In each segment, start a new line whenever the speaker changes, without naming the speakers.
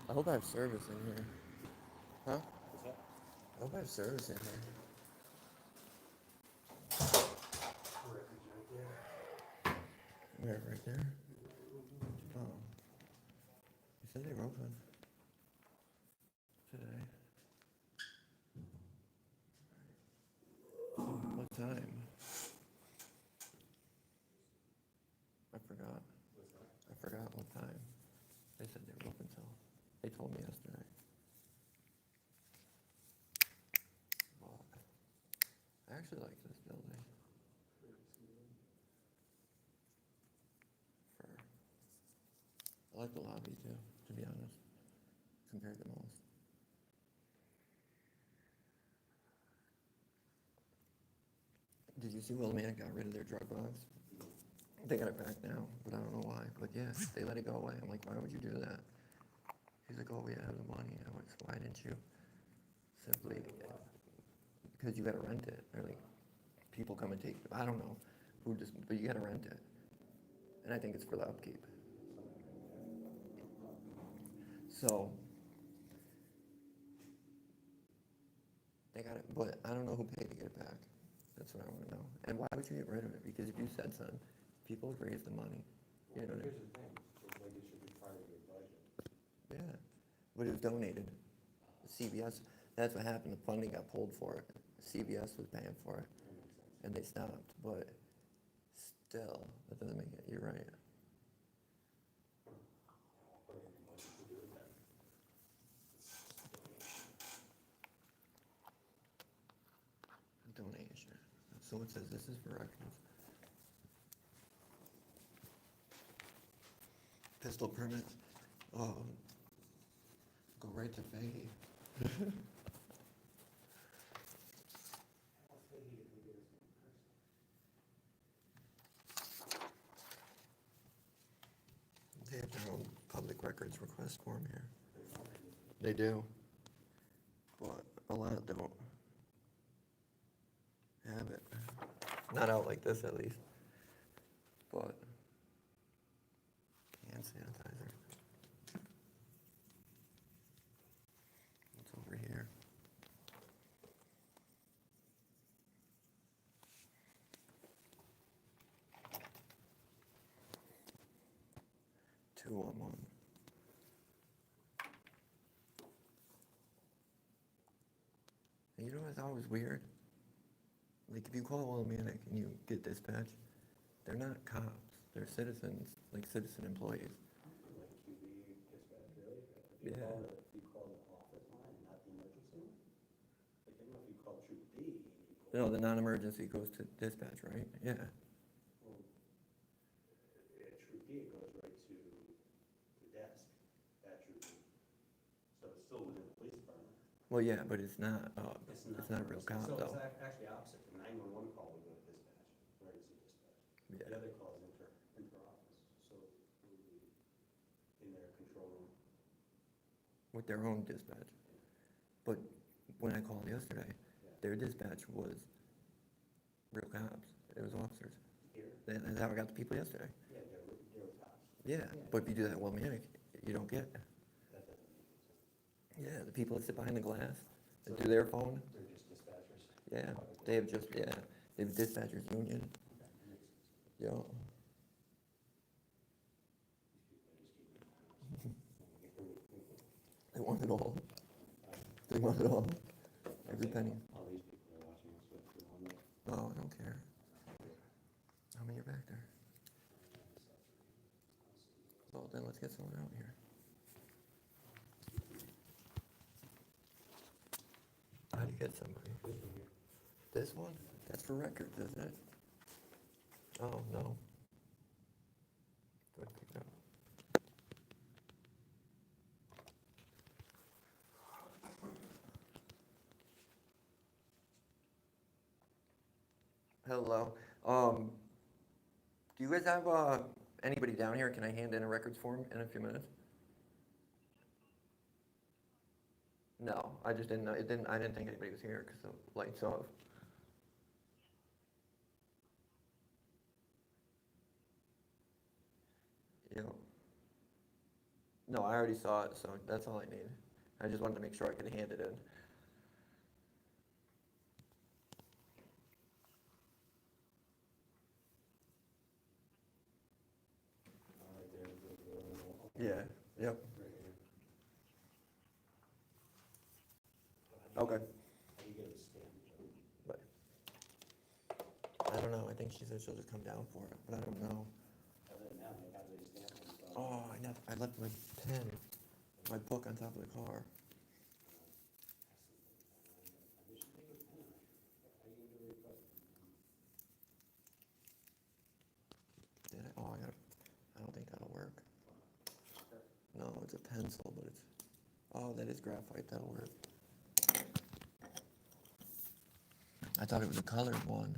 I hope I have service in here. Huh?
What's that?
I hope I have service in here.
Records right there.
Where, right there? Oh. You said they were open today. What time? I forgot.
What's that?
I forgot what time. They said they were open till. They told me yesterday. But I actually like this building. I like the lobby too, to be honest, compared to most. Did you see Willamette got rid of their drug laws? They got it back now, but I don't know why. But yeah, they let it go away. I'm like, why would you do that? He's like, oh, we have the money. I'm like, why didn't you simply? Because you got to rent it. Or like, people come and take. I don't know who just, but you got to rent it. And I think it's for the upkeep. So they got it, but I don't know who paid to get it back. That's what I want to know. And why would you get rid of it? Because if you said something, people would raise the money. You know what I
Here's
mean?
the thing, it's like it should be part of your budget.
Yeah, but it was donated. CVS, that's what happened. The funding got pulled for it. CVS was paying for it,
That makes sense.
and they stopped. But still, that doesn't make it. You're right.
Put it in your budget to do it then.
Donation. So it says this is for records. Pistol permit. Oh, go right to Fahey. They have their own public records request form here. They do, but a lot don't have it. Not out like this, at least. But hand sanitizer. What's over here? Two on one. And you know what's always weird? Like if you call Willamanic and you get dispatch, they're not cops. They're citizens, like citizen employees.
Like QB dispatch, really?
Yeah.
If you call the office line, not the emergency one? Like, I don't know if you call Troop B.
No, the non-emergency goes to dispatch, right? Yeah.
Well, at Troop B, it goes right to the desk at Troop B. So it's still within the police department.
Well, yeah, but it's not. It's not a real cop,
So
though.
it's actually opposite. The 911 call would go to dispatch, emergency dispatch.
Yeah.
The other call is inter-office, so it would be in their control room.
With their own dispatch. But when I called yesterday, their dispatch was real cops. It was officers.
Here?
That's how I got the people yesterday.
Yeah, they're cops.
Yeah, but if you do that at Willamanic, you don't get.
That doesn't make sense.
Yeah, the people that sit behind the glass, that do their phone.
They're just dispatchers.
Yeah, they have dispatchers union.
Okay, that makes sense.
Yeah. They want it all. They want it all. Every penny.
All these people are watching us with the one that.
Oh, I don't care. How many are back there? Well, then let's get someone out here. How do you get somebody? This one? That's for records, isn't it? Oh, no. Do I pick it up? Hello. Do you guys have anybody down here? Can I hand in a records form in a few minutes? No, I just didn't know. I didn't think anybody was here because the lights off. Yeah. No, I already saw it, so that's all I need. I just wanted to make sure I could hand it in.
Right there,
Yeah, yep,
right here.
okay.
How do you get it stamped?
But I don't know, I think she said she'll just come down for it, but I don't know.
Other than that, like, how do they stamp them?
Oh, I left my pen, my book on top of the car.
I wish you take a pen. How you gonna do a request?
Did I? Oh, I don't think that'll work. No, it's a pencil, but it's, oh, that is graphite, that'll work. I thought it was a colored one.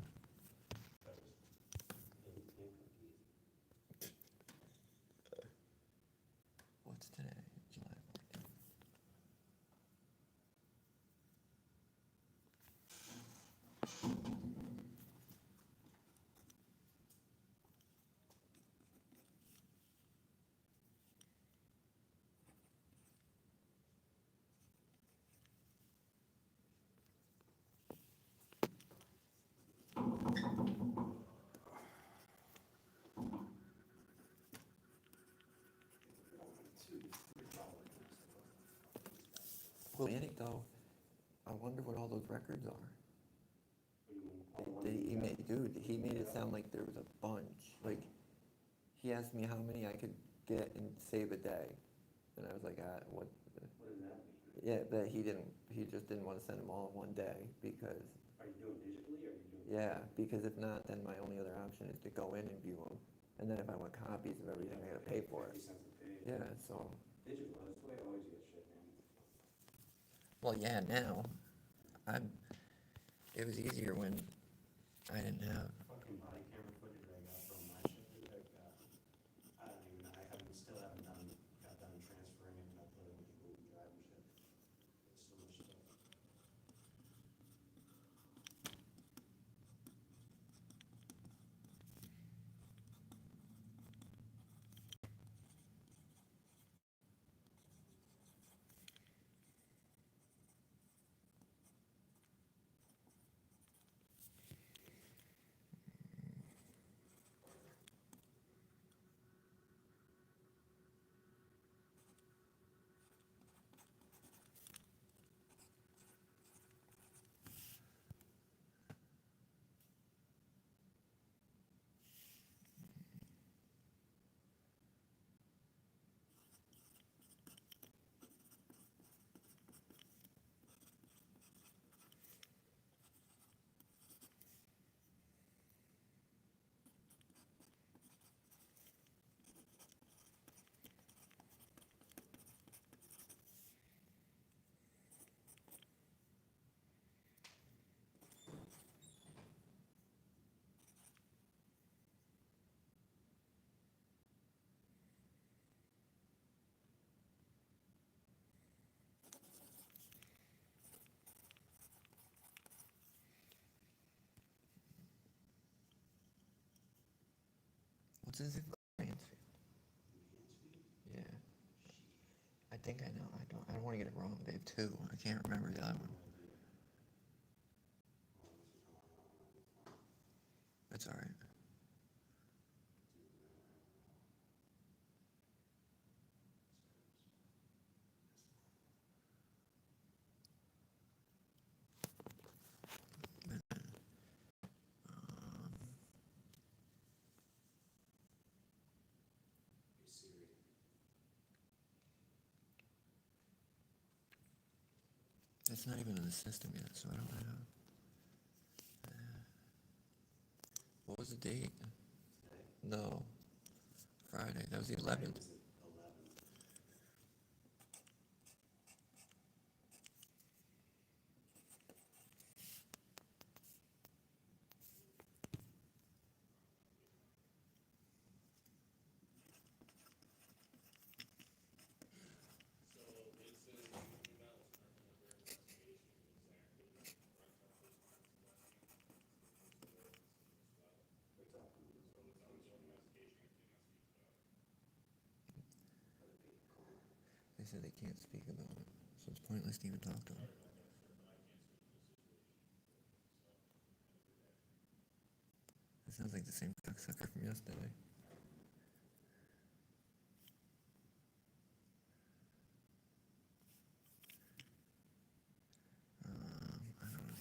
What's today? July 14th. Well, Yannick, though, I wonder what all those records are. He made it sound like there was a bunch. Like, he asked me how many I could get and save a day. And I was like, what?
What does that mean?
Yeah, but he just didn't want to send them all in one day because,
Are you doing digitally or are you doing?
yeah, because if not, then my only other option is to go in and view them. And then if I want copies of everything, I gotta pay for it.
50 cents a page.
Yeah, so,
Digital, that's the way I always get shit, man.
well, yeah, now, it was easier when I didn't have,
Fucking body camera footage I got from my shit, like, I don't even, still haven't got done transferring it and uploading it to Google Drive and shit. It's so much stuff.
what's his Mansfield? Yeah. I think I know. I don't want to get it wrong. They have two. I can't remember the other one. That's all right.
Be serious.
It's not even in the system yet, so I don't know. What was the date? No. Friday. That was the 11th.
It was at 11.
They said they can't speak about it, so it's pointless to even talk to them. It sounds like the same cocksucker from yesterday. I don't know.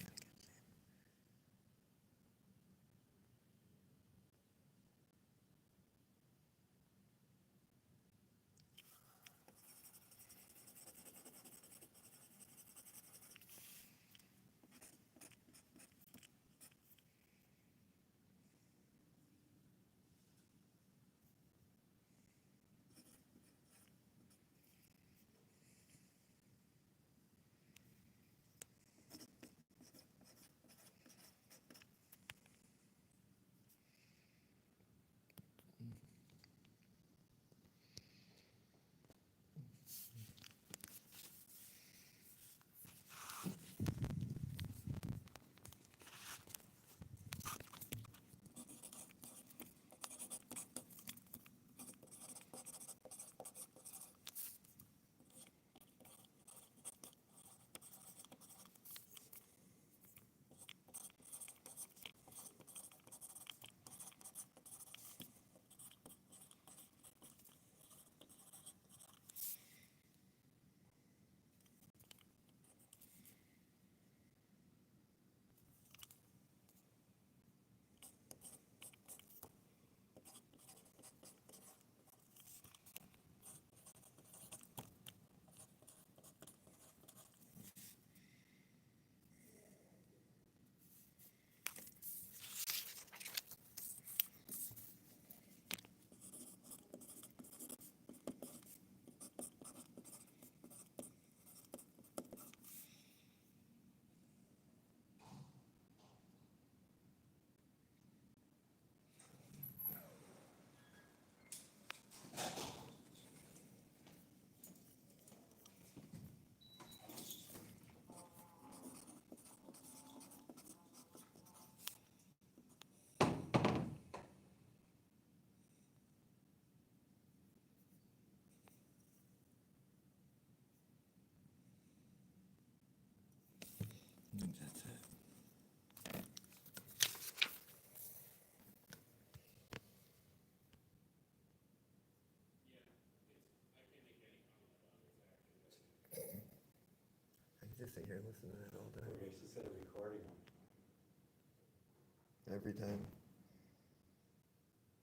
I think that's it. I can just sit here and listen to that all day.
Okay, she said recording them.
Every time.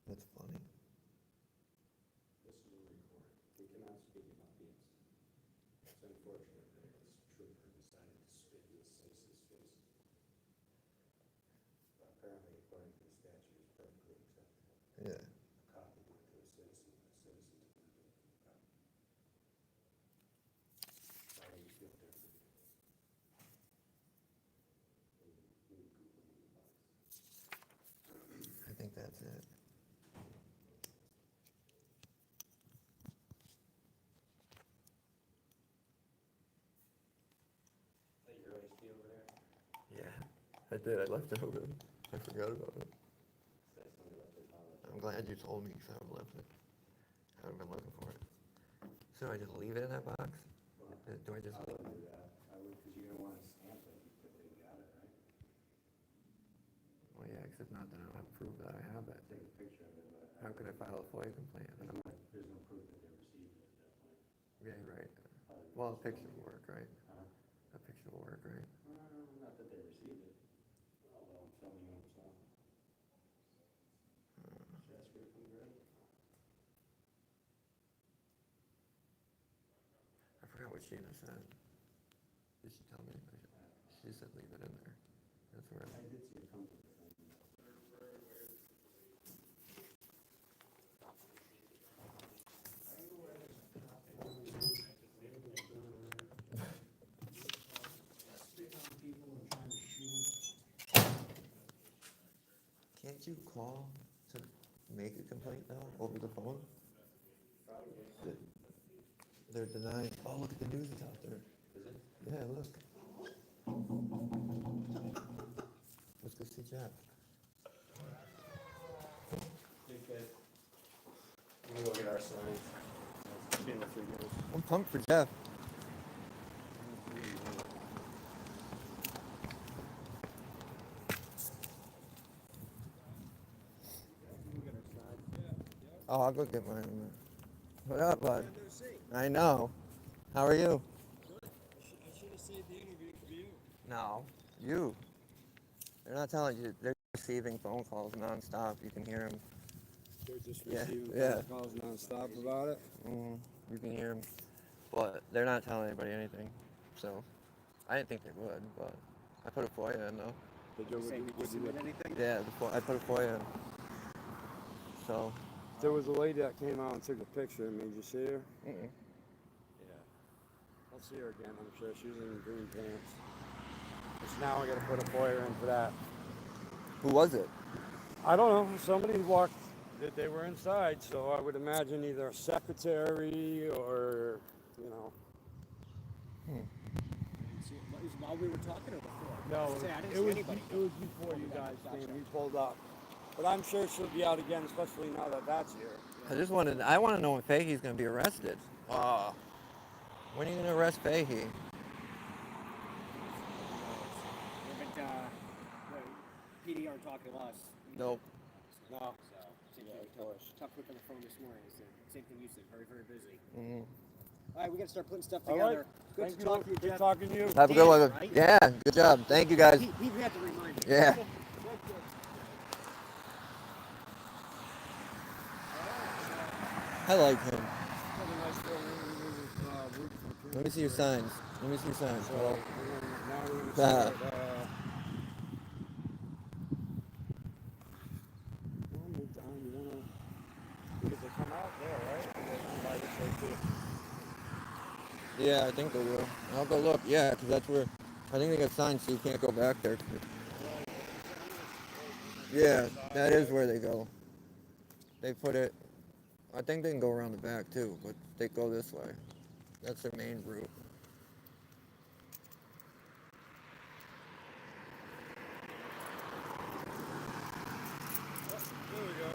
That's funny.
This is a recording. We cannot speak about the incident. It's unfortunate that this trooper decided to spit in the citizen's face. But apparently, according to the statute, it's perfectly acceptable.
Yeah.
A copy went to a citizen took another copy. Why do you feel different?
I think that's it.
That your iced tea over there?
Yeah, I did. I left it open. I forgot about it.
That's something about the college.
I'm glad you told me because I would have left it. I would have been looking for it. So do I just leave it in that box?
Well,
Do I just
I would do that. I would, because you're gonna wanna stamp it, you put it, you got it, right?
Well, yeah, because if not, then I don't have proof that I have it.
Take a picture of it, but.
How could I file a FOIA complaint?
There's no proof that they received it at that point.
Yeah, you're right.
Probably
Well, a
just-
picture will work, right?
Huh?
A picture will work, right?
Not that they received it, although I'm filming them, so. Should I ask her to come grab it?
I forgot what Sheena said. Did she tell me? She said leave it in there. That's where.
I did see a come to the thing.
Can't you call to make a complaint now over the phone?
Probably.
They're denying. Oh, look at the news that's out there.
Is it?
Yeah, look. Let's go see Jeff.
Hey, kid. I'm gonna go get our signs.
I'm pumped for Jeff. Oh, I'll go get mine in a minute. What up, bud? I know. How are you?
I should have saved the interview for you.
No. You. They're not telling you. They're receiving phone calls nonstop. You can hear them.
They're just
Yeah,
receiving
yeah.
phone calls nonstop about it.
You can hear them. But they're not telling anybody anything. So, I didn't think they would, but I put a FOIA in, though.
Did you submit anything?
Yeah, I put a FOIA in. So.
There was a lady that came out and took a picture of me. Did you see her?
Mm-mm.
Yeah. I'll see her again, I'm sure. She was in green pants. So now I gotta put a FOIA in for that.
Who was it?
I don't know. Somebody walked, they were inside, so I would imagine either a secretary or, you know.
While we were talking or before?
No,
Say, I didn't
it
see
was
anybody.
it was before you guys came. We pulled up. But I'm sure she'll be out again, especially now that that's here.
I want to know when Fahey's going to be arrested. When are you going to arrest Fahey?
But PD aren't talking to us.
Nope.
No.
So, same
Yeah,
thing.
of course.
Talked quick on the phone this morning. He said, same thing you said. Very, very busy.
Mm-hmm.
All right, we got to start putting stuff
All
together.
right.
Good
Thank
to talk to you,
Good
Jeff.
talking to you.
Have a good one.
Right?
Yeah, good job. Thank you, guys.
He had to remind me.
Yeah. I like him. Let me see your signs. Let me see your signs.
So,
Well,
now we're going to start, because they come out there, right? And they come by this way too.
yeah, I think they will. I'll go look. Yeah, because that's where, I think they got signs so you can't go back there. Yeah, that is where they go. They put it, I think they can go around the back too, but they go this way. That's their main route.
There we go.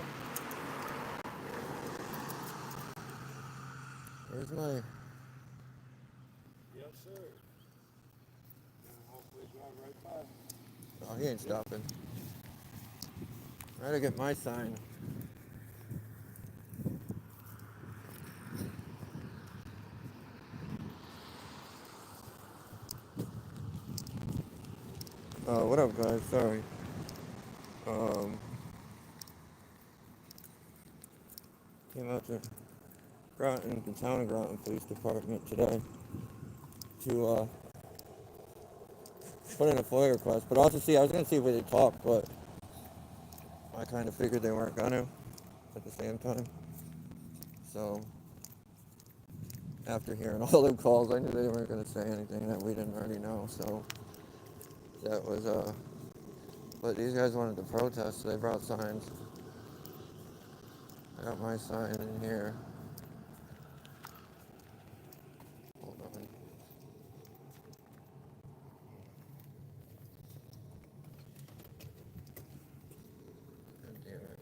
Where's my,
Yes, sir. And hopefully drive right by.
oh, he ain't stopping. I gotta get my sign. What up, guys? Sorry. Came out to Groton, the town of Groton Police Department today to put in a FOIA request, but also I was gonna see if we could talk, but I kind of figured they weren't gonna at the same time. So after hearing all the calls, I knew they weren't gonna say anything that we didn't already know. So that was but these guys wanted to protest, so they brought signs. I got my sign in here. Hold on. God damn it.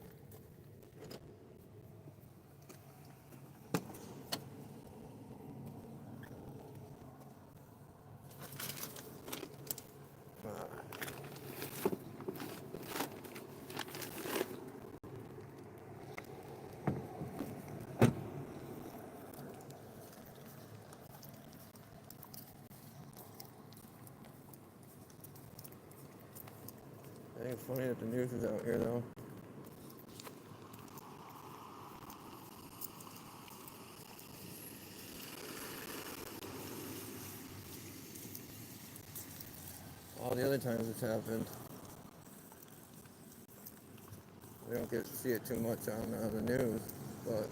I think it's funny that the news is out here, though. All the other times it's happened, we don't get to see it too much on the news, but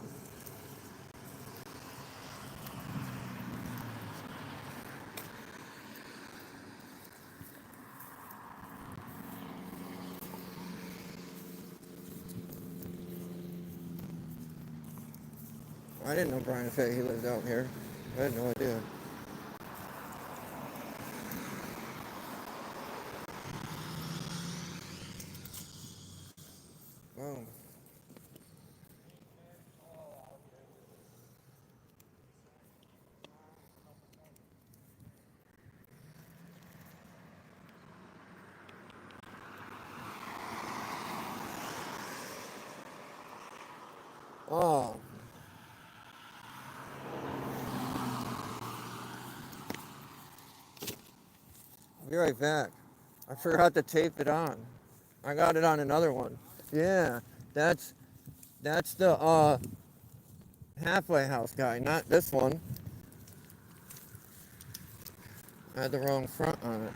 I didn't know Brian Fahey lived out here. I had no idea. Wow. Be right back. I forgot to tape it on. I got it on another one. Yeah, that's the halfway house guy, not this one. I had the wrong front on it.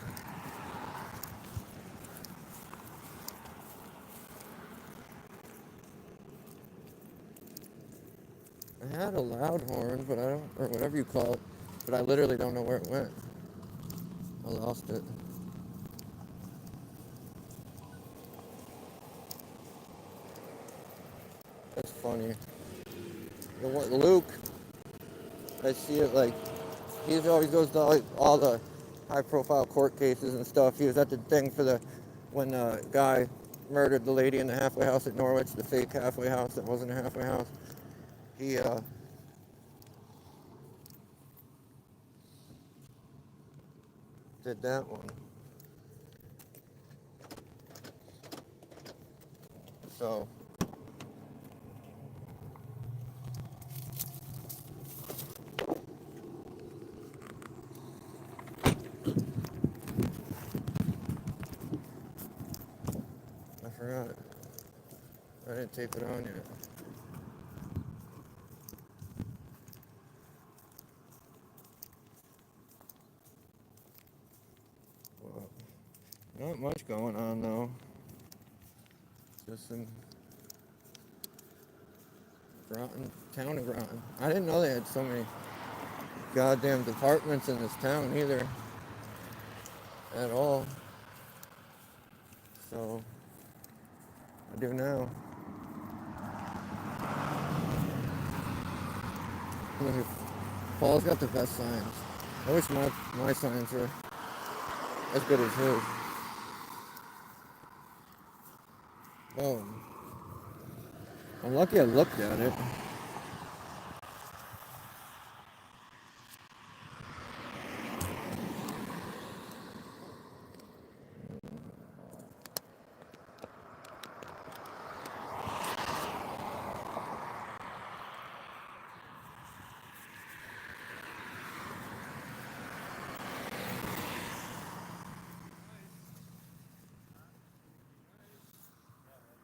I had a loud horn, but I don't, or whatever you call it, but I literally don't know where it went. I lost it. That's funny. Luke, I see it like, he always goes to like all the high-profile court cases and stuff. He was at the thing for when the guy murdered the lady in the halfway house at Norwich, the fake halfway house that wasn't a halfway house. He did that one. So I forgot it. I didn't tape it on yet. Well, not much going on though. Just in Groton, town of Groton. I didn't know they had so many goddamn departments in this town either. At all. So I do now. Paul's got the best signs. I wish my signs were as good as his. Boom. I'm lucky I looked at it.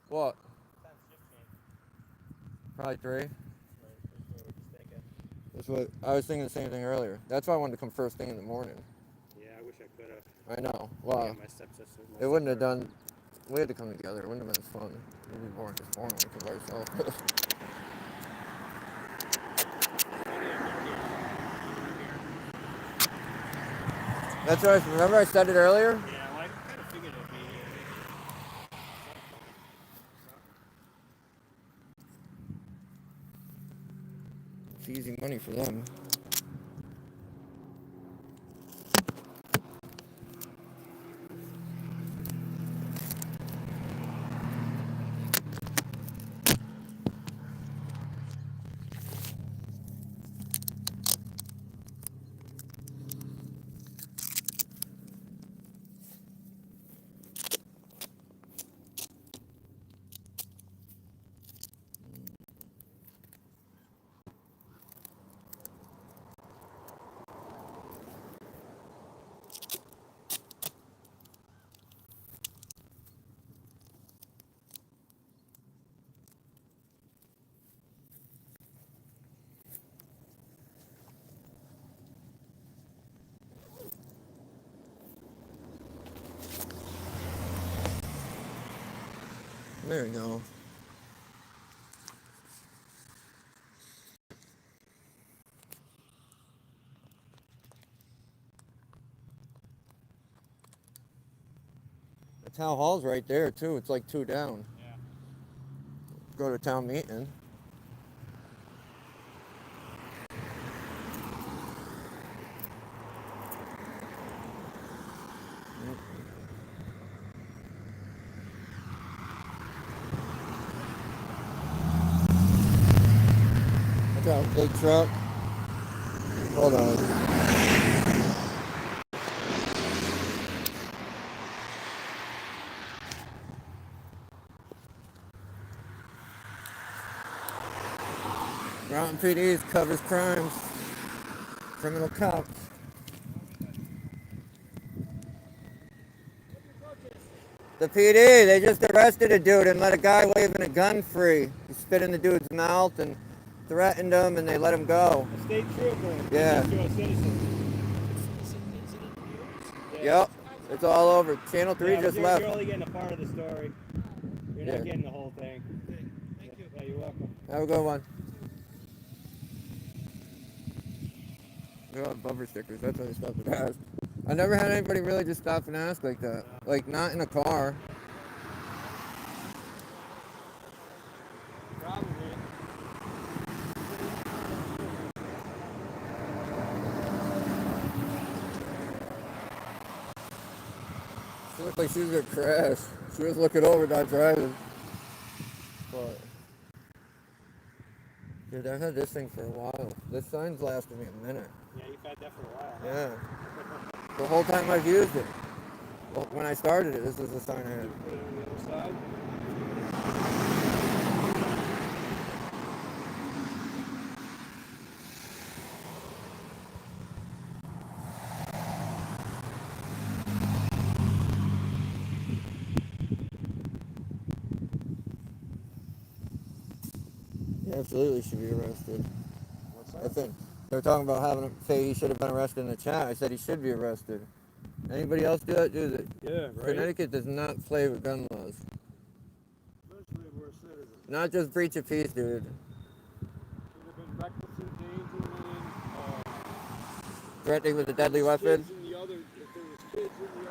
What? Probably 3. That's what I was thinking the same thing earlier. That's why I wanted to come first thing in the morning.
Yeah, I wish I could have.
I know. Wow.
Yeah, my stepsister.
It wouldn't have done. We had to come together. It wouldn't have been as fun. We'd be boring just boring like by yourself. That's what remember I said it earlier?
Yeah, well, I kind of figured it'd be here.
It's easy money for them. There you go. The town hall's right there too. It's like 2 down.
Yeah.
Go to town meeting. Look out, big truck. Hold on. Groton PD covers crimes. Criminal cops. The PD, they just arrested a dude and let a guy waving a gun free. He spit in the dude's mouth and threatened him, and they let him go.
A state trooper.
Yeah.
To a citizen.
Yep. It's all over. Channel 3 just
you're,
left.
You're only getting a part of the story. You're
Yeah.
not getting the whole thing.
Thank you.
Yeah, you're welcome.
Have a good one. Oh, bumper stickers. That's how they stop the ask. I never had anybody really just stop and ask like that. Like, not in a car.
Probably.
She looked like she was gonna crash. She was looking over, not driving. But, dude, I've had this thing for a while. This sign's lasted me a minute.
Yeah, you've had that for a while.
Yeah. The whole time I've used it. Well, when I started it, this was the sign I had.
Put it on the other side.
He absolutely should be arrested.
What's
I think they're talking about having him say he should have been arrested in the chat. I said he should be arrested. Anybody else do that? Do
Yeah, right.
Connecticut does not play with gun laws.
Especially if we're citizens.
Not just breach of peace, dude.
Should have been reckless endangerment.
Threatening with a deadly weapon.
Kids in the other, if there was kids in the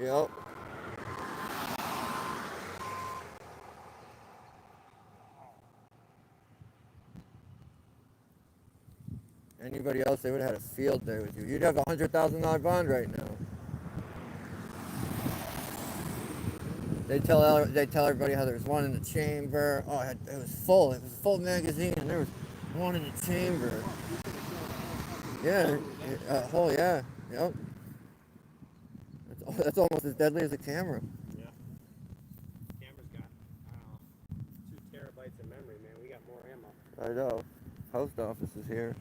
other,
Yep. Anybody else, they would have had a field day with you. You'd have a $100,000 bond right now. They tell everybody how there's one in the chamber. Oh, it was full. It was a full magazine, and there was one in the chamber. Yeah, yeah, yep. That's almost as deadly as a camera.
Yeah. Camera's got, I don't know, 2 terabytes of memory, man. We got more ammo.
I know. Post office is here.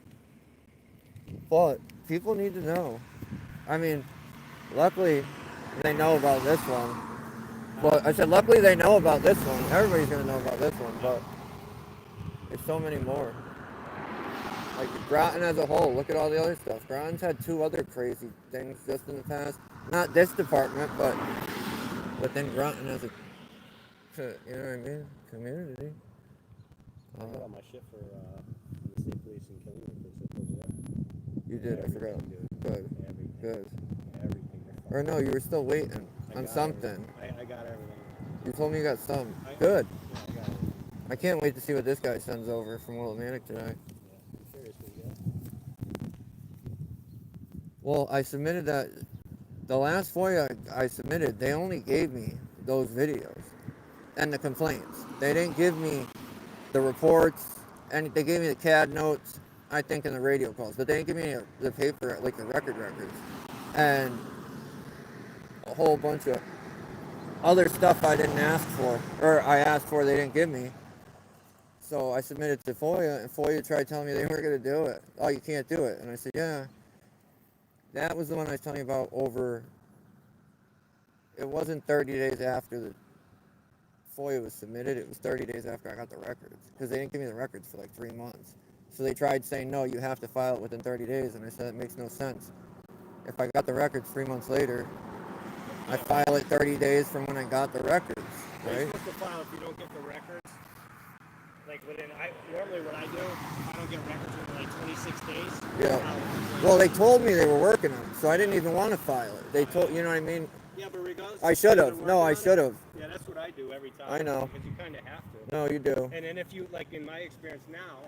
But people need to know. I mean, luckily they know about this one. But I said, luckily they know about this one. Everybody's gonna know about this one, but there's so many more. Like Groton as a whole, look at all the other stuff. Groton's had 2 other crazy things just in the past. Not this department, but then Groton as a, you know what I mean, community.
I got all my shit for the state police in Killeen.
You did, I forgot. Good,
Everything.
good.
Everything.
Or no, you were still waiting on something.
I got everything.
You told me you got some. Good.
Yeah, I got everything.
I can't wait to see what this guy sends over from Willimantic today.
Yeah, seriously, yeah.
Well, I submitted that. The last FOIA I submitted, they only gave me those videos and the complaints. They didn't give me the reports, and they gave me the CAD notes, I think, in the radio calls, but they didn't give me the paper, like the records, and a whole bunch of other stuff I didn't ask for, or I asked for, they didn't give me. So I submitted to FOIA, and FOIA tried telling me they weren't going to do it. Oh, you can't do it. And I said, yeah. That was the one I was telling you about over, it wasn't 30 days after the FOIA was submitted, it was 30 days after I got the records, because they didn't give me the records for like 3 months. So they tried saying, no, you have to file it within 30 days, and I said, that makes no sense. If I got the records 3 months later, I file it 30 days from when I got the records,
You're
right?
supposed to file if you don't get the records. Like normally what I do, if I don't get records within like 26 days.
Yeah. Well, they told me they were working on it, so I didn't even want to file it. They told, you know what I mean?
Yeah, but regardless.
I should have. No, I should have.
Yeah, that's what I do every time.
I know.
Because you kind of have to.
No, you do.
And then if you, like in my experience now,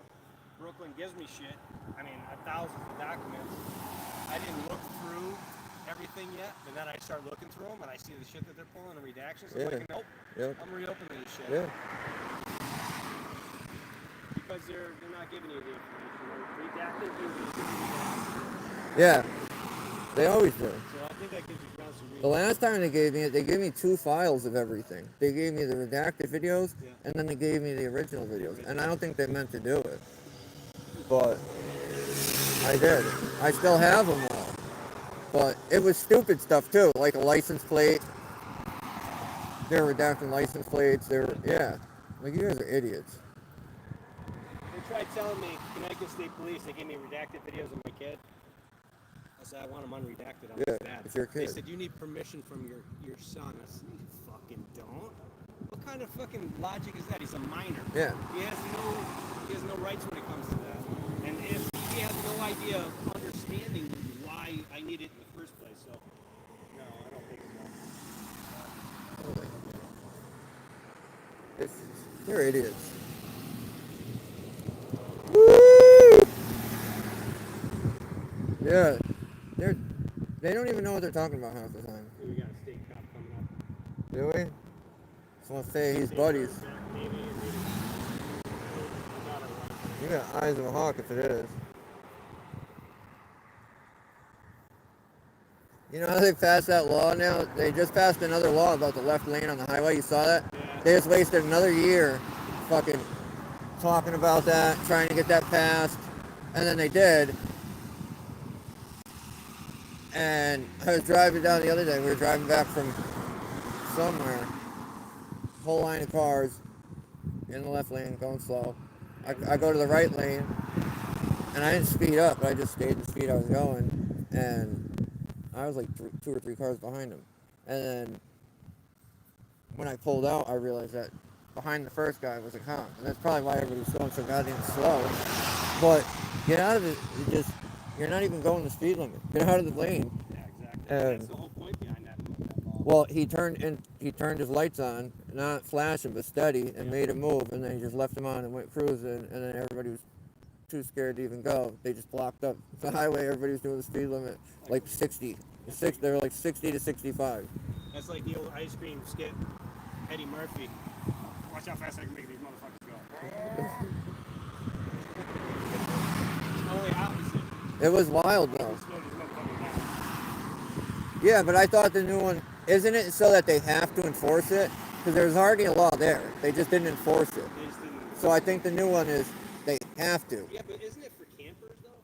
Brooklyn gives me shit. I mean, thousands of documents. I didn't look through everything yet, and then I start looking through them, and I see the shit that they're pulling and redactions. I'm like, nope,
Yep.
I'm reopening this shit.
Yeah.
Because they're not giving you the information. They're redacting things.
Yeah. They always do.
So I think that gives you grounds to read.
The last time they gave me it, they gave me 2 files of everything. They gave me the redacted videos, and then they gave me the original videos. And I don't think they meant to do it. But I did. I still have them all. But it was stupid stuff too, like a license plate. They were redacting license plates. They were, yeah. Like, you guys are idiots.
They tried telling me, Connecticut State Police, they gave me redacted videos of my kid. I said, I want them unredacted. I'm
Yeah,
his dad.
it's your
They
kid.
said, you need permission from your son. I said, you fucking don't. What kind of fucking logic is that? He's a minor.
Yeah.
He has no rights when it comes to that. And if he has no idea of understanding why I need it in the first place, so no, I don't think so.
They're idiots. Woo! Yeah, they don't even know what they're talking about half the time.
We got a state cop coming up.
Do we? Just want to say he's buddies.
Maybe.
You got eyes of a hawk if it is. You know how they passed that law now? They just passed another law about the left lane on the highway. You saw that?
Yeah.
They just wasted another year fucking talking about that, trying to get that passed. And then they did. And I was driving down the other day. We were driving back from somewhere. Whole line of cars in the left lane going slow. I go to the right lane. And I didn't speed up. I just stayed the speed I was going. And I was like 2 or 3 cars behind him. And then when I pulled out, I realized that behind the first guy was a cop. And that's probably why everybody was going so goddamn slow. But get out of it. You're not even going the speed limit. Get out of the lane.
Yeah, exactly.
And,
That's the whole point behind that law.
well, he turned his lights on, not flashing but steady, and made a move. And then he just left them on and went cruising. And then everybody was too scared to even go. They just blocked up the highway. Everybody was doing the speed limit like 60. They were like 60 to 65.
That's like the old ice cream skit, Eddie Murphy. Watch how fast I can make these motherfuckers go. Totally opposite.
It was wild though.
Slow these motherfuckers down.
Yeah, but I thought the new one, isn't it so that they have to enforce it? Because there's already a law there. They just didn't enforce it.
They just didn't.
So I think the new one is they have to.
Yeah, but isn't it for campers though?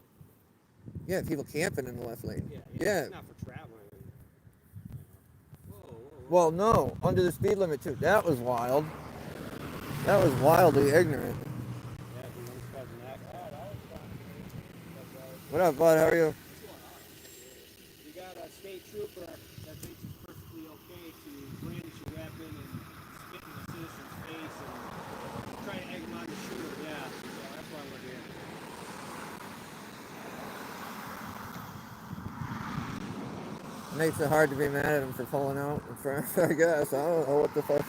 Yeah, people camping in the left lane.
Yeah. It's not for traveling. Whoa.
Well, no, under the speed limit too. That was wild. That was wildly ignorant.
Yeah, dude, I'm causing that.
What up, bud? How are you?
You got a state trooper that thinks it's perfectly okay to brandish a weapon and spit in a citizen's face and try to egg him on to shoot him. Yeah, that's why we're here.
Makes it hard to be mad at him for pulling out in front, I guess. I don't know what the fuck.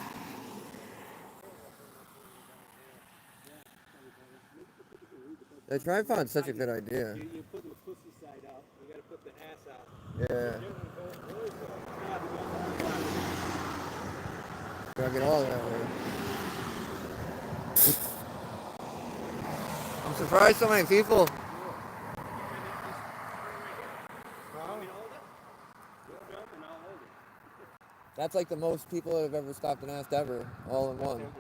The tripod's such a good idea.
You're putting the pussy side out. You gotta put the ass out.
Yeah. Gotta get all that way. I'm surprised so many people. That's like the most people that have ever stopped and asked ever, all in one.
Don't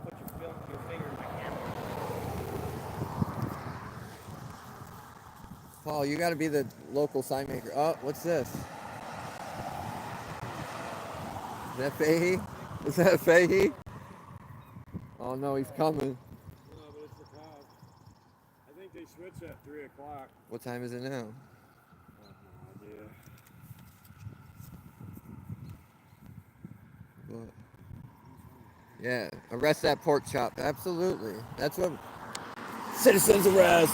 put your finger in my camera.
Paul, you gotta be the local sign maker. Oh, what's this? Is that Fahey? Is that Fahey? Oh no, he's coming.
No, but it's the cop. I think they switch at 3 o'clock.
What time is it now?
I have no idea.
What? Yeah, arrest that pork chop. Absolutely. That's what citizens arrest.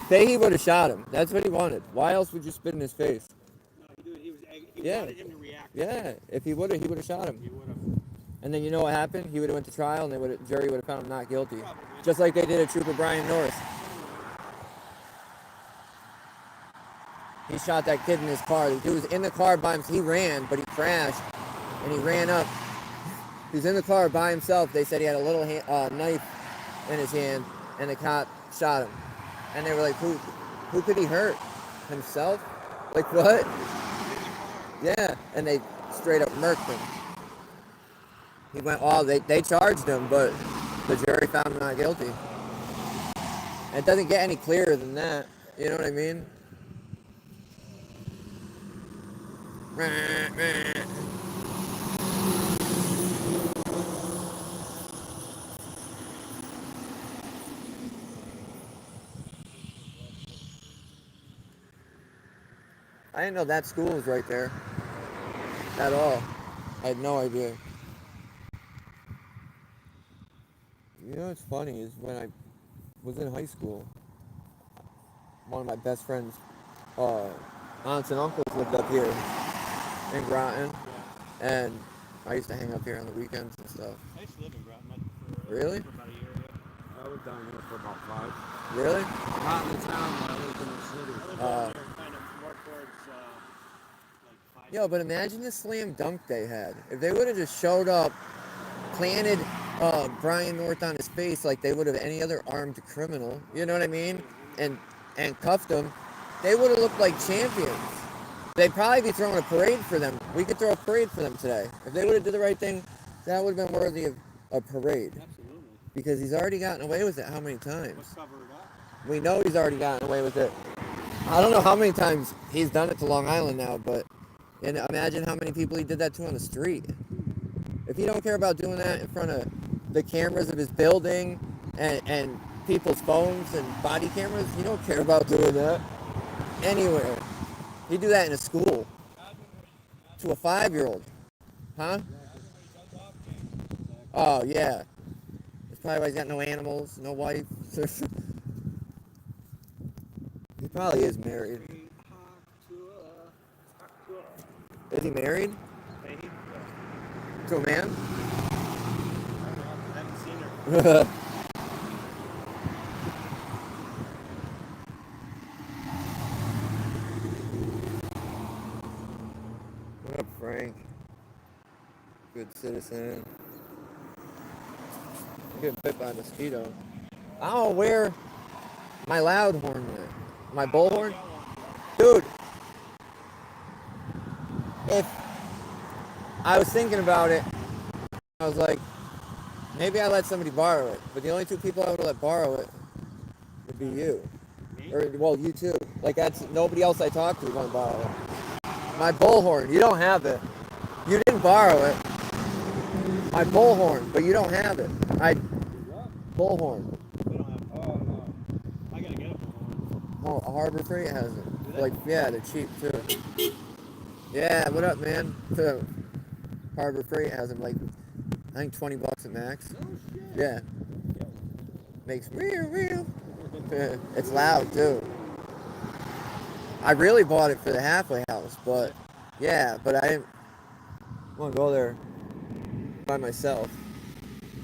Fahey would have shot him. That's what he wanted. Why else would you spit in his face?
No, he
Yeah.
wanted him to react.
Yeah, if he would have shot him.
He would have.
And then you know what happened? He would have went to trial, and the jury would have found him not guilty, just like they did at Trooper Brian Norris. He shot that kid in his car. The dude was in the car by himself. He ran, but he crashed, and he ran up. He was in the car by himself. They said he had a little knife in his hand, and the cop shot him. And they were like, who could he hurt? Himself? Like what? Yeah, and they straight up murked him. He went, oh, they charged him, but the jury found him not guilty. And it doesn't get any clearer than that. You know what I mean? I didn't know that school was right there at all. I had no idea. You know what's funny is when I was in high school, one of my best friends' aunts and uncles lived up here in Groton, and I used to hang up here on the weekends and stuff.
I used to live in Groton
Really?
for about a year. Yeah.
I lived down here for about 5.
Really?
Not in the town, but I lived in the city.
I lived down here, kind of more towards like 5.
Yo, but imagine the slam dunk they had. If they would have just showed up, planted Brian North on his face like they would have any other armed criminal, you know what I mean? And cuffed him, they would have looked like champions. They'd probably be throwing a parade for them. We could throw a parade for them today. If they would have did the right thing, that would have been worthy of a parade.
Absolutely.
Because he's already gotten away with it how many times?
Let's cover it up.
We know he's already gotten away with it. I don't know how many times he's done it to Long Island now, but and imagine how many people he did that to on the street. If you don't care about doing that in front of the cameras of his building and people's phones and body cameras, you don't care about doing that anywhere. He'd do that in a school to a 5-year-old. Huh? Oh, yeah. That's probably why he's got no animals, no wife. He probably is married. Is he married?
Fahey?
To a man?
I haven't seen her.
What up, Frank? Good citizen. I'm getting bit by a mosquito. I don't know where my loud horn went. My bullhorn? Dude, if I was thinking about it, I was like, maybe I let somebody borrow it. But the only 2 people I would let borrow it would be you.
Me?
Or, well, you too. Like, that's nobody else I talk to is going to borrow it. My bullhorn, you don't have it. You didn't borrow it. My bullhorn, but you don't have it. Bullhorn.
We don't have. Oh no. I gotta get a bullhorn.
Oh, Harbor Freight has it. Like, yeah, they're cheap too. Yeah, what up, man? Harbor Freight has them, like, I think $20 at max.
Oh shit.
Yeah. Makes real. It's loud too. I really bought it for the halfway house, but yeah, but I didn't want to go there by myself.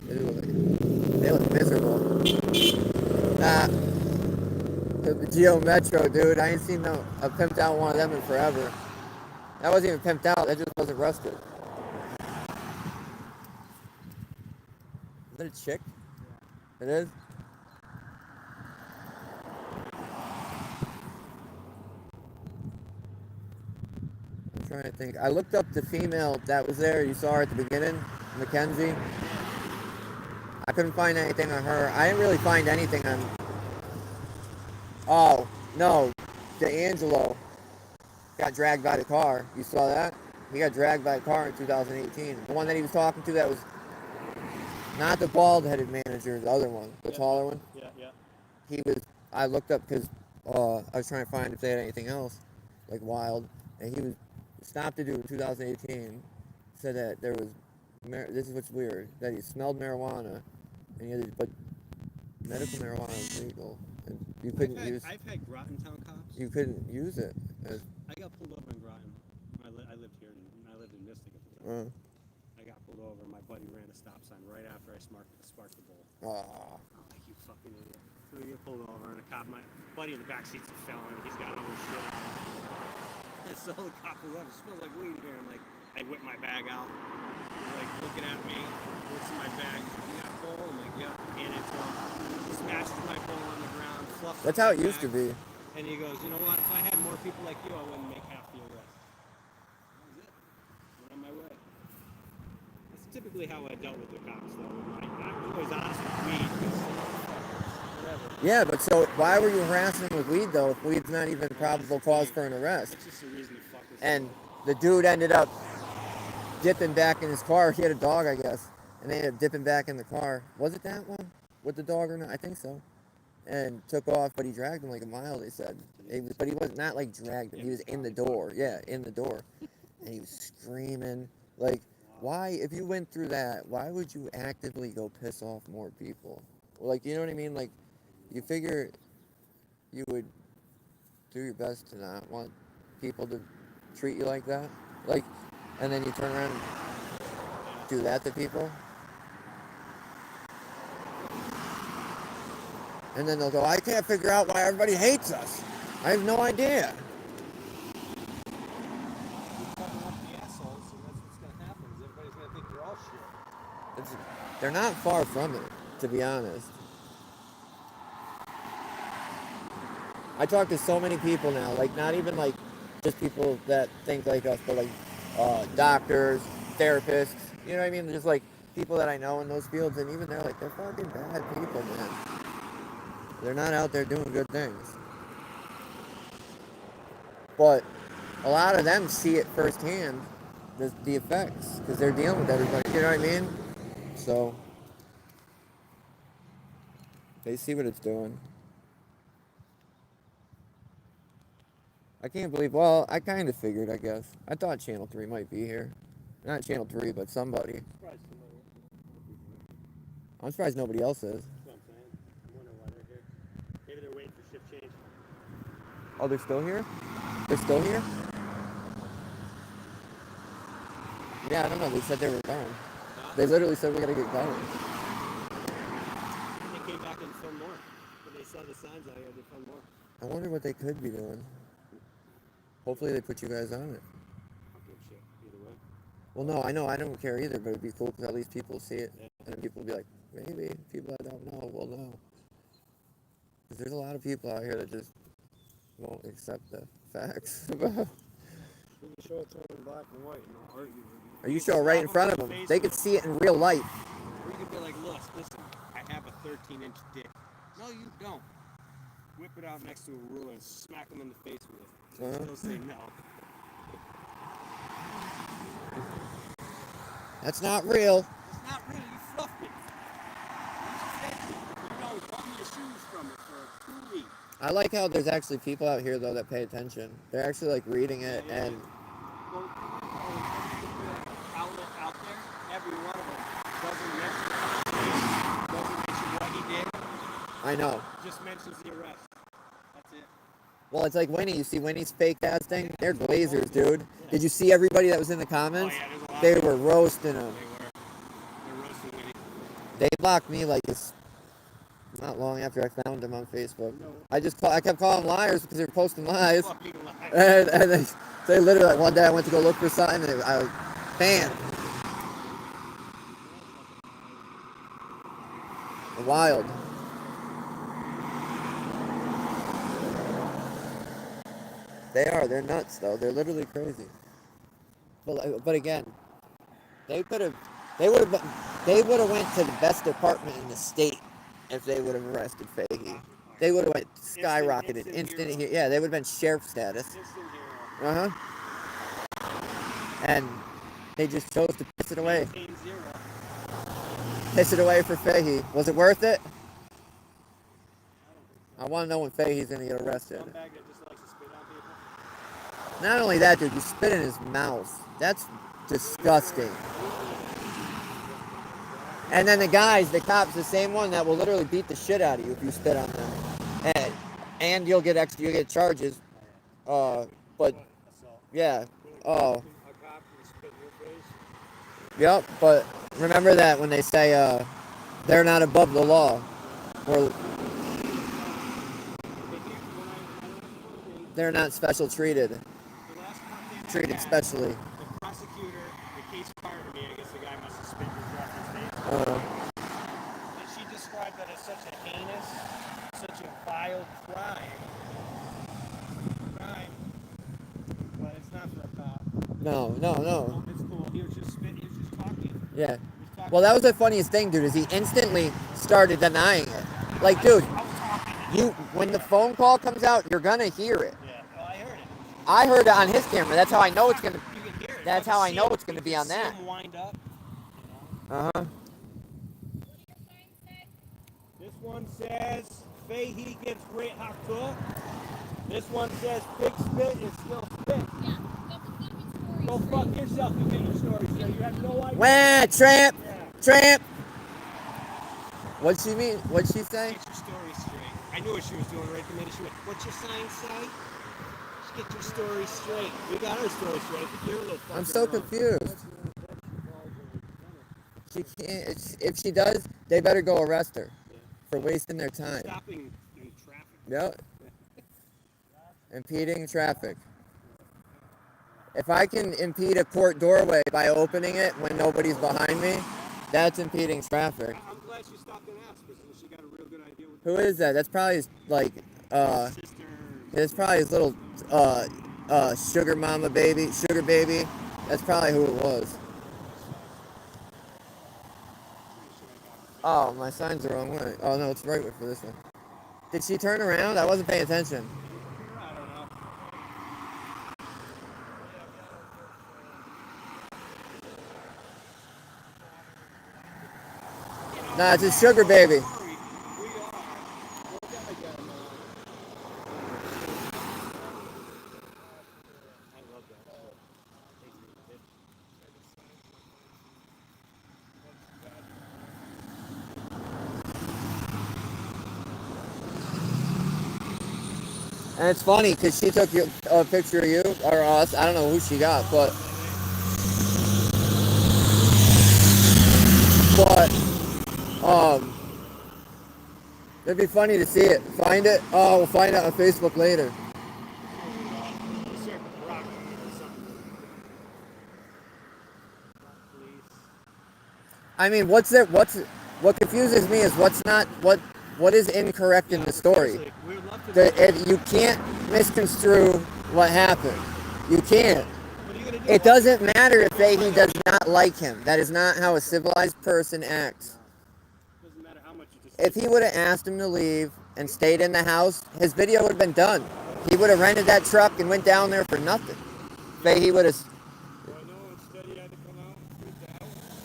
They look miserable. The Geo Metro, dude. I ain't seen a pimped out one of them in forever. That wasn't even pimped out. That just wasn't rusted. Is that a chick? It is? I'm trying to think. I looked up the female that was there. You saw her at the beginning, Mackenzie. I couldn't find anything on her. I didn't really find anything on... Oh, no. D'Angelo got dragged by the car. You saw that? He got dragged by a car in 2018. The one that he was talking to that was not the bald-headed manager, the other one, the taller one.
Yeah.
He was... I looked up because I was trying to find if they had anything else, like wild. And he was stopped to do in 2018. Said that there was... This is what's weird. That he smelled marijuana. And he had, but medical marijuana was legal. And you couldn't use...
I've had Groton Town cops.
You couldn't use it.
I got pulled over in Groton. I lived here, and I lived in Mystic at the time. I got pulled over, and my buddy ran a stop sign right after I sparked the bowl.
Oh.
I'm like, you fucking idiot. So we get pulled over, and a cop, my buddy in the back seat's a felon. He's got other shit. And so the cop pulls up, it smells like weed here. I'm like, I whip my bag out. He's like looking at me. What's in my bag? He's like, you got a bowl? I'm like, yeah. And it's smashed my bowl on the ground. Fluffed
That's how it used to be.
And he goes, you know what? If I had more people like you, I wouldn't make half the arrest. That was it. Went on my way. That's typically how I dealt with the cops, though. I was always honest with me. Whatever.
Yeah, but so why were you harassing him with weed though? If weed's not even probable cause for an arrest.
It's just a reason to fuck with
And the dude ended up dipping back in his car. He had a dog, I guess, and they ended up dipping back in the car. Was it that one with the dog or not? I think so. And took off, but he dragged him like a mile. They said, but he was not like dragged him. He was in the door. Yeah, in the door, and he was screaming. Like, why? If you went through that, why would you actively go piss off more people? Like, you know what I mean? Like, you figure you would do your best to not want people to treat you like that. Like, and then you turn around and do that to people. And then they'll go, I can't figure out why everybody hates us. I have no idea.
fucking up the assholes, and that's what's gonna happen. Is everybody's gonna think you're all shit.
They're not far from it, to be honest. I talk to so many people now, like not even like just people that think like us, but like doctors, therapists, you know what I mean? Just like people that I know in those fields, and even they're like, they're fucking bad people, man. They're not out there doing good things. But a lot of them see it firsthand, the effects, because they're dealing with everybody, you know what I mean? So they see what it's doing. I can't believe, well, I kind of figured, I guess. I thought Channel 3 might be here. Not Channel 3, but somebody. I'm surprised nobody else is.
That's what I'm saying. I'm wondering why they're here. Maybe they're waiting for shift change.
Oh, they're still here? They're still here? Yeah, I don't know. They said they were going. They literally said we gotta get going.
They came back and filmed more. When they saw the signs out here, they filmed more.
I wonder what they could be doing. Hopefully they put you guys on it.
I'll give a shit either way.
Well, no, I know I don't care either, but it'd be cool because at least people see it. And then people will be like, maybe. People I don't know will know. Because there's a lot of people out here that just won't accept the facts.
We can show it to them in black and white and I'll argue with you.
Or you show it right in front of them. They could see it in real life.
Or you could be like, look, listen, I have a 13-inch dick. No, you don't. Whip it out next to a ruler and smack them in the face with it. They'll say no.
That's not real.
It's not real, you fluffed it. You don't bought me the shoes from it for 2 weeks.
I like how there's actually people out here, though, that pay attention. They're actually, like, reading it and...
Well, outlet out there, every one of them doesn't mention what he did,
I know.
just mentions the arrest. That's it.
Well, it's like Winnie. You see Winnie's fake ass thing? They're glazers, dude. Did you see everybody that was in the comments?
Oh, yeah, there's a lot
They
of
were roasting them.
They're roasting Winnie.
They blocked me like this not long after I found them on Facebook. I kept calling liars because they were posting lies.
Fucking lies.
And they literally, like, one day I went to go look for something and I was banned. Wild. They are. They're nuts, though. They're literally crazy. But again, they would have went to the best department in the state if they would have arrested Fahey. They would have went skyrocketed, instant. Yeah, they would have been sheriff status. Uh huh. And they just chose to piss it away. Piss it away for Fahey. Was it worth it? I want to know when Fahey's gonna get arrested. Not only that, dude, you spit in his mouth. That's disgusting. And then the cops, the same one that will literally beat the shit out of you if you spit on them. And you'll get charges. But yeah. Oh. Yep, but remember that when they say they're not above the law. Or they're not special treated. Treated specially.
The prosecutor, the case prior to me, I guess the guy must have spit his reference name. And she described that as such a heinous, such a vile crime. But it's not for a cop.
No.
It's cool. He was just spitting, he was just talking.
Yeah. Well, that was the funniest thing, dude, is he instantly started denying it. Like, dude.
I was talking.
When the phone call comes out, you're gonna hear it.
Yeah. Oh, I heard it.
I heard it on his camera. That's how I know it's gonna.
You can hear it.
That's
You
how
can
I
see
know
him-
it's gonna
you
be
can
on
see
that.
him wind up.
Uh huh.
This one says Fahey gives great hakka. This one says big spit is still spit. Go fuck yourself and get your story straight. You have no idea.
Wah, tramp,
Yeah.
tramp. What'd she mean? What'd she say?
Get your story straight. I knew what she was doing right the minute she went, what's your sign say? Just get your story straight. We got our story straight, but you're a little fucking
I'm so
wrong.
confused. She can't. If she does, they better go arrest her for wasting their time.
Stopping in traffic.
Yep. Impeding traffic. If I can impede a court doorway by opening it when nobody's behind me, that's impeding traffic.
I'm glad she stopped and asked because she got a real good idea what
Who is that? That's probably his, like,
sister.
it's probably his little, sugar mama baby, sugar baby. That's probably who it was. Oh, my sign's the wrong way. Oh, no, it's the right way for this one. Did she turn around? I wasn't paying attention.
I don't know.
Nah, it's a sugar baby.
We are. What guy got him on? I love that.
And it's funny because she took a picture of you or us. I don't know who she got, but it'd be funny to see it. Find it. Oh, we'll find out on Facebook later. I mean, what confuses me is what is incorrect in the story. You can't misconstrue what happened. You can't. It doesn't matter if he does not like him. That is not how a civilized person acts.
Doesn't matter how much you just.
If he would have asked him to leave and stayed in the house, his video would have been done. He would have rented that truck and went down there for nothing. He would have.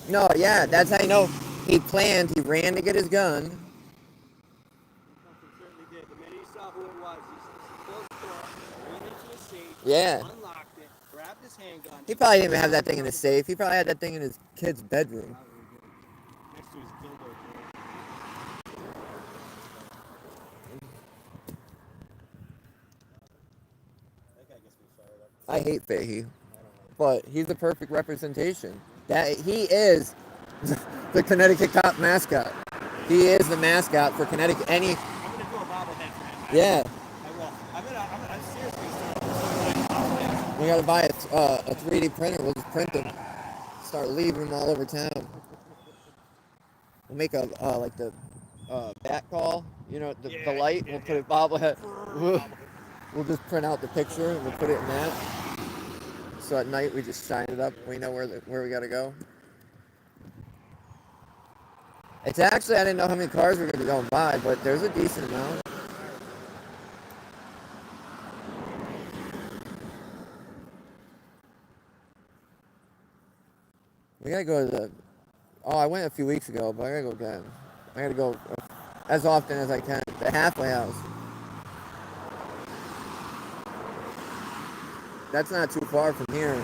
No, yeah, that's how you know he planned. He ran to get his gun.
Fucking certainly did. The minute he saw who it was, he closed the door, went into his safe,
Yeah.
unlocked it, grabbed his handgun.
He probably didn't even have that thing in his safe. He probably had that thing in his kid's bedroom.
Next to his dildo drawer. That guy gets me fired up.
I hate Fahey, but he's the perfect representation. That he is the Connecticut cop mascot. He is the mascot for Connecticut.
I'm gonna do a bobblehead for him.
Yeah,
I will. I'm seriously starting.
we gotta buy a 3D printer. We'll just print them, start leaving them all over town. We'll make a like the bat call. You know, the light. We'll put it bobblehead. We'll just print out the picture and we'll put it in that. So at night we just shine it up. We know where we gotta go. It's actually, I didn't know how many cars we're gonna be going by, but there's a decent amount. We gotta go to the. Oh, I went a few weeks ago, but I gotta go again. I gotta go as often as I can. The halfway house. That's not too far from here.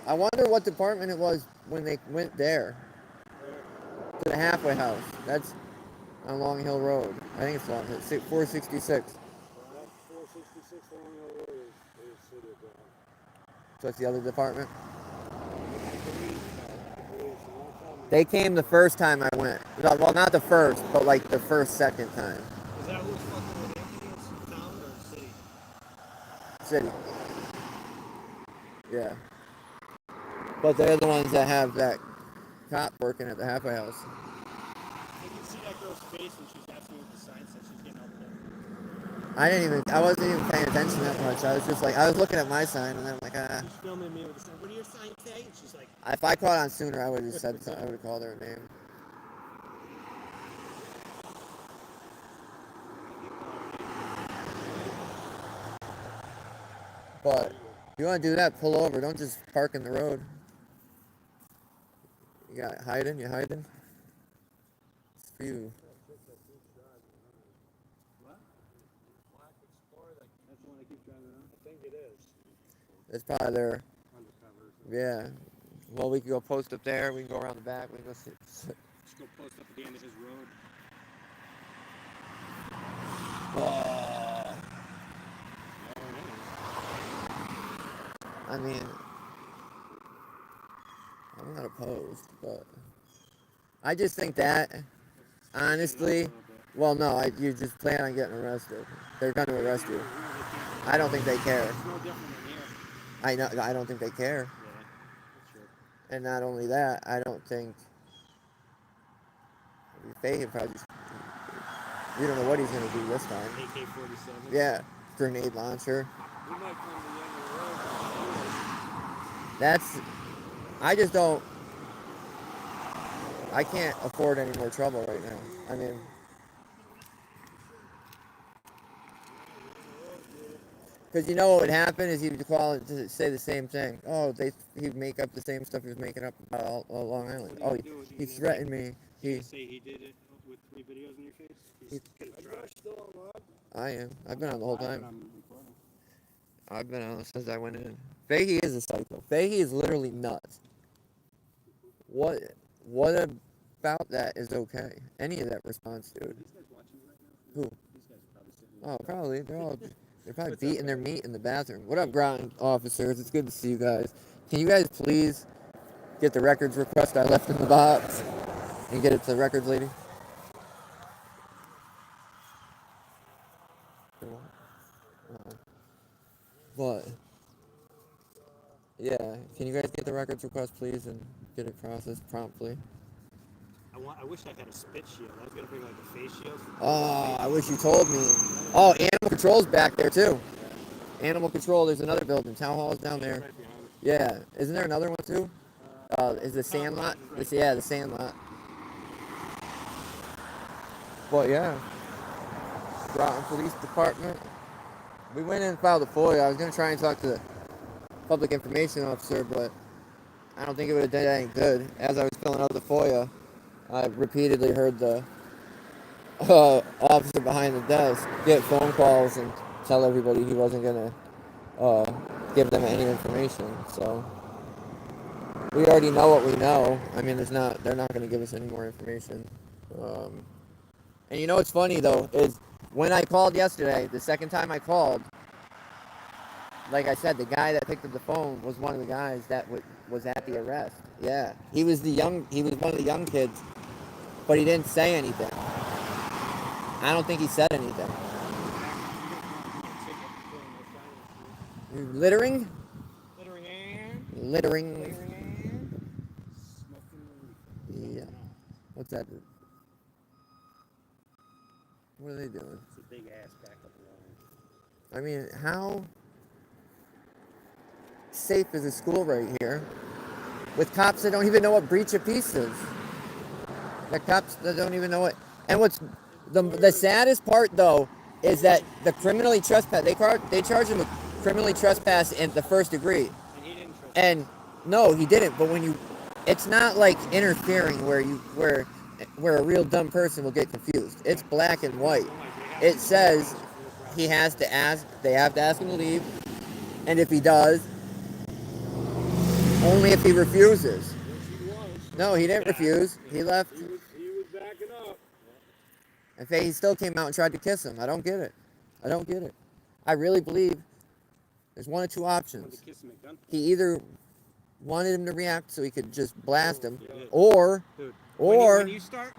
I wonder what department it was when they went there. To the halfway house. That's on Long Hill Road. I think it's 466.
466 Long Hill Road is city of Groton.
So that's the other department. They came the first time I went. Well, not the first, but like the second time.
Is that who's fucking with Anthony's town or city?
City. Yeah. But they're the ones that have that cop working at the halfway house.
You can see that girl's face when she's asking what the sign says. She's getting out there.
I wasn't even paying attention that much. I was just like, I was looking at my sign and then I'm like,
She's filming me with the sign. What do your signs say? And she's like,
If I caught on sooner, I would have just said something. I would have called her name. But if you want to do that, pull over. Don't just park in the road. You got hiding? You hiding? It's for you.
What? Black Explorer, that's the one I keep driving on? I think it is.
It's probably there.
Undercover.
Yeah. Well, we can go post up there. We can go around the back. We can go see.
Just go post up at the end of his road.
I mean, I'm not opposed, but I just think that, honestly, well, no, you just plan on getting arrested. They're going to arrest you. I don't think they care.
It's no different than here.
I know. I don't think they care.
Yeah, that's true.
And not only that, I don't think Fahey probably just, we don't know what he's going to do this time.
AK-47.
Yeah, grenade launcher.
We might come to the end of the road.
That's, I just don't, I can't afford any more trouble right now. I mean, because you know what would happen is he would call and just say the same thing. Oh, he'd make up the same stuff he was making up about Long Island. Oh, he threatened me.
He say he did it with 3 videos in your face? He's gonna
Are you
try.
guys still on live?
I am. I've been on the whole time.
I'm recording.
I've been on since I went in. Fahey is a psycho. Fahey is literally nuts. What about that is okay? Any of that response, dude.
These guys watching right now?
Who?
These guys are probably sitting there.
Oh, probably. They're probably beating their meat in the bathroom. What up, Groton officers? It's good to see you guys. Can you guys please get the records request I left in the box and get it to the records lady? But yeah, can you guys get the records request, please, and get it processed promptly?
I wish I had a spit shield. I was gonna bring like a face shield.
Oh, I wish you told me. Oh, Animal Control's back there too. Animal Control, there's another building. Town Hall's down there.
Right behind us.
Yeah. Isn't there another one too? Is the Sandlot? Yeah, the Sandlot. But yeah. Groton Police Department. We went in and filed a FOIA. I was going to try and talk to the public information officer, but I don't think it would have done any good. As I was filling out the FOIA, I repeatedly heard the officer behind the desk get phone calls and tell everybody he wasn't going to give them any information. So we already know what we know. I mean, they're not going to give us any more information. And you know what's funny though is when I called yesterday, the second time I called, like I said, the guy that picked up the phone was one of the guys that was at the arrest. Yeah, he was one of the young kids, but he didn't say anything. I don't think he said anything. Littering? Littering. Yeah. What's that? What are they doing?
It's a big ass backup line.
I mean, how safe is a school right here with cops that don't even know what breach of peace is? The cops that don't even know it. And what's the saddest part though is that the criminally trespass. They charge him with criminally trespass in the first degree.
And he didn't trust.
And no, he didn't. But it's not like interfering where a real dumb person will get confused. It's black and white. It says they have to ask him to leave, and if he does, only if he refuses. No, he didn't refuse. He left.
He was backing up.
And he still came out and tried to kiss him. I don't get it. I really believe there's one of two options. He either wanted him to react so he could just blast him, or
when you start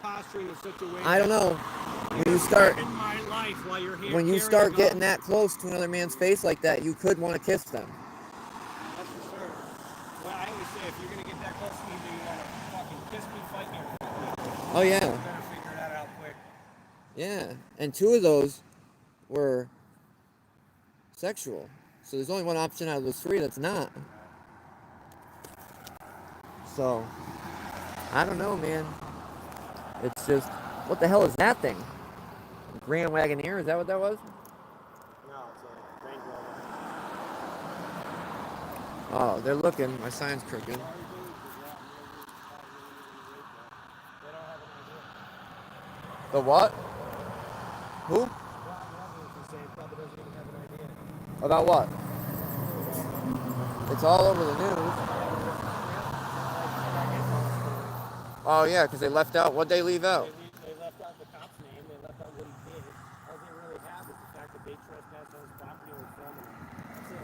posturing in such a way,
I don't know. When you start getting that close to another man's face like that, you could want to kiss them.
That's for sure. Well, I always say if you're gonna get that close to me, you wanna fucking kiss me, fight me, or fuck me.
Oh yeah.
You better figure that out quick.
Yeah, and two of those were sexual. So there's only one option out of those three that's not. So, I don't know, man. It's just, what the hell is that thing? Grand Wagoneer? Is that what that was?
No, it's a Range Rover.
Oh, they're looking. My sign's crooked.
They don't have an idea.
The what? Who?
Groton is saying probably doesn't even have an idea.
About what? It's all over the news. Oh yeah, because they left out. What'd they leave out?
They left out the cop's name. They left out what he did. All they really have is the fact that they trespassed on his property and were filming him.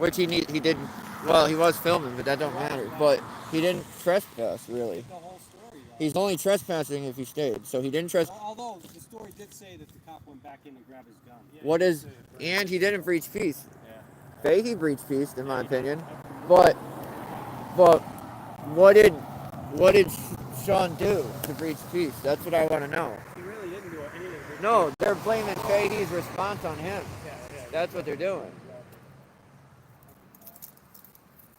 That's it.
Which he didn't. Well, he was filming, but that don't matter. But he didn't trespass really.
The whole story, though.
He's only trespassing if he stayed. So he didn't trespass.
Although the story did say that the cop went back in to grab his gun. Yeah,
What
he did
is?
say it, right?
And he didn't breach peace.
Yeah.
Fahey breached peace, in my opinion. But what did Sean do to breach peace? That's what I want to know.
He really didn't do anything.
No, they're blaming Fahey's response on him.
Yeah.
That's what they're doing.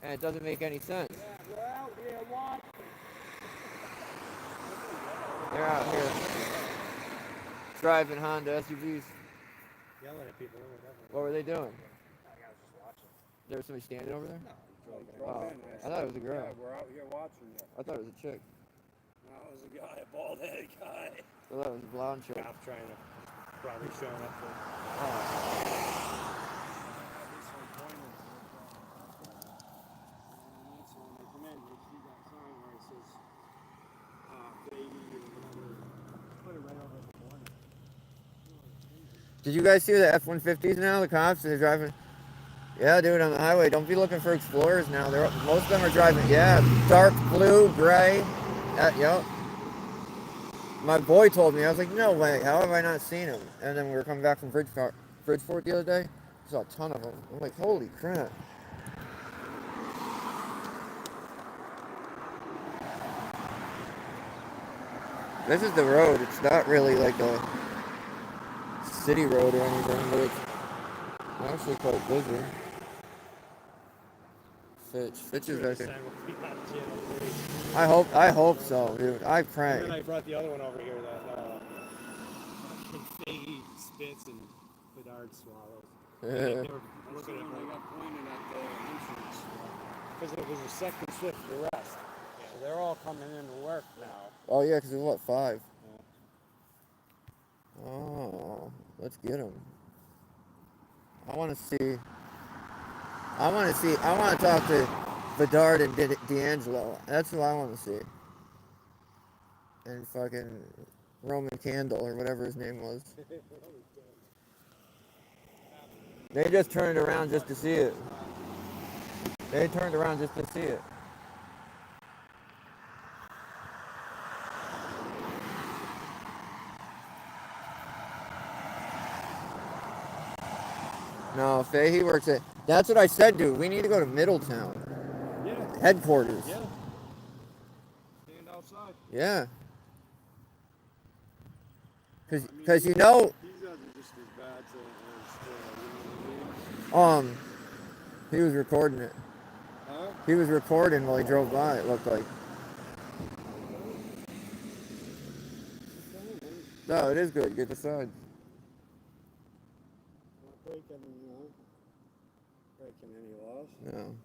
And it doesn't make any sense.
We're out here watching.
They're out here driving Honda SUVs.
Yelling at people or whatever.
What were they doing?
I was just watching.
There was somebody standing over there?
No.
Oh, I thought it was a girl.
Yeah, we're out here watching you.
I thought it was a chick.
No, it was a guy, a bald-headed guy.
I thought it was a blonde chick.
Cop trying to probably showing up for.
Oh. Did you guys see the F-150s now? The cops, they're driving. Yeah, dude, on the highway. Don't be looking for Explorers now. Most of them are driving. Yeah, dark blue, gray. Yep. My boy told me. I was like, no way. How have I not seen them? And then we were coming back from Bridgeport the other day. I saw a ton of them. I'm like, holy crap. This is the road. It's not really like a city road or anything, but it's actually quite busy. Fitch is right there. I hope so, dude. I pray.
And then I brought the other one over here that Fahey spits and Bedard swallows. They were looking at
They got pointed at the entrance.
because it was a second shift arrest. So they're all coming in to work now.
Oh yeah, because it's what, 5? Oh, let's get him. I want to talk to Bedard and D'Angelo. That's who I want to see. And fucking Roman Candle or whatever his name was. They just turned around just to see it. They turned around just to see it. No, Fahey works at... That's what I said, dude. We need to go to Middletown.
Yeah.
Headquarters.
Yeah. Stand outside.
Yeah. Because you know...
These guys are just as bad as you know what I mean?
He was recording it.
Huh?
He was recording while he drove by, it looked like. No, it is good. Get the sides.
Not breaking any laws.
No.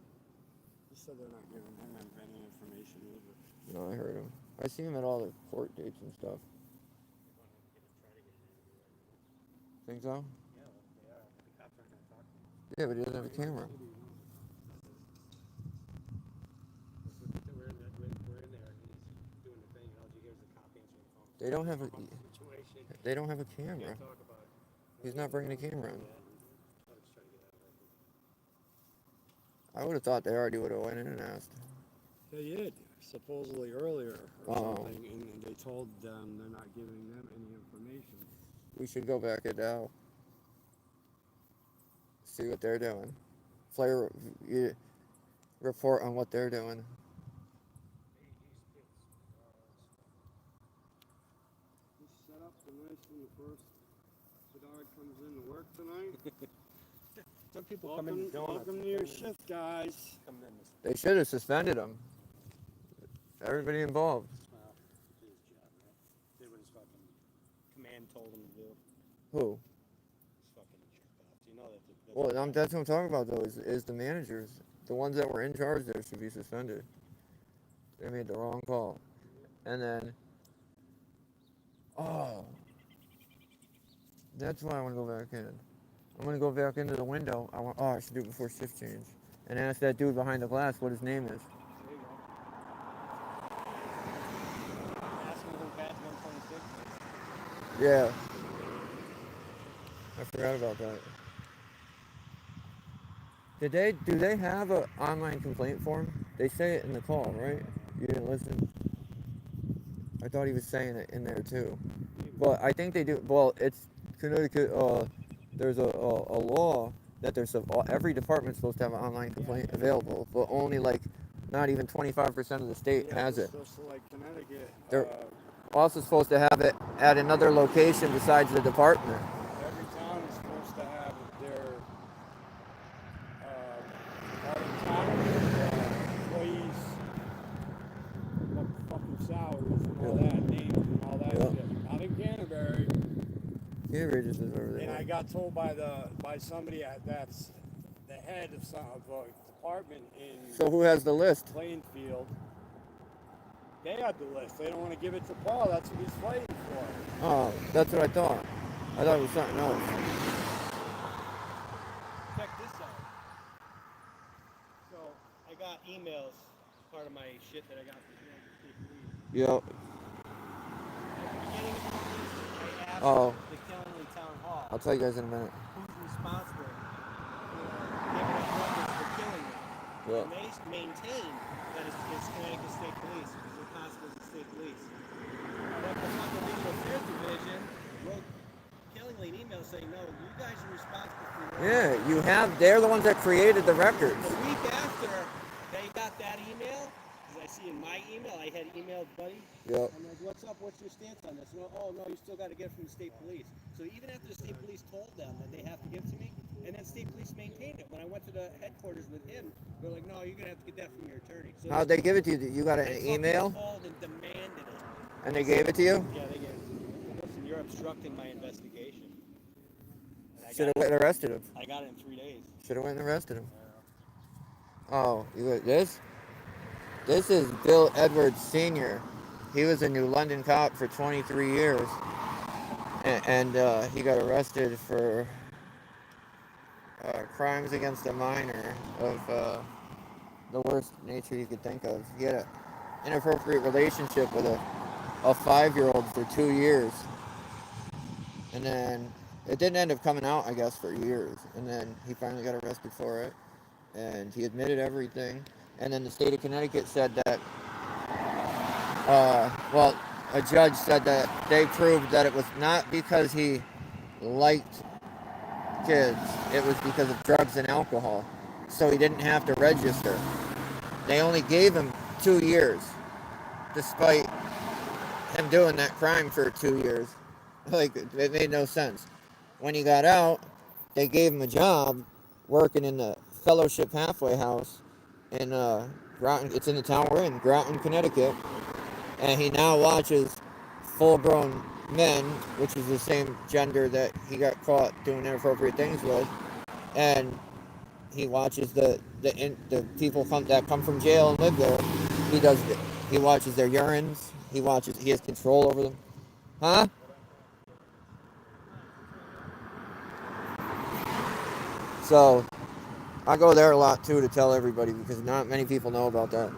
He said they're not giving him any information either.
No, I heard him. I see him at all the court dates and stuff. Think so? Yeah, but he doesn't have a camera.
We're in there. He's doing the thing. All you hear is the cop answering the phone.
They don't have a.
Situation.
They don't have a camera.
Talk about it.
He's not bringing a camera in.
I'm just trying to get out of it.
I would have thought they already would have went in and asked.
They did, supposedly earlier or
Oh.
something, and they told them they're not giving them any information.
We should go back at Dow. See what they're doing. Report on what they're doing.
Just set up the nice when the first Bedard comes into work tonight.
Some people come in donuts.
Welcome to your shift, guys.
Come in.
They should have suspended him. Everybody involved.
His job, man. Did what his fucking command told him to do.
Who?
He's fucking jerk off. Do you know that?
Well, that's what I'm talking about, though, is the managers. the ones that were in charge there should be suspended. They made the wrong call. And then, oh, that's why I want to go back in. I'm going to go back into the window. I should do it before shift change. And ask that dude behind the glass what his name is.
There you go. Ask him who badge 126 is.
Yeah. I forgot about that. Do they have an online complaint form? They say it in the call, right? You didn't listen? I thought he was saying it in there too. But I think they do. Well, it's Connecticut. There's a law that every department's supposed to have an online complaint available, but only like not even 25% of the state has it.
Just like Connecticut.
They're also supposed to have it at another location besides the department.
Every town is supposed to have their employees, fucking salaries and all that, names and all that shit. Not in Canterbury.
Canterbury just is over there.
And I got told by somebody that's the head of a department in
So who has the list?
Plainfield. They had the list. They don't want to give it to Paul. That's what he's fighting for.
Oh, that's what I thought. I thought it was something else.
Check this out. So I got emails, part of my shit that I got from the State Police.
Yep.
At the beginning of the meeting, I asked the Killingly Town Hall
I'll tell you guys in a minute.
who's responsible for giving us records for Killingly.
Yeah.
And they maintain that it's Connecticut State Police because they're constables of state police. But the fucking legal affairs division wrote Killingly an email saying, no, you guys are responsible for your
They're the ones that created the records.
The week after they got that email, because I see in my email, I had emailed Buddy.
Yep.
I'm like, what's up? What's your stance on this? No, oh, no, you still got to get it from the state police. So even after the state police told them that they have to give it to me, and then state police maintained it. When I went to the headquarters with him, they're like, no, you're going to have to get that from your attorney. So
How'd they give it to you? You got an
they
email?
called and demanded it.
And they gave it to you?
Yeah, they gave it to me. Listen, you're obstructing my investigation. And
Should have went and arrested him.
I got it in 3 days.
Should have went and arrested him. Oh, you got this? This is Bill Edwards Sr. He was a New London cop for 23 years. And he got arrested for crimes against a minor of the worst nature you could think of. He had an inappropriate relationship with a 5-year-old for 2 years. And then it didn't end up coming out, I guess, for years. And then he finally got arrested for it. And he admitted everything. And then the state of Connecticut said that, a judge said that they proved that it was not because he liked kids, it was because of drugs and alcohol. So he didn't have to register. They only gave him 2 years, despite him doing that crime for 2 years. Like, it made no sense. When he got out, they gave him a job working in the Fellowship Halfway House in Groton. It's in the town we're in, Groton, Connecticut. And he now watches full-grown men, which is the same gender that he got caught doing inappropriate things with. And he watches the people that come from jail and live there. He watches their urines. He has control over them. Huh? So I go there a lot too to tell everybody because not many people know about that.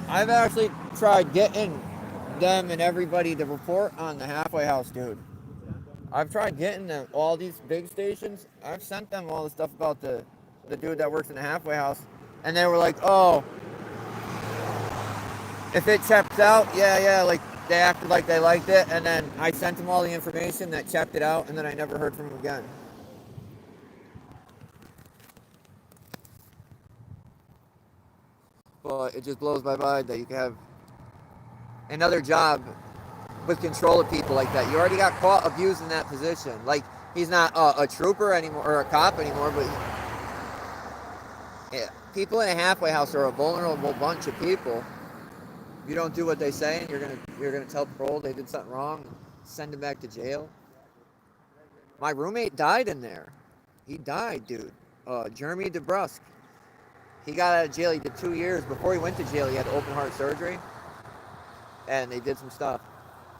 I've actually tried getting them and everybody to report on the halfway house dude. I've tried getting them, all these big stations. I've sent them all the stuff about the dude that works in the halfway house. And they were like, oh, if it checks out, yeah, like they acted like they liked it. And then I sent them all the information that checked it out, and then I never heard from them again. But it just blows my mind that you can have another job with control of people like that. You already got caught abusing that position. Like, he's not a trooper anymore or a cop anymore, but people in a halfway house are a vulnerable bunch of people. You don't do what they say, and you're gonna tell parole they did something wrong, and send them back to jail. My roommate died in there. He died, dude. Jeremy DeBrusque. He got out of jail. He did 2 years. Before he went to jail, he had open heart surgery, and they did some stuff.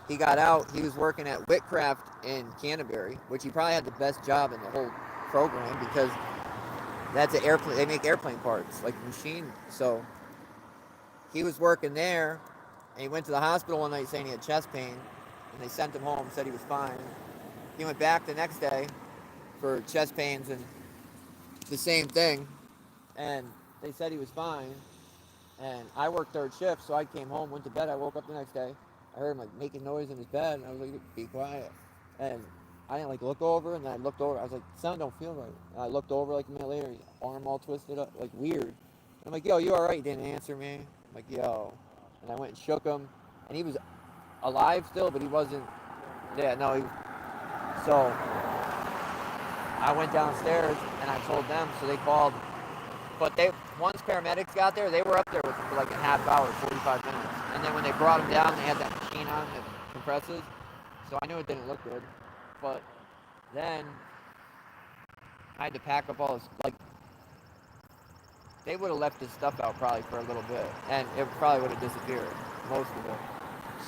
He got out. He was working at Whitcraft in Canterbury, which he probably had the best job in the whole program because that's an airplane. They make airplane parts, like machine. So he was working there, and he went to the hospital one night saying he had chest pain, and they sent him home, said he was fine. He went back the next day for chest pains and the same thing, and they said he was fine. And I worked third shift, so I came home, went to bed. I woke up the next day. I heard him like making noise in his bed, and I was like, "Be quiet." And I didn't like look over, and then I looked over. I was like, "Son, don't feel right." And I looked over like a minute later, his arm all twisted up, like weird. I'm like, "Yo, you all right?" He didn't answer me. I'm like, "Yo," and I went and shook him, and he was alive still, but he wasn't. Yeah, no. So I went downstairs and I told them, so they called. But once paramedics got there, they were up there with him for like a half hour, 45 minutes. And then when they brought him down, they had that machine on that compresses. So I knew it didn't look good. But then I had to pack up all his, like, they would have left his stuff out probably for a little bit. And it probably would have disappeared, most of it.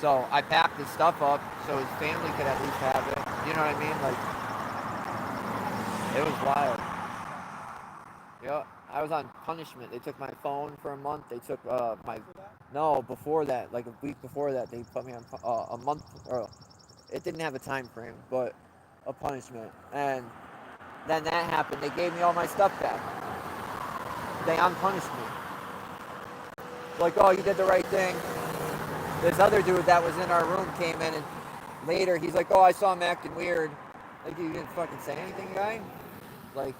So I packed his stuff up so his family could at least have it. You know what I mean? Like, it was wild. Yeah. I was on punishment. They took my phone for a month. They took no, before that, like a week before that, they put me on a month. It didn't have a time frame, but a punishment. And then that happened. They gave me all my stuff back. They unpunished me. Like, oh, you did the right thing. This other dude that was in our room came in, and later he's like, oh, I saw him acting weird. Like, you didn't fucking say anything, guy? Like,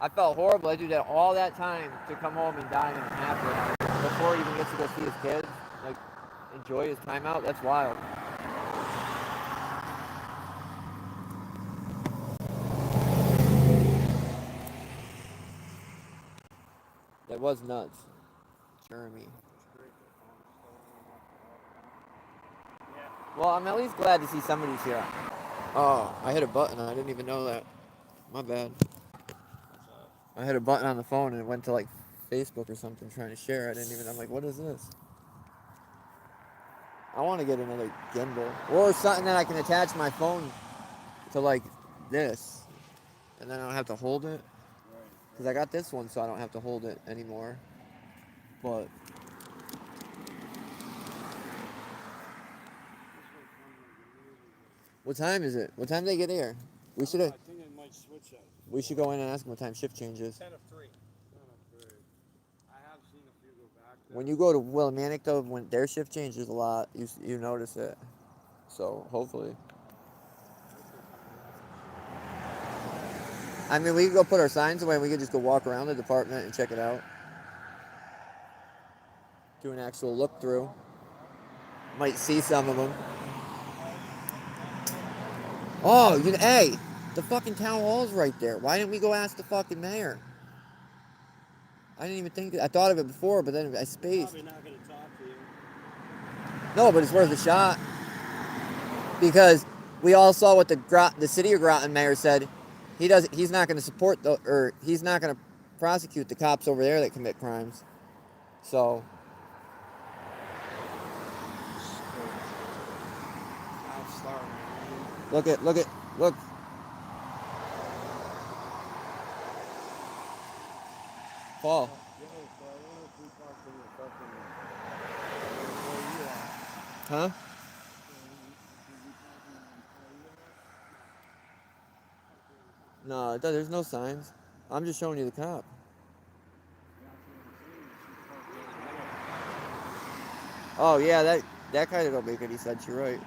I felt horrible. I do that all that time to come home and die in a half before he even gets to go see his kids. Like, enjoy his time out. That's wild. That was nuts. Jeremy. Well, I'm at least glad to see somebody's here. Oh, I hit a button. I didn't even know that. My bad. I hit a button on the phone and it went to like Facebook or something trying to share. I'm like, what is this? I want to get another gimbal. Or something that I can attach my phone to like this. And then I don't have to hold it. Because I got this one so I don't have to hold it anymore. But what time is it? What time did they get here?
I think they might switch it.
We should go in and ask them what time shift changes.
10 of 3.
I have seen a few go back there.
When you go to Willimantic though, when their shift changes a lot, you notice it. So hopefully. I mean, we could go put our signs away and we could just go walk around the department and check it out. Do an actual look through. Might see some of them. Oh, hey, the fucking town hall's right there. Why didn't we go ask the fucking mayor? I didn't even think. I thought of it before, but then I spaced.
Probably not going to talk to you.
No, but it's worth a shot. Because we all saw what the city of Groton mayor said. He's not going to support he's not going to prosecute the cops over there that commit crimes. So. Look. Paul. Huh? No, there's no signs. I'm just showing you the cop. Oh yeah, that kind of don't make any sense. You're right.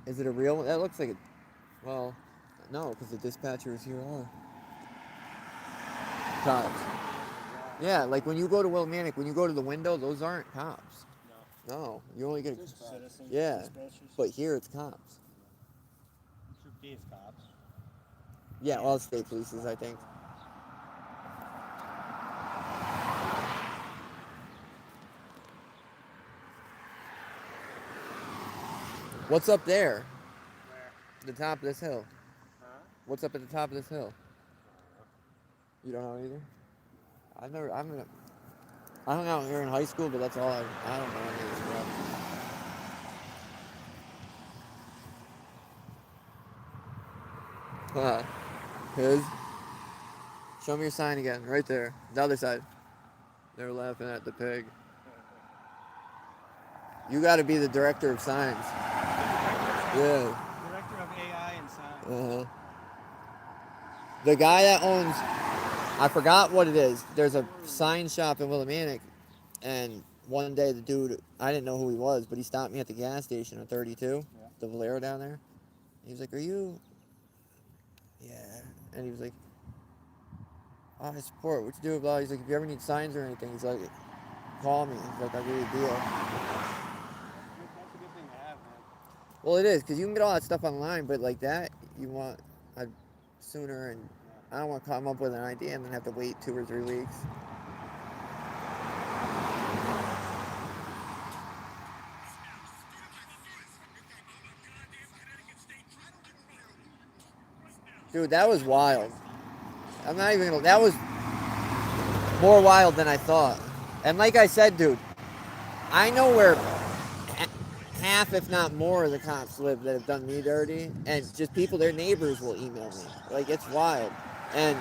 Is it a real one? That looks like it. Well, no, because the dispatchers here are cops. Yeah, like when you go to Willimantic, when you go to the window, those aren't cops. No, you only get
Citizens,
yeah,
dispatchers.
but here it's cops.
Troop D is cops.
Yeah, all state polices, I think. What's up there?
Where?
The top of this hill.
Huh?
What's up at the top of this hill? You don't know either? I hung out here in high school, but that's all I don't know any of this stuff. His. Show me your sign again, right there. The other side. They're laughing at the pig. You gotta be the director of signs. Yeah.
Director of AI and signs.
Uh-huh. The guy that owns, I forgot what it is. There's a sign shop in Willimantic, and one day the dude, I didn't know who he was, but he stopped me at the gas station on 32, the Valero down there. He was like, "Are you?" Yeah. And he was like, "Oh, I support what you do, blah." He's like, "If you ever need signs or anything," he's like, "Call me." He's like, "I'll give you a deal."
That's a good thing to have, man.
Well, it is, because you can get all that stuff online, but like that, you want sooner, and I don't want to come up with an idea and then have to wait 2 or 3 weeks. Dude, that was wild. I'm not even gonna, that was more wild than I thought. And like I said, dude, I know where half, if not more, of the cops live that have done me dirty, and just people, their neighbors will email me. Like, it's wild. And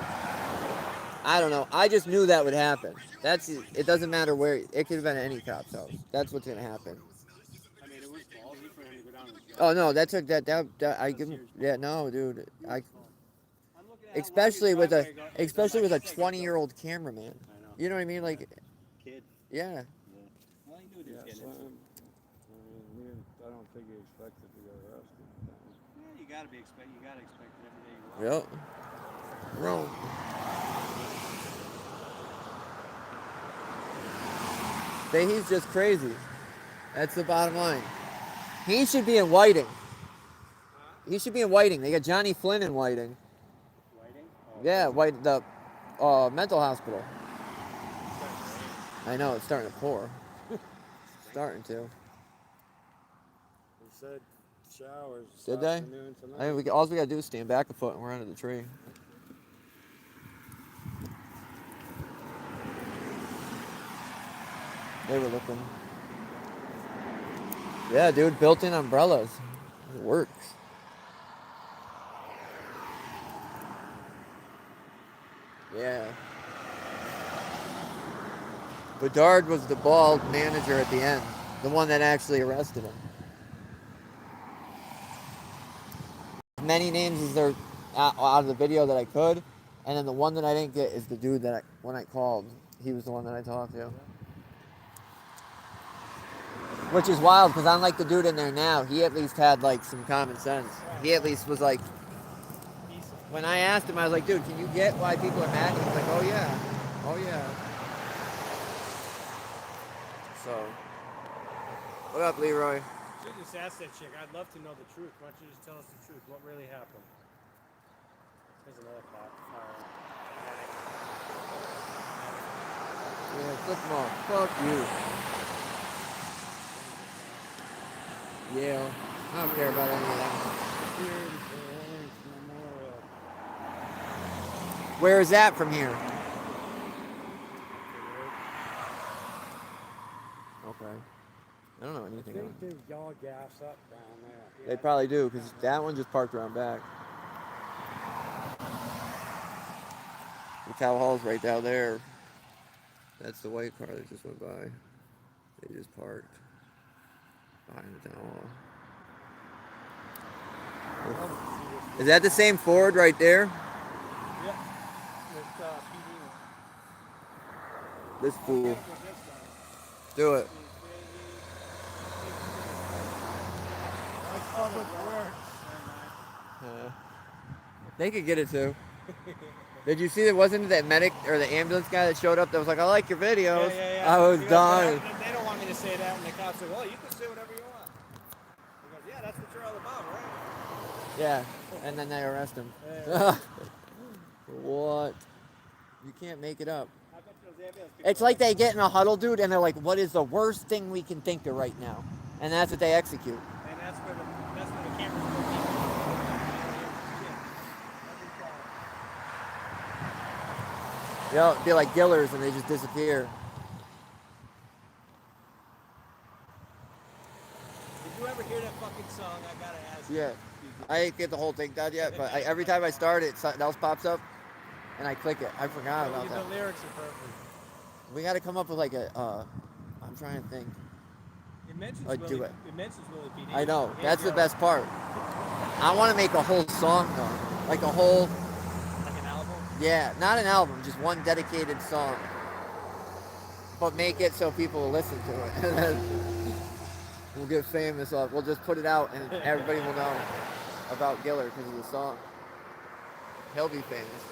I don't know. I just knew that would happen. It doesn't matter where. It could have been at any cop's house. That's what's gonna happen.
I mean, it was ballsy for him to go down and
Oh no, that took that I give him. Yeah, no, dude. Especially with a 20-year-old cameraman.
I know.
You know what I mean? Like,
Kid.
yeah.
Well, he knew what he was
Yeah,
getting
so,
into.
I don't think he expected to get arrested.
Yeah, you gotta expect it every day you walk.
Yep. Rome. Fahey's just crazy. That's the bottom line. He should be in Whiting. He should be in Whiting. They got Johnny Flynn in Whiting.
Whiting? Oh,
Yeah, the mental hospital. I know, it's starting to pour. Starting to.
He said showers.
Did they?
Afternoon tonight.
All we gotta do is stand back a foot and we're under the tree. They were looking. Yeah, dude, built-in umbrellas. It works. Yeah. Bedard was the bald manager at the end, the one that actually arrested him. As many names as there out of the video that I could, and then the one that I didn't get is the dude that when I called, he was the one that I talked to. Which is wild, because unlike the dude in there now, he at least had like some common sense. He at least was like, when I asked him, I was like, "Dude, can you get why people are mad?" And he was like, "Oh yeah, oh yeah." So, what up, Leroy?
Should just ask that chick. I'd love to know the truth. Why don't you just tell us the truth? What really happened? There's another cop.
Yeah, flip them off. Fuck you. Yeah, I don't care about any of that. Where is that from here? Okay. I don't know
I
anything
think
else.
they all gas up down there.
They probably do, because that one just parked around back. The cow hall's right down there. That's the white car that just went by. They just parked behind the town hall. Is that the same Ford right there?
Yeah. With PD.
This fool. Do it. They could get it too. Did you see that? Wasn't it that medic or the ambulance guy that showed up that was like, "I like your videos."
Yeah.
I was
He goes,
dying.
They don't want me to say that, and the cop said, "Well, you can say whatever you want." He goes, "Yeah, that's what you're all about, right?"
Yeah, and then they arrest him. What? You can't make it up.
I bet those ambulance people
It's like they get in a huddle, dude, and they're like, "What is the worst thing we can think of right now?" And that's what they execute.
And that's where the cameras go.
You know, be like Gillers and they just disappear.
Did you ever hear that fucking song? I gotta ask
Yeah.
you.
I ain't get the whole thing done yet, but every time I start it, something else pops up, and I click it. I forgot about
The
that.
lyrics are perfect.
We got to come up with like a. I'm trying to think.
It mentions
Like, do
Willie.
it.
It mentions Willie PD.
I know.
And
That's the
Joe.
best part. I want to make a whole song though, like a whole.
Like an album.
Yeah, not an album, just one dedicated song. But make it so people will listen to it. And then we'll get famous off. We'll just put it out and everybody will know about Giller because of the song. He'll be famous.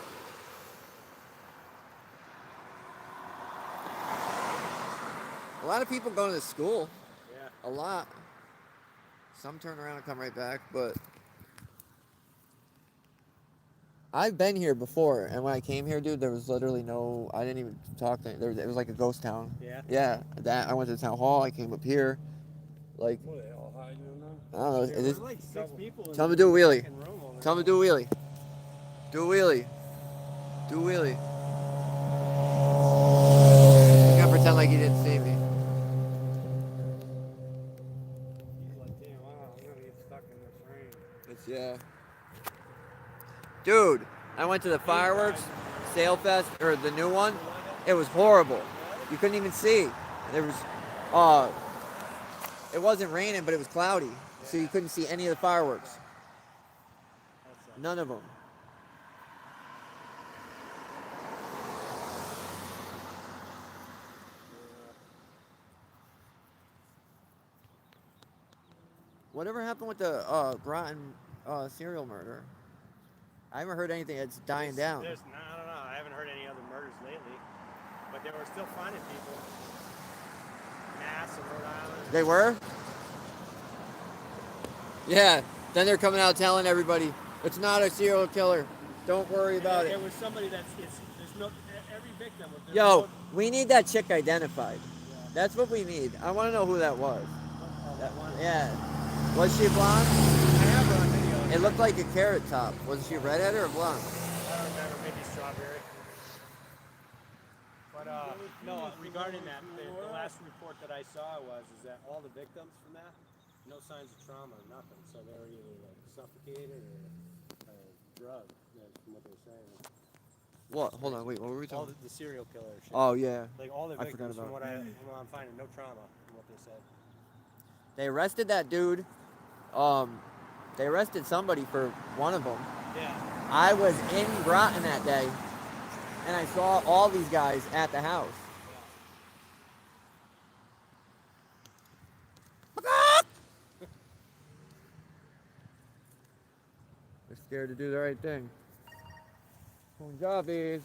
A lot of people go to this school.
Yeah.
A lot. Some turn around and come right back, but I've been here before, and when I came here, dude, there was literally no. I didn't even talk to. It was like a ghost town.
Yeah.
Yeah. That I went to the town hall. I came up here, like
What are they all hiding in there?
I don't know.
There
Is
were like 6 people.
Tell me to do a wheelie.
fucking room over
Tell me
there.
to do a wheelie. Do a wheelie. Do a wheelie. You gotta pretend like you didn't see me.
He's like, damn, wow, I'm gonna get stuck in this rain.
It's yeah. Dude, I went to the fireworks sale fest or the new one. It was horrible. You couldn't even see. There was it wasn't raining, but it was cloudy. So you couldn't see any of the fireworks. None of them. Whatever happened with the Groton serial murder? I haven't heard anything. It's dying down.
I don't know. I haven't heard any other murders lately, but they were still finding people. Mass in Rhode Island.
They were? Yeah. Then they're coming out telling everybody it's not a serial killer. Don't worry about
There
it.
was somebody there's no every victim. there's
Yo,
no-
we need that chick identified. That's what we need. I want to know who that was.
that one.
Yeah. Was she blonde?
I have her on video.
It looked like a carrot top. Was she redhead or blonde?
I don't remember, maybe strawberry. But no, regarding that, the last report that I saw is that all the victims from that, no signs of trauma, nothing. So they were either like suffocated or drugged. That's from what they're saying.
What? Hold on. Wait. What were we
All
talking?
the serial killer shit.
Oh yeah.
Like all the
I forgot
victims from
about
what I'm finding, no trauma from what they said.
They arrested that dude. They arrested somebody for one of them.
Yeah.
I was in Groton that day, and I saw all these guys at the house. They're scared to do the right thing. Punjabis.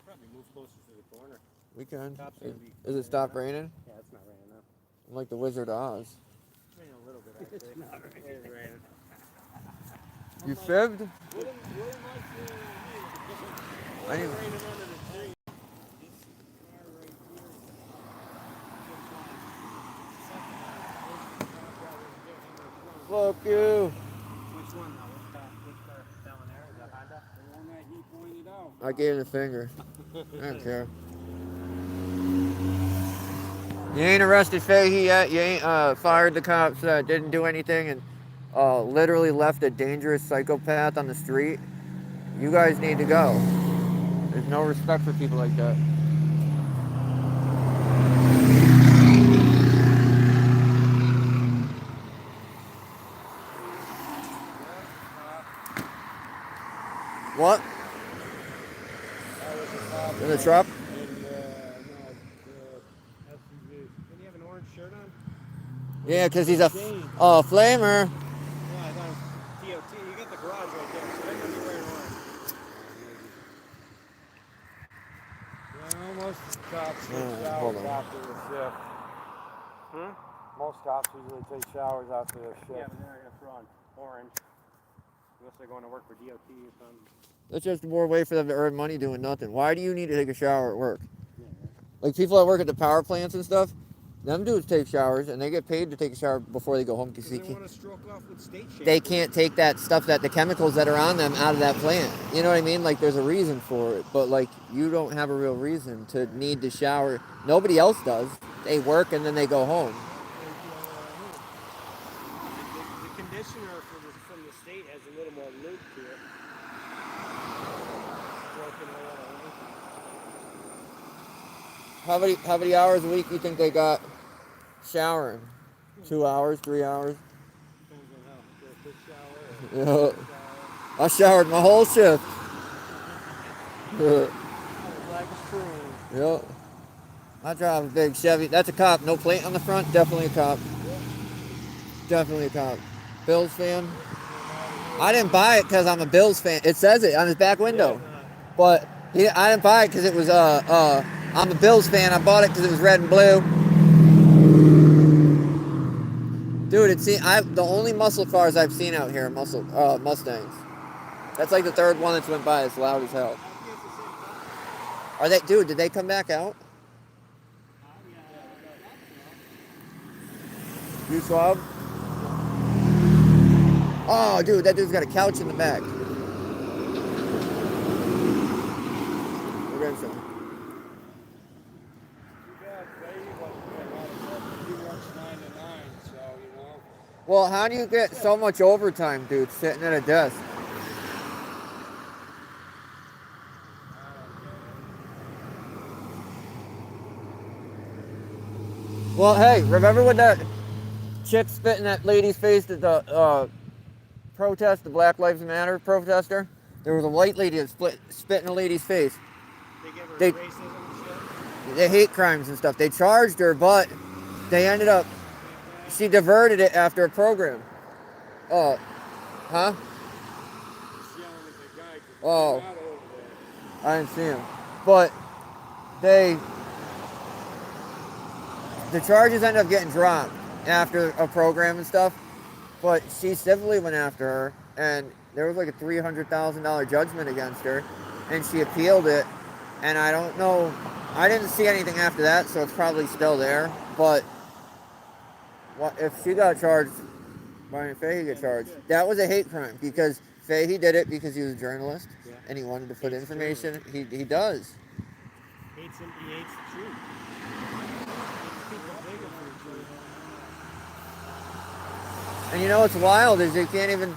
Probably move closer to the corner.
We can.
Cops are gonna be-
Is it stopped raining?
Yeah, it's not raining now.
I'm like the Wizard of Oz.
It's raining a little bit actually. It's not raining. It is raining.
You fibbed?
What am I doing here?
I didn't.
Raining under the tree.
This car right here.
Fuck you.
Which one though? Which car? That one there? Is that Honda?
The one that he pointed out.
I gave him the finger. I don't care. You ain't arrested Fahey yet. You ain't fired the cops that didn't do anything and literally left a dangerous psychopath on the street. You guys need to go. There's no respect for people like that. What? In the truck?
Didn't he have an orange shirt on?
Yeah, because he's a flamer.
Yeah, I thought it was DOT. You got the garage right there, so they're gonna be wearing orange.
Yeah, most cops take
hold
showers
on.
after the shift. Most cops usually take showers after their shift.
Yeah, but they're not gonna throw on orange unless they're going to work for DOT or something.
That's just more way for them to earn money doing nothing. Why do you need to take a shower at work? Like people that work at the power plants and stuff, Them dudes take showers, and they get paid to take a shower before they go home because
Because they want to stroke off with state shampoo.
they can't take that stuff, that the chemicals that are on them out of that plant. You know what I mean? Like, there's a reason for it, but like, you don't have a real reason to need to shower. Nobody else does. They work and then they go home.
The conditioner from the state has a little more lube to it. Broken oil.
How many hours a week you think they got showering? 2 hours, 3 hours?
Depends on how. Get a quick shower.
Yeah. I showered my whole shift.
Like a spoon.
Yep. I drive a big Chevy. That's a cop. No plate on the front. Definitely a cop. Definitely a cop. Bills fan. I didn't buy it because I'm a Bills fan. It says it on his back window. But I didn't buy it because it was I'm a Bills fan. I bought it because it was red and blue. Dude, the only muscle cars I've seen out here are Mustangs. That's like the third one that's went by. It's loud as hell. Are they, dude? Did they come back out? You swab? Oh, dude, that dude's got a couch in the back. We're getting some. Well, how do you get so much overtime, dude, sitting at a desk? Well, hey, remember when that chick spit in that lady's face at the protest, the Black Lives Matter protester? There was a white lady that spit in a lady's face.
They give her
They-
racism and shit.
They hate crimes and stuff. They charged her, but they ended up, she diverted it after a program. Huh? Oh, I didn't see him. But the charges ended up getting dropped after a program and stuff. But she civilly went after her, and there was like a $300,000 judgment against her, and she appealed it. And I don't know, I didn't see anything after that, so it's probably still there. But if she got charged, why didn't Fahey get charged? That was a hate crime because Fahey did it because he was a journalist and he wanted to put information. He does.
He hates the truth. People bigger for the truth.
And you know what's wild is they can't even.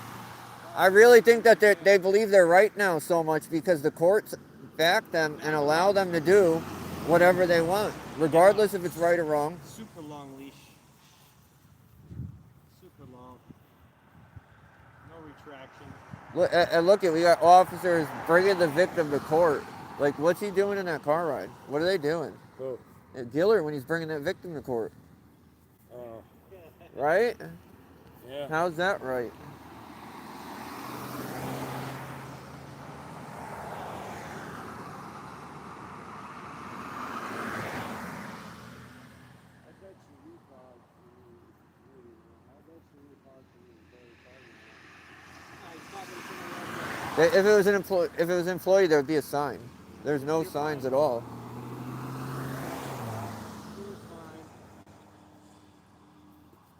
I really think that they believe they're right now so much because the courts back them and allow them to do whatever they want, regardless if it's right or wrong.
Super long leash. Super long. No retraction.
Look, we got officers bringing the victim to court. Like, what's he doing in that car ride? What are they doing?
Who?
Giller when he's bringing that victim to court.
Oh.
Right?
Yeah.
How's that right? If it was an employee, there would be a sign. There's no signs at all.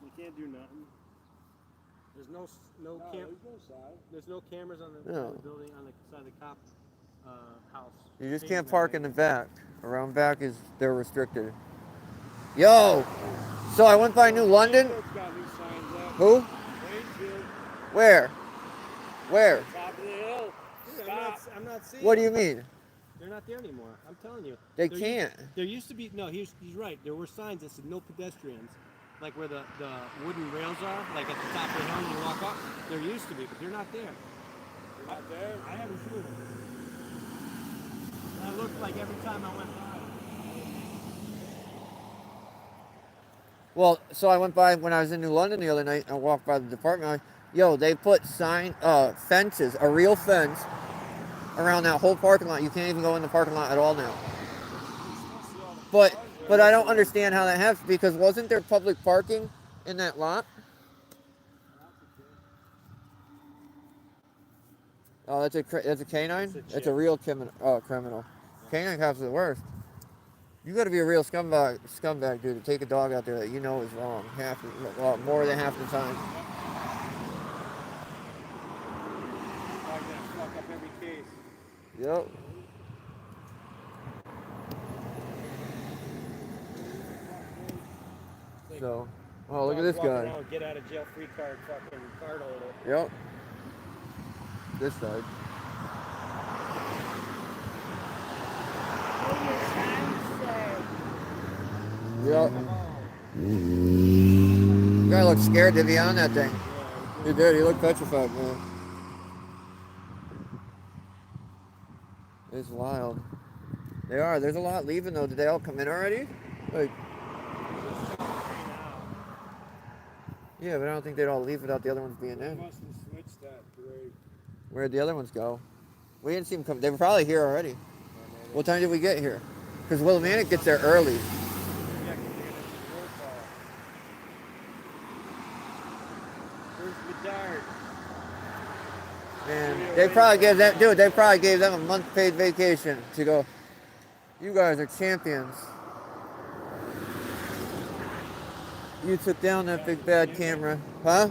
You can't do nothing. There's no cameras on the building on the side of the cop house.
You just can't park in the back. Around back they're restricted. Yo! So I went by New London. Who? Where? Where?
Top of the hill. I'm not seeing.
What do you mean?
They're not there anymore. I'm telling you.
They can't.
There used to be. No, he's right. There were signs that said no pedestrians, like where the wooden rails are, like at the top of the hill when you walk up. There used to be, but they're not there. They're not there. I haven't seen them. That looked like every time I went by.
Well, so I went by when I was in New London the other night. I walked by the department. Yo, they put fences, a real fence, around that whole parking lot. You can't even go in the parking lot at all now. But I don't understand how that happens because wasn't there public parking in that lot? Oh, that's a canine. That's a real criminal. Canine cops are the worst. You got to be a real scumbag, dude, to take a dog out there that you know is wrong more than half the time.
I'm gonna fuck up every case.
Yep. So, oh, look at this
Walking
guy.
around, get out of jail free card, fucking card holder.
Yep. This side. Yep. Guy looked scared to be on that thing. He did. He looked petrified, man. It's wild. They are. There's a lot leaving though. Did they all come in already? Like. Yeah, but I don't think they'd all leave without the other ones being
They
in.
must have switched that grade.
Where'd the other ones go? We didn't see them come. They were probably here already. What time did we get here? Because Willimantic gets there early.
Where's the dart?
Man, they probably gave that dude. They probably gave them a month paid vacation to go. You guys are champions. You took down that big bad camera, huh?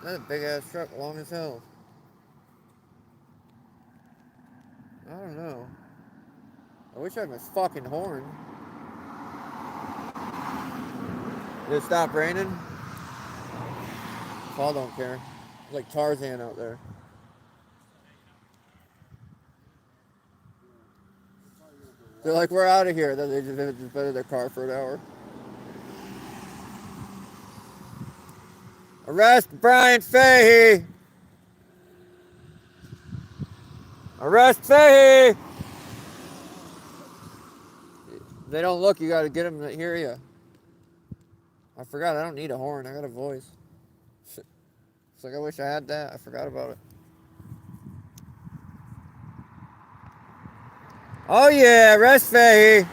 That's a big ass truck, long as hell. I don't know. I wish I had my fucking horn. Did it stop raining? Paul don't care. It's like Tarzan out there. They're like, we're out of here. Then they just been in their car for an hour. Arrest Brian Fahey! Arrest Fahey! If they don't look, you gotta get them to hear you. I forgot, I don't need a horn. I got a voice. It's like, I wish I had that. I forgot about it. Oh yeah, arrest Fahey!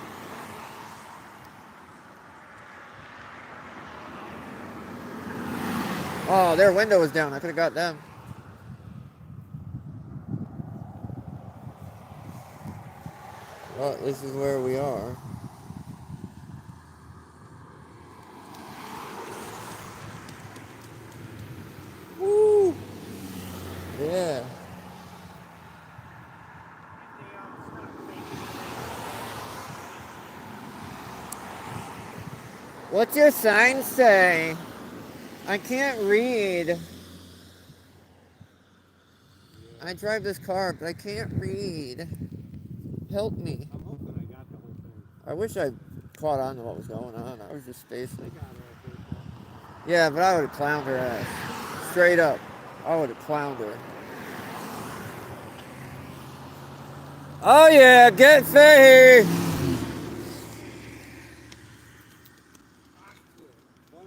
Oh, their window was down. I could have got them. Well, this is where we are. Woo! Yeah. What's your sign say? I can't read. I drive this car, but I can't read. Help me.
I'm hoping I got the whole thing.
I wish I caught on to what was going on. I was just spacing.
I got it, I think.
Yeah, but I would have clowned her ass. Straight up. I would have clowned her. Oh yeah, get Fahey!
Funny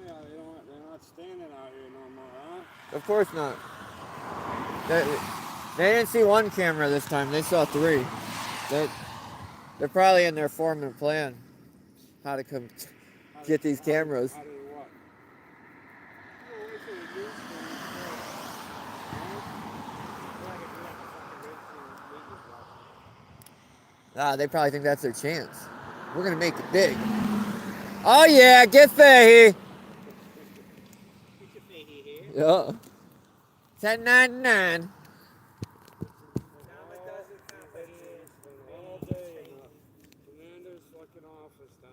how they're not standing out here no more, huh?
Of course not. They didn't see one camera this time. They saw three. They're probably in there forming a plan. How to come get these cameras.
How do you what?
They probably think that's their chance. We're gonna make it big. Oh yeah, get Fahey! Yeah. 1099.
All day in the commander's fucking office down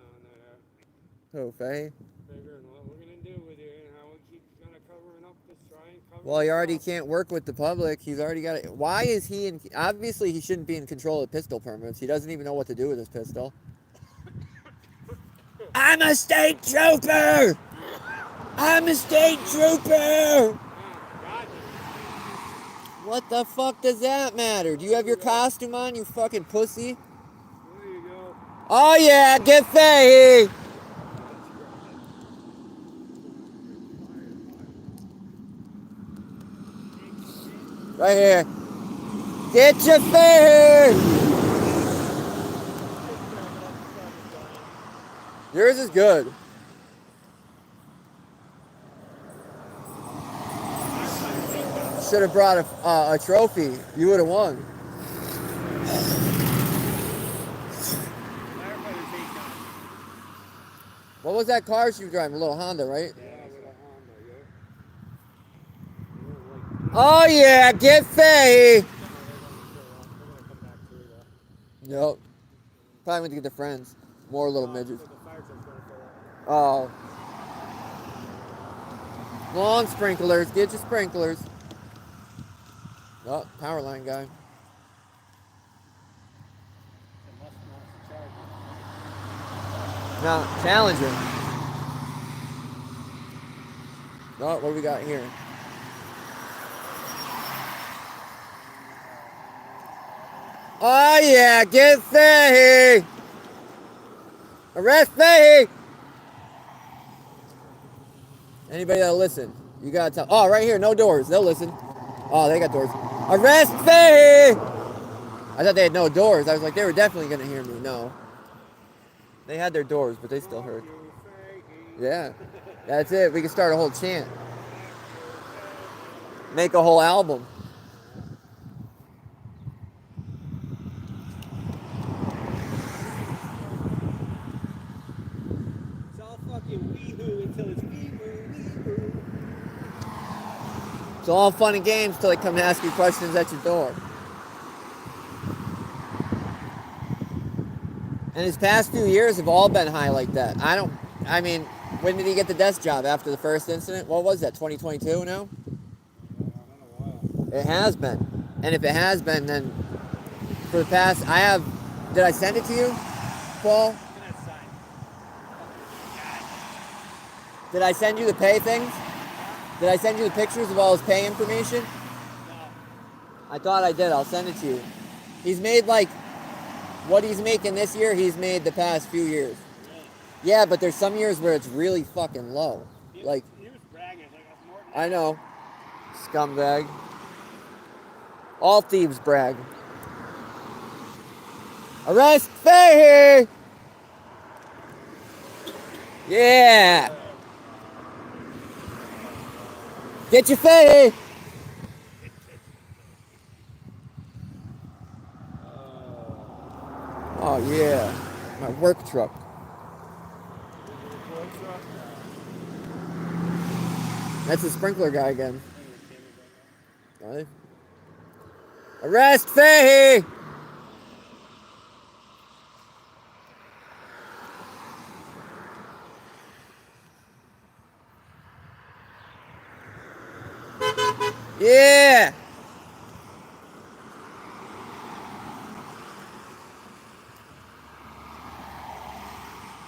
there.
Oh, Fahey.
Figuring what we're gonna do with it and how we keep gonna covering up this, try and cover
Well, he
this
already
up.
can't work with the public. He's already got it. Why is he in? Obviously, he shouldn't be in control of pistol permits. He doesn't even know what to do with his pistol. I'm a state trooper! I'm a state trooper! What the fuck does that matter? Do you have your costume on, you fucking pussy?
There you go.
Oh yeah, get Fahey! Right here. Get your Fahey! Yours is good. Should have brought a trophy. You would have won. What was that car she was driving? A little Honda, right?
Yeah, with a Honda, yeah.
Oh yeah, get Fahey! Nope. Probably went to get their friends. More little midgets. Oh. Lawn sprinklers. Get your sprinklers. Oh, power line guy. No, challenging. Oh, what do we got here? Oh yeah, get Fahey! Arrest Fahey! Anybody that'll listen, you gotta tell. Oh, right here, no doors. They'll listen. Oh, they got doors. Arrest Fahey! I thought they had no doors. I was like, they were definitely gonna hear me. No. They had their doors, but they still heard. Yeah. That's it. We can start a whole chant. Make a whole album.
It's all fucking wee-hoo until it's wee-hoo.
It's all fun and games till they come and ask you questions at your door. And his past few years have all been high like that. I mean, when did he get the desk job? After the first incident? What was that, 2022 now? It has been. And if it has been, then for the past, did I send it to you, Paul? Did I send you the pay things? Did I send you the pictures of all his pay information? I thought I did. I'll send it to you. He's made like, what he's making this year, he's made the past few years. Yeah, but there's some years where it's really fucking low. Like,
He was bragging, like that's more than
I know. Scumbag. All thieves brag. Arrest Fahey! Yeah! Get your Fahey! Oh yeah, my work truck. That's the sprinkler guy again. Really? Arrest Fahey! Yeah!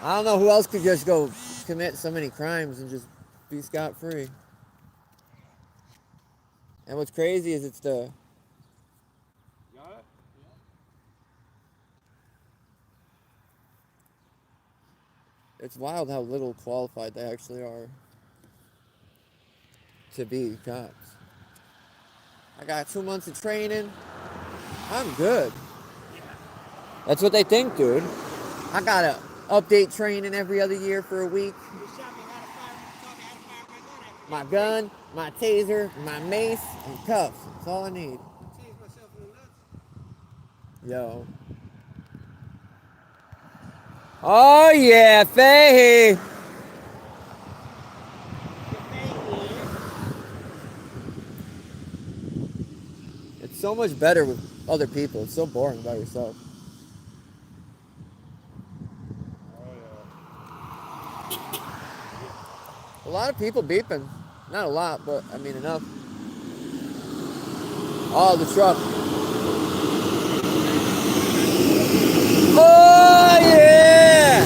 I don't know who else could just go commit so many crimes and just be scot-free. And what's crazy is it's the...
Got it?
It's wild how little qualified they actually are to be cops. I got 2 months of training. I'm good. That's what they think, dude. I gotta update training every other year for a week. My gun, my taser, my mace, and cuffs. That's all I need. Yo. Oh yeah, Fahey! It's so much better with other people. It's so boring by yourself. A lot of people beeping. Not a lot, but I mean enough. Oh, the truck. Oh, yeah!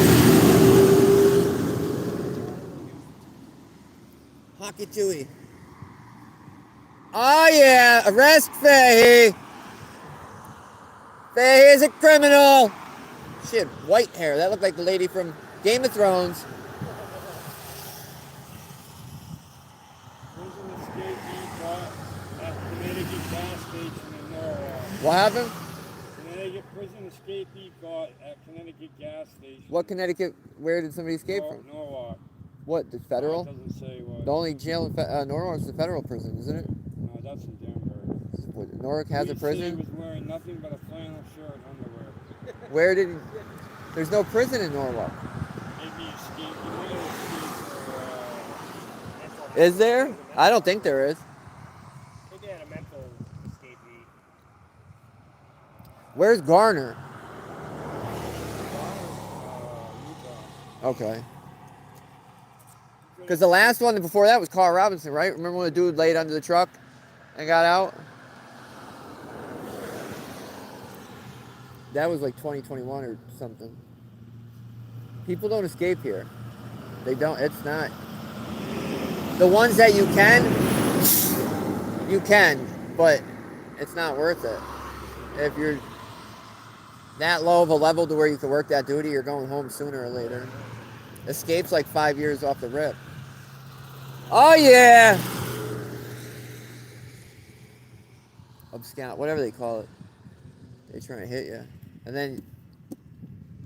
Hockey Tooey. Oh, yeah! Arrest Fahey! Fahey is a criminal! She had white hair. That looked like the lady from Game of Thrones.
Prison escapee caught at Connecticut gas station in Norwalk.
What happened?
Connecticut prison escapee caught at Connecticut gas station.
What Connecticut? Where did somebody escape from?
Norwalk.
What, the federal?
It doesn't say what.
The only jail in Norwalk is the federal prison, isn't it?
No, that's in Denver.
What, Norwalk has a
He
prison?
was wearing nothing but a flannel shirt and underwear.
Where did... There's no prison in Norwalk.
Maybe escape. You might escape for,
Is there? I don't think there is.
I think they had a mental escapee.
Where's Garner?
Utah.
Okay. Because the last one before that was Carl Robinson, right? Remember when the dude laid under the truck and got out? That was like 2021 or something. People don't escape here. They don't. It's not. The ones that you can, but it's not worth it. If you're that low of a level to where you can work that duty, you're going home sooner or later. Escape's like 5 years off the rip. Oh yeah! Abscond, whatever they call it. They try to hit you. And then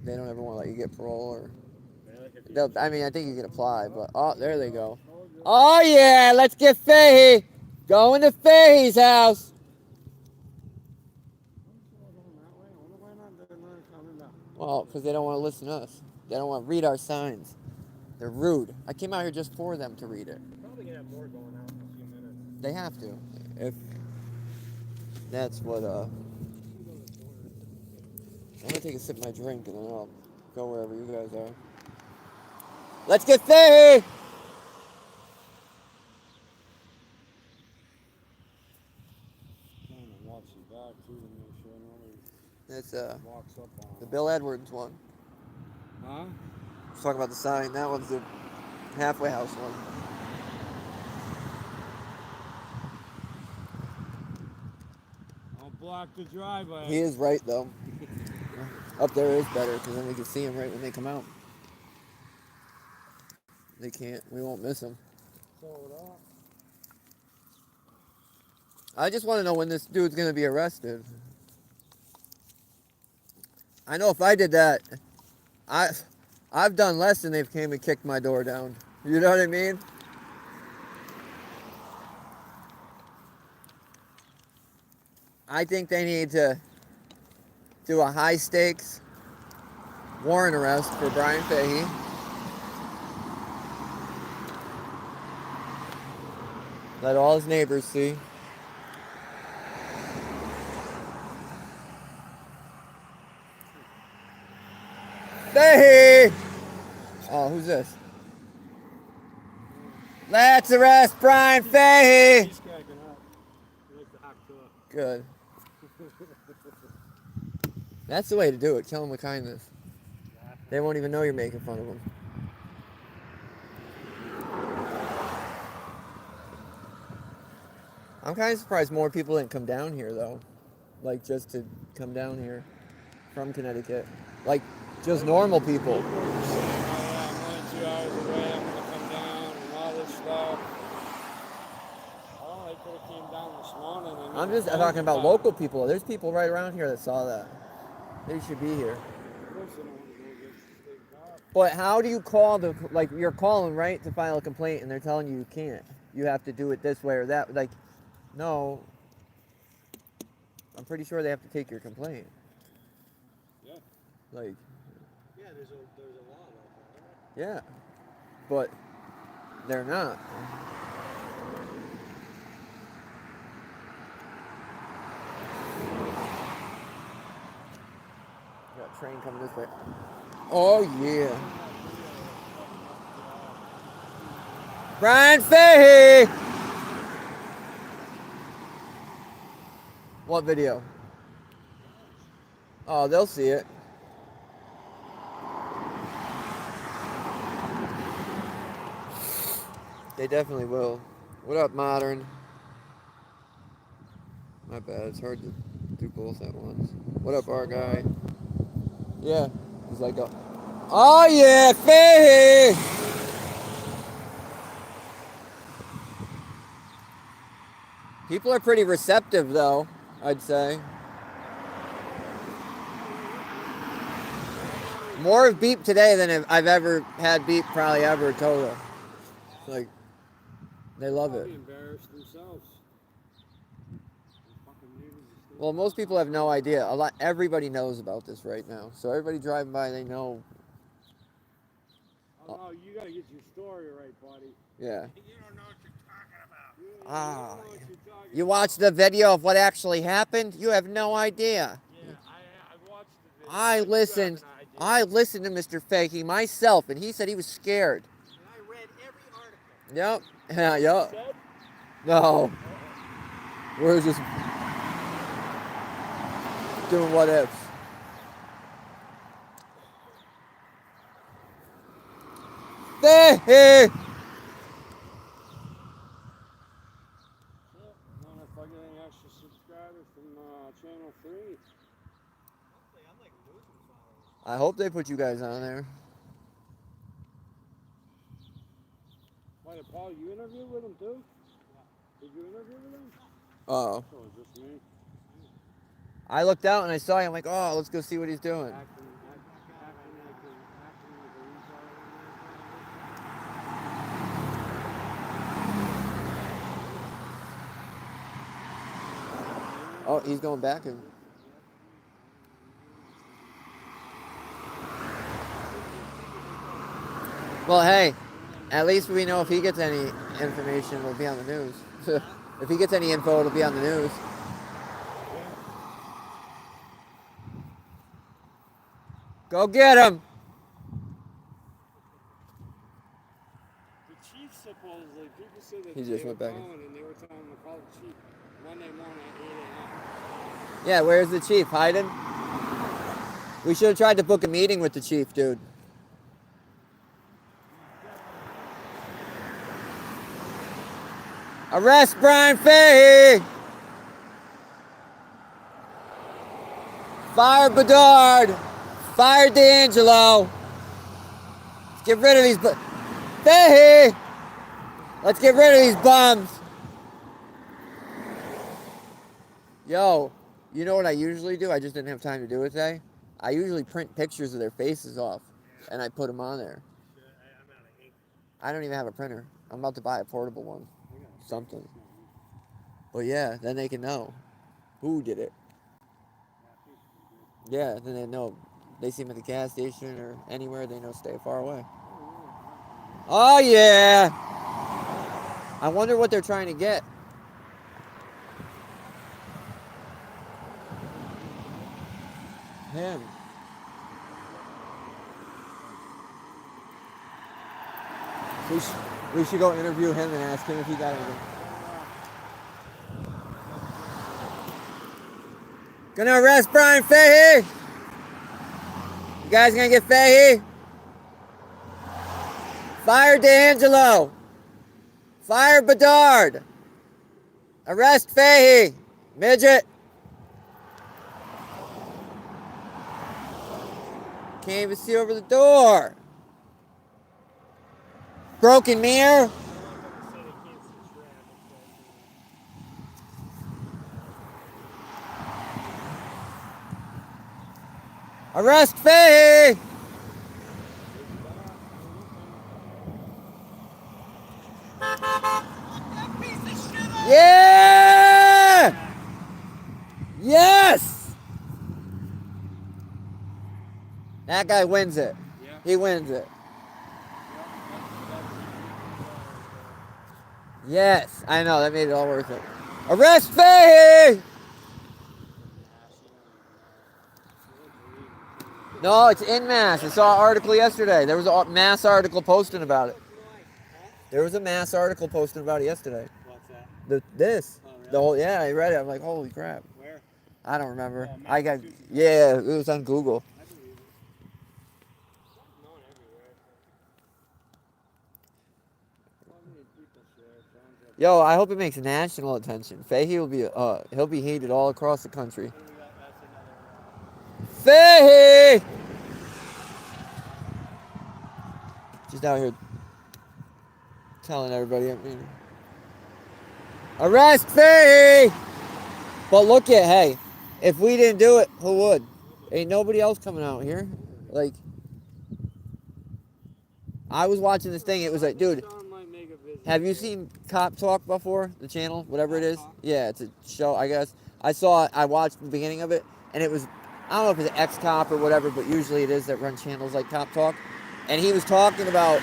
they don't ever want to let you get parole or... I mean, I think you can apply, but... Oh, there they go. Oh yeah, let's get Fahey! Going to Fahey's house! Well, because they don't want to listen to us. They don't want to read our signs. They're rude. I came out here just for them to read it.
Probably gonna have more going out in a few minutes.
They have to. If that's what, I'm gonna take a sip of my drink and then I'll go wherever you guys are. Let's get Fahey!
Watch your back too to make sure nobody
That's
walks up on
the Bill Edwards one.
Huh?
Let's talk about the sign. That one's the halfway house one.
Don't block the driveway.
He is right though. Up there is better because then we can see him right when they come out. They can't. We won't miss him. I just want to know when this dude's gonna be arrested. I know if I did that, I've done less than they've came and kicked my door down. You know what I mean? I think they need to do a high stakes warrant arrest for Brian Fahey. Let all his neighbors see. Fahey! Oh, who's this? Let's arrest Brian Fahey!
He's cracking up. He likes the hot cook.
Good. That's the way to do it. Kill them with kindness. They won't even know you're making fun of them. I'm kind of surprised more people didn't come down here, though. Like, just to come down here from Connecticut. Like, just normal people.
I'm only 2 hours away. I'm gonna come down and all this stuff. Oh, I could have came down this morning. And
I'm just talking about local people. There's people right around here that saw that. They should be here.
Of course, they don't want to go get the state cop.
But how do you call the, like, you're calling, right, to file a complaint, and they're telling you you can't. You have to do it this way or that. Like, no. I'm pretty sure they have to take your complaint.
Yeah.
Like,
Yeah, there's a law about that, right?
yeah. But they're not. Got a train coming this way. Oh, yeah. Brian Fahey! What video? Oh, they'll see it. They definitely will. What up, Modern? My bad, it's hard to do both at once. What up, our guy? Yeah, he's like, oh yeah, Fahey! People are pretty receptive, though, I'd say. More of beep today than I've ever had beep probably ever total. Like, they love it.
Probably embarrassed themselves. Fucking neighbors are still-
Well, most people have no idea. Everybody knows about this right now. So everybody driving by, they know
Oh, no, you gotta get your story right, buddy.
Yeah.
You don't know what you're talking about.
You
Ah,
don't know what you're talking
You
about.
watched the video of what actually happened? You have no idea.
Yeah, I watched the video.
I
but you have
listened.
an idea.
I listened to Mr. Fahey myself, and he said he was scared.
And I read every article.
Yep. Yeah, yep.
Said?
No. We're just doing what ifs. Fahey!
Want to get any extra subscribers from Channel 3?
I'm like losing followers.
I hope they put you guys on there.
Why, Paul, you interviewed with him too? Did you interview with him?
Oh.
Oh, is this me?
I looked out and I saw you. I'm like, oh, let's go see what he's doing.
Acting like a retard.
Oh, he's going back and. Well, hey, at least we know if he gets any information, it'll be on the news. If he gets any info, it'll be on the news. Go get him!
The chief supposedly, people say that
He
they
just
were
went back.
calling and they were telling him to call the chief Monday morning at 8 a.m.
Yeah, where's the chief? Hiding? We should have tried to book a meeting with the chief, dude. Arrest Brian Fahey! Fire Bedard! Fire D'Angelo! Let's get rid of these Fahey! Let's get rid of these bums! Yo, you know what I usually do? I just didn't have time to do it today. I usually print pictures of their faces off, and I put them on there.
I'm out of ink.
I don't even have a printer. I'm about to buy a portable one. Something. But yeah, then they can know who did it. Yeah, then they know. They see him at the gas station or anywhere, they know stay far away. Oh yeah! I wonder what they're trying to get. Him. We should go interview him and ask him if he got anything. Gonna arrest Brian Fahey? You guys gonna get Fahey? Fire D'Angelo. Fire Bedard. Arrest Fahey. Midget. Can't even see over the door. Broken mirror. Arrest Fahey! Yeah! Yes! That guy wins it.
Yeah.
He wins it. Yes, I know, that made it all worth it. Arrest Fahey! No, it's in mass. I saw an article yesterday. There was a mass article posting about it. There was a mass article posting about it yesterday.
What's that?
This.
Oh, really?
The whole, yeah, I read it. I'm like, holy crap.
Where?
I don't remember.
Oh,
I got, yeah, it was on Google.
I believe it. It's known everywhere.
Yo, I hope it makes national attention. Fahey will be, he'll be hated all across the country.
What do we got? That's another.
Fahey! Just out here telling everybody, I mean, arrest Fahey! But look at, hey, if we didn't do it, who would? Ain't nobody else coming out here. Like, I was watching this thing, it was like, dude, have you seen Cop Talk before? The channel, whatever it is? Yeah, it's a show, I guess. I watched the beginning of it, and it was, I don't know if it's an ex-cop or whatever, but usually it is that run channels like Cop Talk. And he was talking about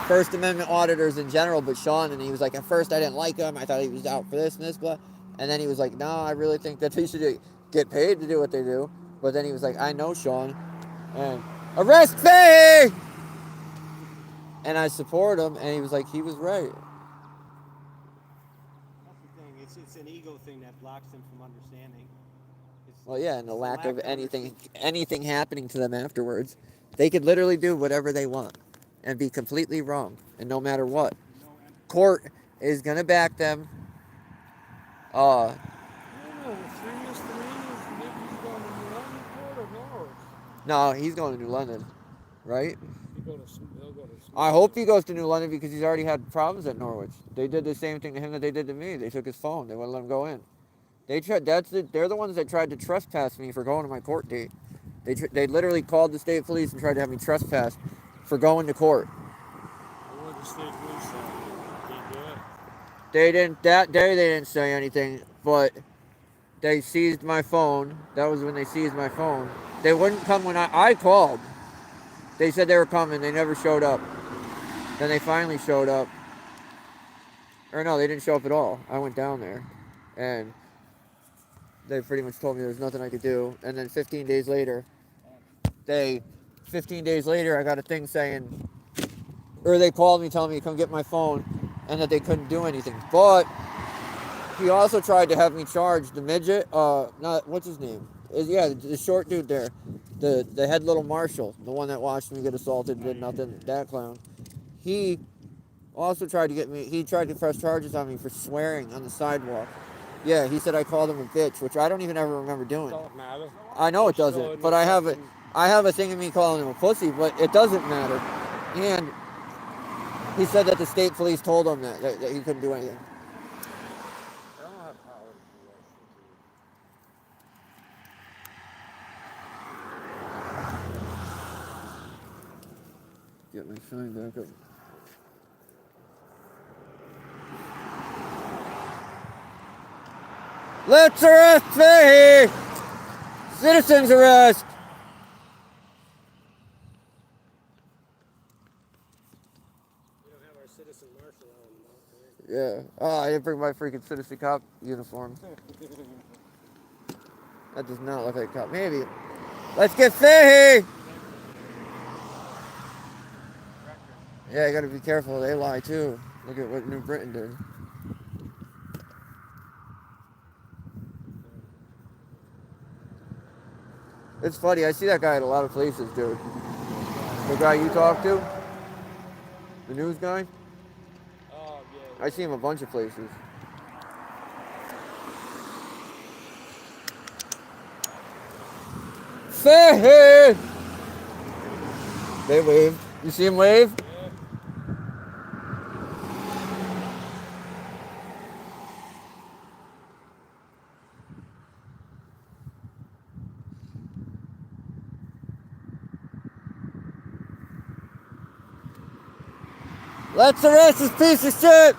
First Amendment auditors in general, but Sean, and he was like, at first I didn't like him. I thought he was out for this and this, blah. And then he was like, no, I really think that they should get paid to do what they do. But then he was like, I know Sean. And arrest Fahey! And I support him, and he was like, he was right.
That's the thing. It's an ego thing that blocks them from understanding.
Well, yeah, and the lack of anything happening to them afterwards. They could literally do whatever they want and be completely wrong, and no matter what. Court is going to back them.
No, three misdemeanors, maybe he's going to New London Court or Norwich.
No, he's going to New London, right?
He'll go to
I hope he goes to New London because he's already had problems at Norwich. They did the same thing to him that they did to me. They took his phone. They wouldn't let him go in. They're the ones that tried to trespass me for going to my court date. They literally called the state police and tried to have me trespassed for going to court.
What did the state police say? They did.
They didn't, that day they didn't say anything, but they seized my phone. That was when they seized my phone. They wouldn't come when I called. They said they were coming. They never showed up. Then they finally showed up. Or no, they didn't show up at all. I went down there, and they pretty much told me there was nothing I could do. And then 15 days later, I got a thing saying, or they called me telling me to come get my phone, and that they couldn't do anything. But he also tried to have me charge the midget, what's his name? The short dude there, the head little marshal, the one that watched me get assaulted, did nothing, that clown. He also tried to press charges on me for swearing on the sidewalk. Yeah, he said I called him a bitch, which I don't even ever remember doing.
Don't matter.
I know it doesn't, but I have a thing of me calling him a pussy, but it doesn't matter. And he said that the state police told him that he couldn't do anything.
I don't have power to do that.
Get my sign back up. Let's arrest Fahey! Citizens arrest!
We don't have our citizen marshal on the mount today.
Yeah. Oh, I didn't bring my freaking citizen cop uniform. That does not look like a cop. Maybe. Let's get Fahey! Yeah, you gotta be careful. They lie too. Look at what New Britain did. It's funny, I see that guy at a lot of places, dude. The guy you talk to? The news guy?
Oh, yeah.
I see him a bunch of places. Fahey! They waved. You see him wave? Let's arrest this piece of shit!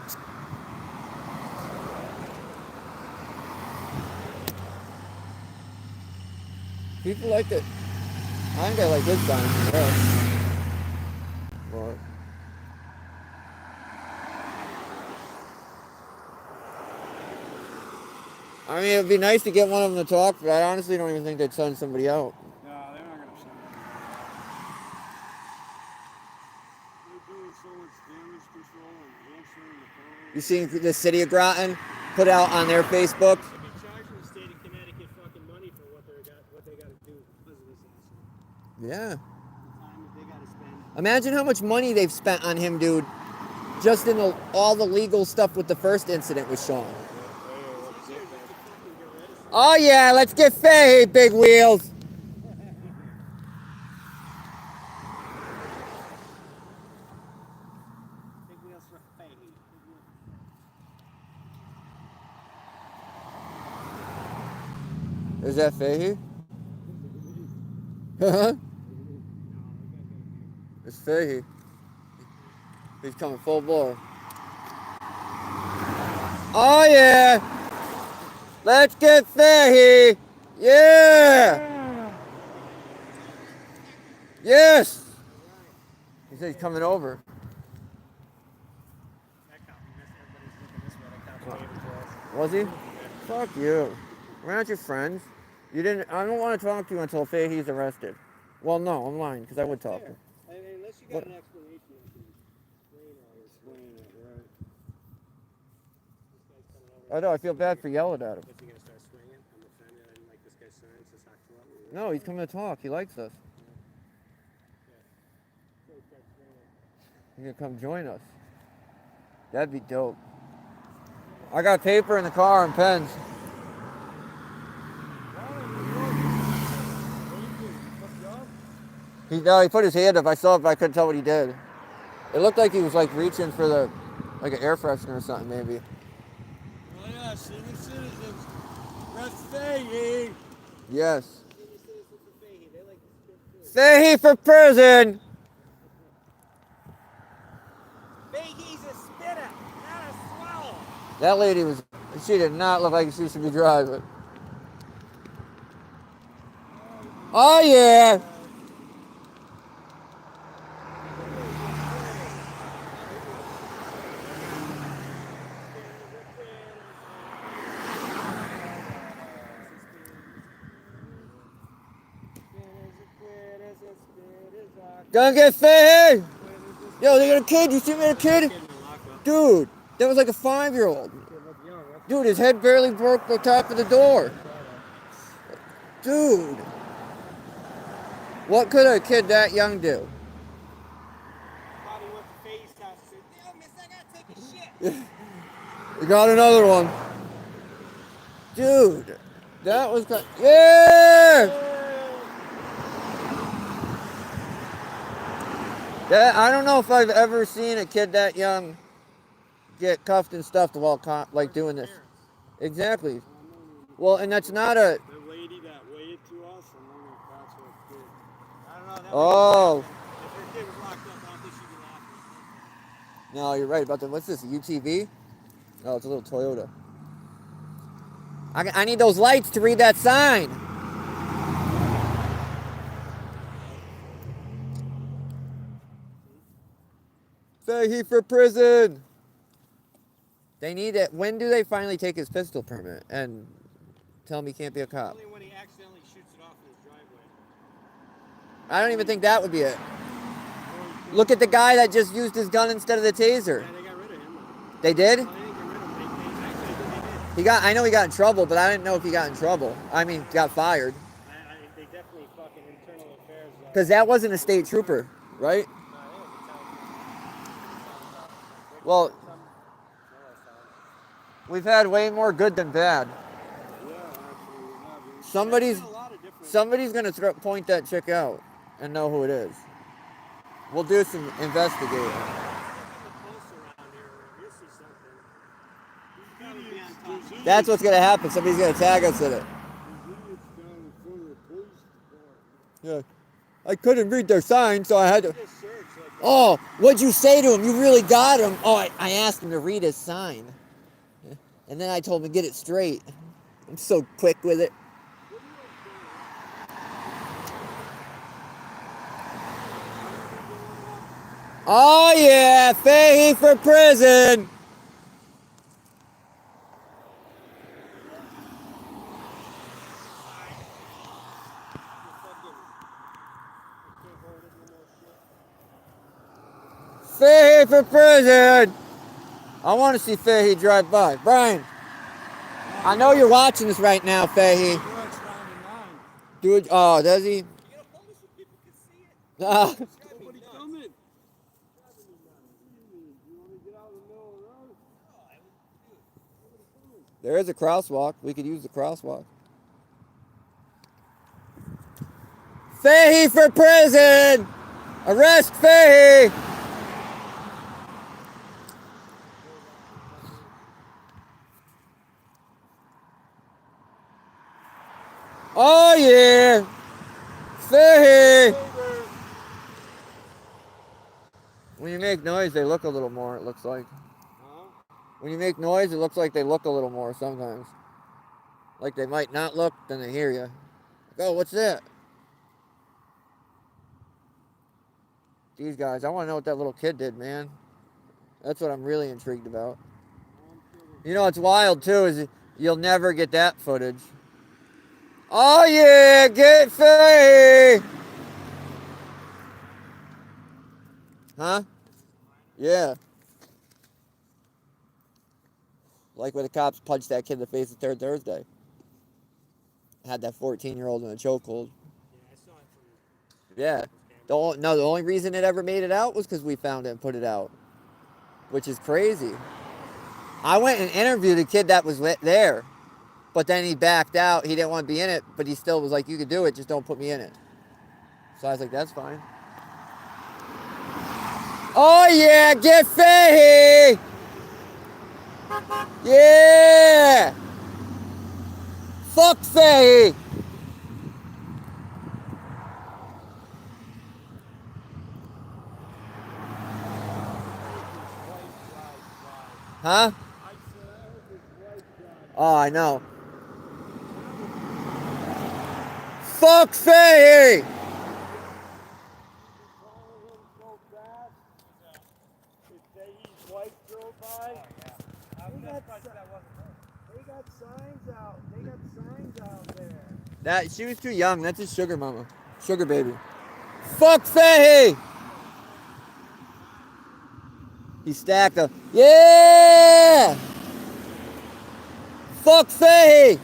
People like it. I think I like this guy. Yeah. But I mean, it'd be nice to get one of them to talk, but I honestly don't even think they'd send somebody out.
No, they're not going to send it. They're doing so much damage control and answering the phone.
You seen the city of Groton put out on their Facebook?
They're charging the state of Connecticut fucking money for what they got to do because of this asshole.
Yeah.
The time that they got to spend.
Imagine how much money they've spent on him, dude. Just in all the legal stuff with the first incident with Sean. Oh yeah, let's get Fahey, big wheels.
Big wheels for Fahey.
Is that Fahey? It's Fahey. He's coming full bore. Oh yeah! Let's get Fahey! Yeah! Yes! He said he's coming over.
That cop missed. Everybody's looking this way. That cop's waving to us.
Was he? Fuck you. We're not your friends. You didn't. I don't want to talk to you until Fahey's arrested. Well, no, I'm lying because I would talk to him.
I mean, unless you got
What?
an explanation, you can explain it, right? This guy's coming over.
I know. I feel bad for yelling at him.
Is he gonna start swinging? I'm offended. I didn't like this guy's sign. Says October.
No, he's coming to talk. He likes us.
So he starts swinging.
He's gonna come join us. That'd be dope. I got paper in the car and pens. He put his hand up. I saw it, but I couldn't tell what he did. It looked like he was like reaching for the, like an air freshener or something, maybe.
Oh yeah, senior citizens. Arrest Fahey.
Yes.
Senior citizens of Fahey, they like to spit too.
Fahey for prison.
Fahey's a spitter, not a swallow.
That lady was. She did not look like she should be driving. Oh yeah. Gonna get Fahey! Yo, they got a kid. You see me, a kid? Dude, that was like a 5-year-old. Dude, his head barely broke the top of the door. Dude. What could a kid that young do?
Probably went to Fahey's house and said, yo, miss, I gotta take a shit.
We got another one. Dude, that was kind. Yeah! I don't know if I've ever seen a kid that young get cuffed and stuffed while like doing this. Exactly. Well, and that's not a.
The lady that waited to us, and then that's what did.
I don't know. That
Oh.
If her kid was locked up, I don't think she'd be laughing.
No, you're right about that. What's this? A UTV? Oh, it's a little Toyota. I need those lights to read that sign. Fahey for prison. They need it. When do they finally take his pistol permit and tell him he can't be a cop?
Only when he accidentally shoots it off in his driveway.
I don't even think that would be it. Look at the guy that just used his gun instead of the taser.
Yeah, they got rid of him.
They did?
Well, they didn't get rid of him. They actually did.
I know he got in trouble, but I didn't know if he got in trouble. I mean, got fired.
They definitely fucking internal affairs.
Because that wasn't a state trooper, right? Well, we've had way more good than bad.
Yeah, actually, we have.
Somebody's gonna point that chick out and know who it is. We'll do some investigating. That's what's gonna happen. Somebody's gonna tag us in it. Yeah. I couldn't read their sign, so I had to. Oh, what'd you say to him? You really got him. Oh, I asked him to read his sign. And then I told him to get it straight. I'm so quick with it. Oh yeah, Fahey for prison. Fahey for prison. I want to see Fahey drive by. Brian, I know you're watching this right now, Fahey. Dude, oh, does he? Ah. There is a crosswalk. We could use the crosswalk. Fahey for prison! Arrest Fahey! Oh yeah! Fahey! When you make noise, they look a little more, it looks like. When you make noise, it looks like they look a little more sometimes. Like they might not look, then they hear you. Like, oh, what's that? these guys. I want to know what that little kid did, man. That's what I'm really intrigued about. You know what's wild too is you'll never get that footage. Oh yeah, get Fahey! Huh? Yeah. Like when the cops punched that kid in the face the third Thursday. Had that 14-year-old in a chokehold.
Yeah, I saw it from
Yeah. The only reason it ever made it out was because we found it and put it out. Which is crazy. I went and interviewed a kid that was there. But then he backed out. He didn't want to be in it, but he still was like, you can do it, just don't put me in it. So I was like, that's fine. Oh yeah, get Fahey! Yeah! Fuck Fahey! Huh? Oh, I know. Fuck Fahey!
They got signs out. They got signs out there.
That she was too young. That's his sugar mama, sugar baby. Fuck Fahey! He stacked up. Yeah! Fuck Fahey!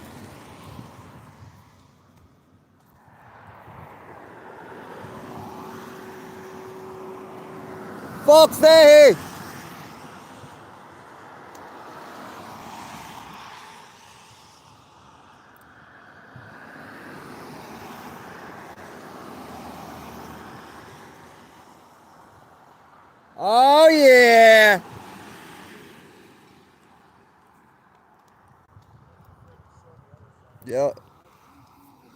Fuck Fahey! Oh yeah! Yep.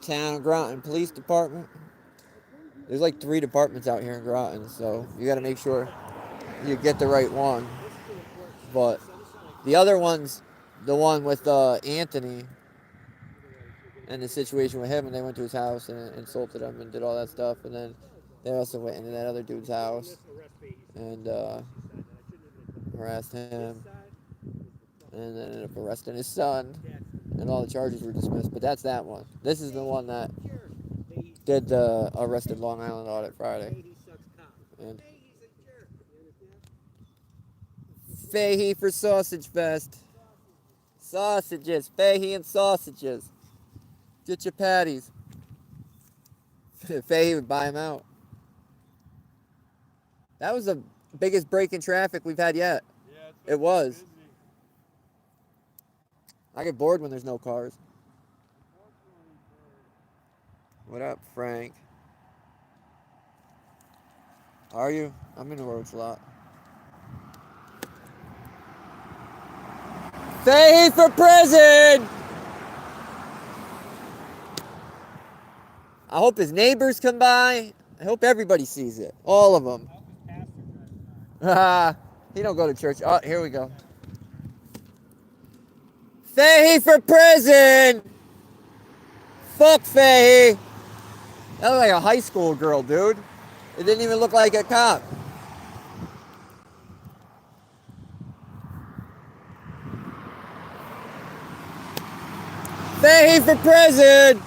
Town of Groton Police Department. There's like 3 departments out here in Groton, so you got to make sure you get the right one. But the other one's the one with Anthony and the situation with him, and they went to his house and insulted him and did all that stuff, and then they also went into that other dude's house and harassed him, and then ended up arresting his son, and all the charges were dismissed. But that's that one. This is the one that did the arrested Long Island audit Friday. And Fahey for Sausage Fest. Sausages, Fahey and sausages. Get your patties. Fahey would buy them out. That was the biggest break in traffic we've had yet. Yeah, it was. Busy. I get bored when there's no cars. What up, Frank? Are you? I'm in the roads a lot. Fahey for prison! I hope his neighbors come by. I hope everybody sees it. All of them. He don't go to church. Oh, here we go. Fahey for prison! Fuck Fahey! That looked like a high school girl, dude. It didn't even look like a cop. Fahey for prison!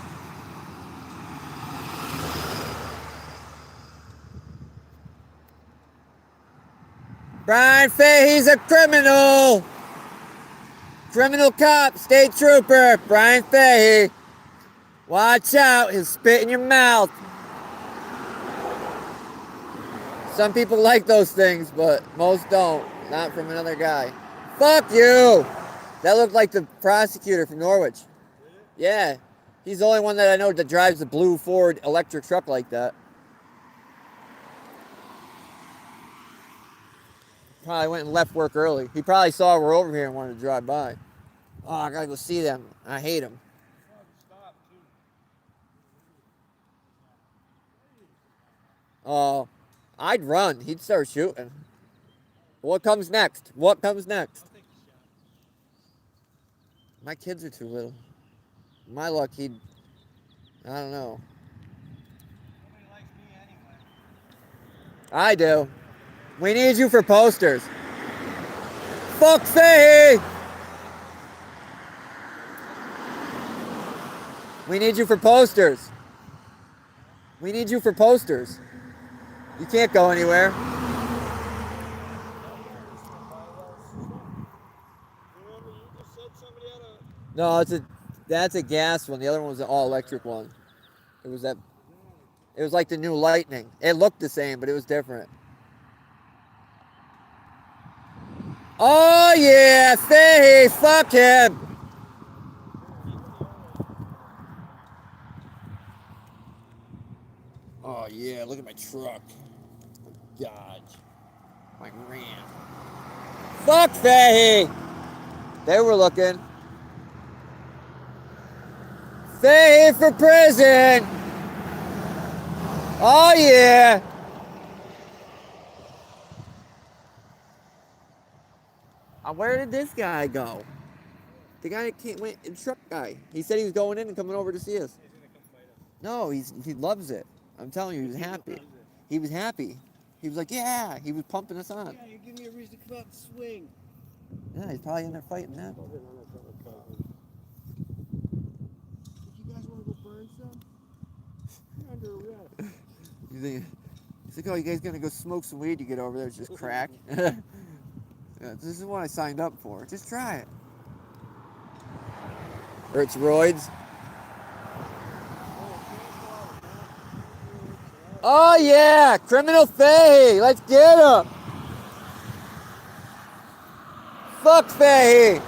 Brian Fahey's a criminal! Criminal cop, state trooper, Brian Fahey. Watch out, he'll spit in your mouth. Some people like those things, but most don't. Not from another guy. Fuck you! That looked like the prosecutor from Norwich. Yeah, he's the only one that I know that drives the blue Ford electric truck like that. Probably went and left work early. He probably saw we're over here and wanted to drive by. Oh, I gotta go see them. I hate them. Oh, I'd run. He'd start shooting. What comes next? What comes next? My kids are too little. My luck, I don't know. I do. We need you for posters. Fuck Fahey! We need you for posters. We need you for posters. You can't go anywhere.
Remember, you just said somebody had a.
No, that's a gas one. The other one was an all-electric one. It was like the new Lightning. It looked the same, but it was different. Oh yeah, Fahey, fuck him. Oh yeah, look at my truck. God, my Ram. Fuck Fahey. They were looking. Fahey for prison. Oh yeah. Where did this guy go? The guy that can't wait, the truck guy. He said he was going in and coming over to see us. No, he loves it. I'm telling you, he was happy. He was happy. He was like, yeah. He was pumping us on.
Yeah, you give me a reason to come out and swing.
Yeah, he's probably in there fighting that.
If you guys want to go burn some, you're under arrest.
He's like, oh, you guys gonna go smoke some weed? You get over there, it's just crack. Yeah, this is what I signed up for. Just try it. Or it's roids. Oh yeah, criminal Fahey. Let's get him. Fuck Fahey.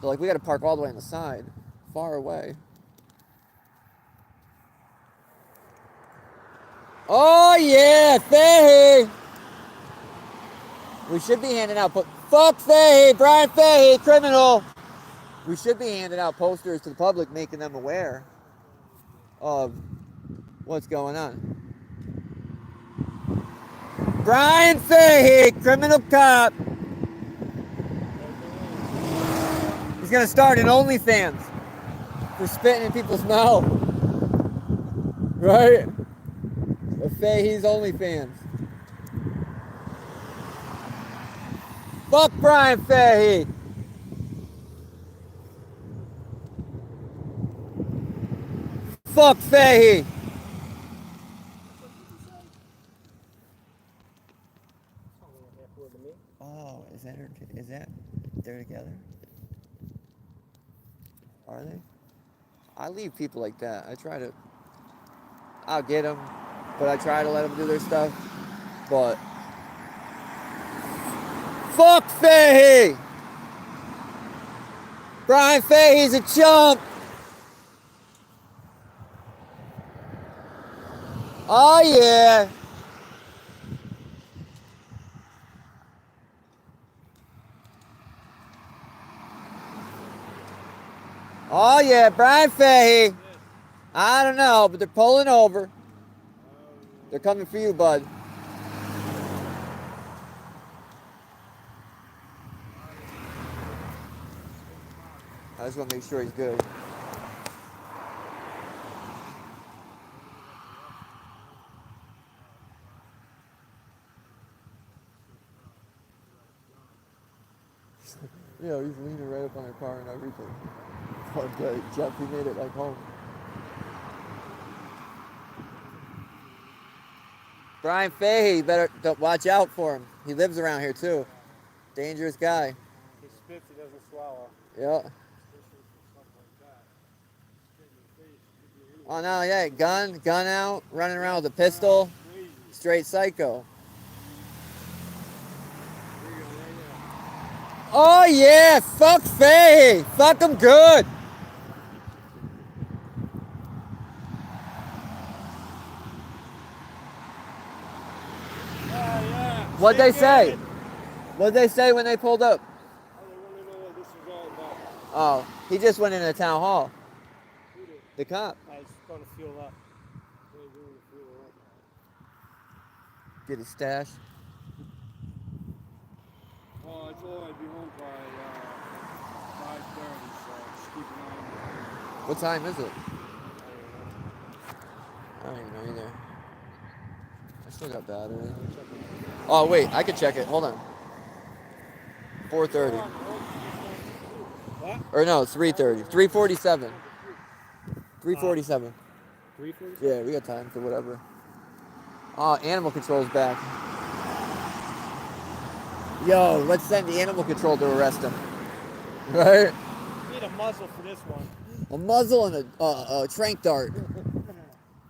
So like we gotta park all the way on the side, far away. Oh yeah, Fahey! We should be handing out, fuck Fahey, Brian Fahey, criminal! We should be handing out posters to the public, making them aware of what's going on. Brian Fahey, criminal cop. He's gonna start an OnlyFans for spitting in people's mouth. Right? Fahey's OnlyFans. Fuck Brian Fahey. Fuck Fahey. Oh, is that they're together? Are they? I leave people like that. I'll get them, but I try to let them do their stuff. But fuck Fahey! Brian Fahey's a chump! Oh yeah! Oh yeah, Brian Fahey! I don't know, but they're pulling over. They're coming for you, bud. I just want to make sure he's good. Yeah, he's leaning right up on our car and everything. Okay, Jeff, he made it like home. Brian Fahey, better watch out for him. He lives around here too. Dangerous guy.
He spits, he doesn't swallow.
Yeah. Oh no, yeah, gun out, running around with a pistol. Straight psycho. Oh yeah, fuck Fahey. Fuck him good. What'd they say? What'd they say when they pulled up? Oh, he just went into the town hall. The cop.
I was going to fuel up.
Get his stash.
Oh, I told him I'd be home by 5:30, so just keep an eye on
What time is it?
it.
don't even know either. I still got battery. Oh wait, I could check it. Hold on. 4:30.
What?
Or no, it's 3:30. 3:47. 3:47.
340?
Yeah, we got time for whatever. Oh, animal control's back. Yo, let's send the animal control to arrest him. Right?
Need a muzzle for this one.
A muzzle and a trank dart.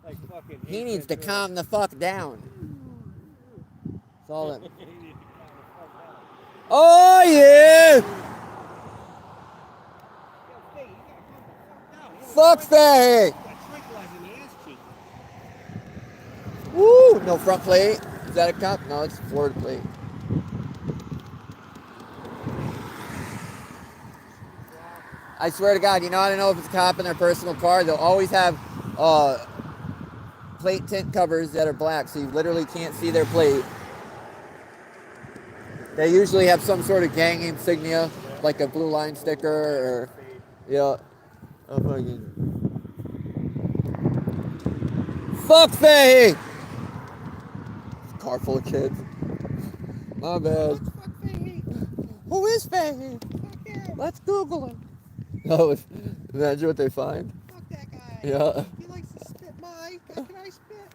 Like fucking.
He needs to calm the fuck down. That's all that. Oh yeah! Fuck Fahey! Woo! No front plate. Is that a cop? No, it's Florida plate. I swear to God, you know, I don't know if it's a cop in their personal car. They'll always have plate tint covers that are black, so you literally can't see their plate. They usually have some sort of gang insignia, like a blue line sticker, or yeah. Oh fucking. Fuck Fahey! Car full of kids. My bad.
Fuck Fahey.
Who is Fahey?
Fuck him.
Let's Google him. Oh, imagine what they find.
Fuck that guy.
Yeah.
He likes to spit my. Can I spit?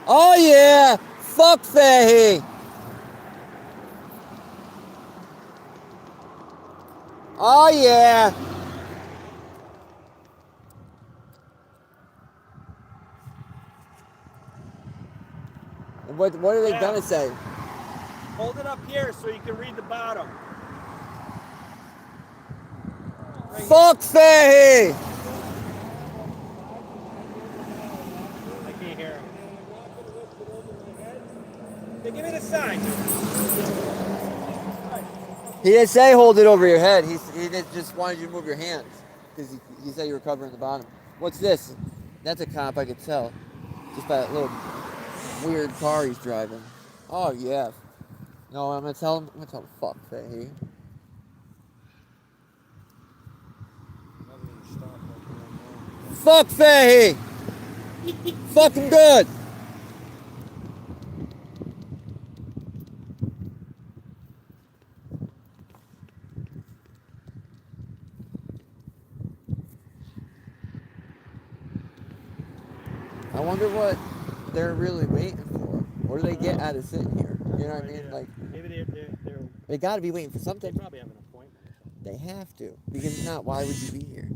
Oh yeah! Fuck Fahey! Oh yeah! What are they gonna say?
Hold it up here so you can read the bottom. Right
Fuck Fahey!
I can't hear him. Hey, give me the sign.
He didn't say hold it over your head. He just wanted you to move your hands because he said you were covering the bottom. What's this? That's a cop, I could tell. Just by that little weird car he's driving. Oh yeah. No, I'm gonna tell him. Fuck Fahey. Fuck Fahey. Fucking good. I wonder what they're really waiting for. What do they get out of sitting here? You know what I mean? Like,
Maybe
they got to be waiting for
they
something.
probably have an appointment.
They have to. Because if not, why would you be here?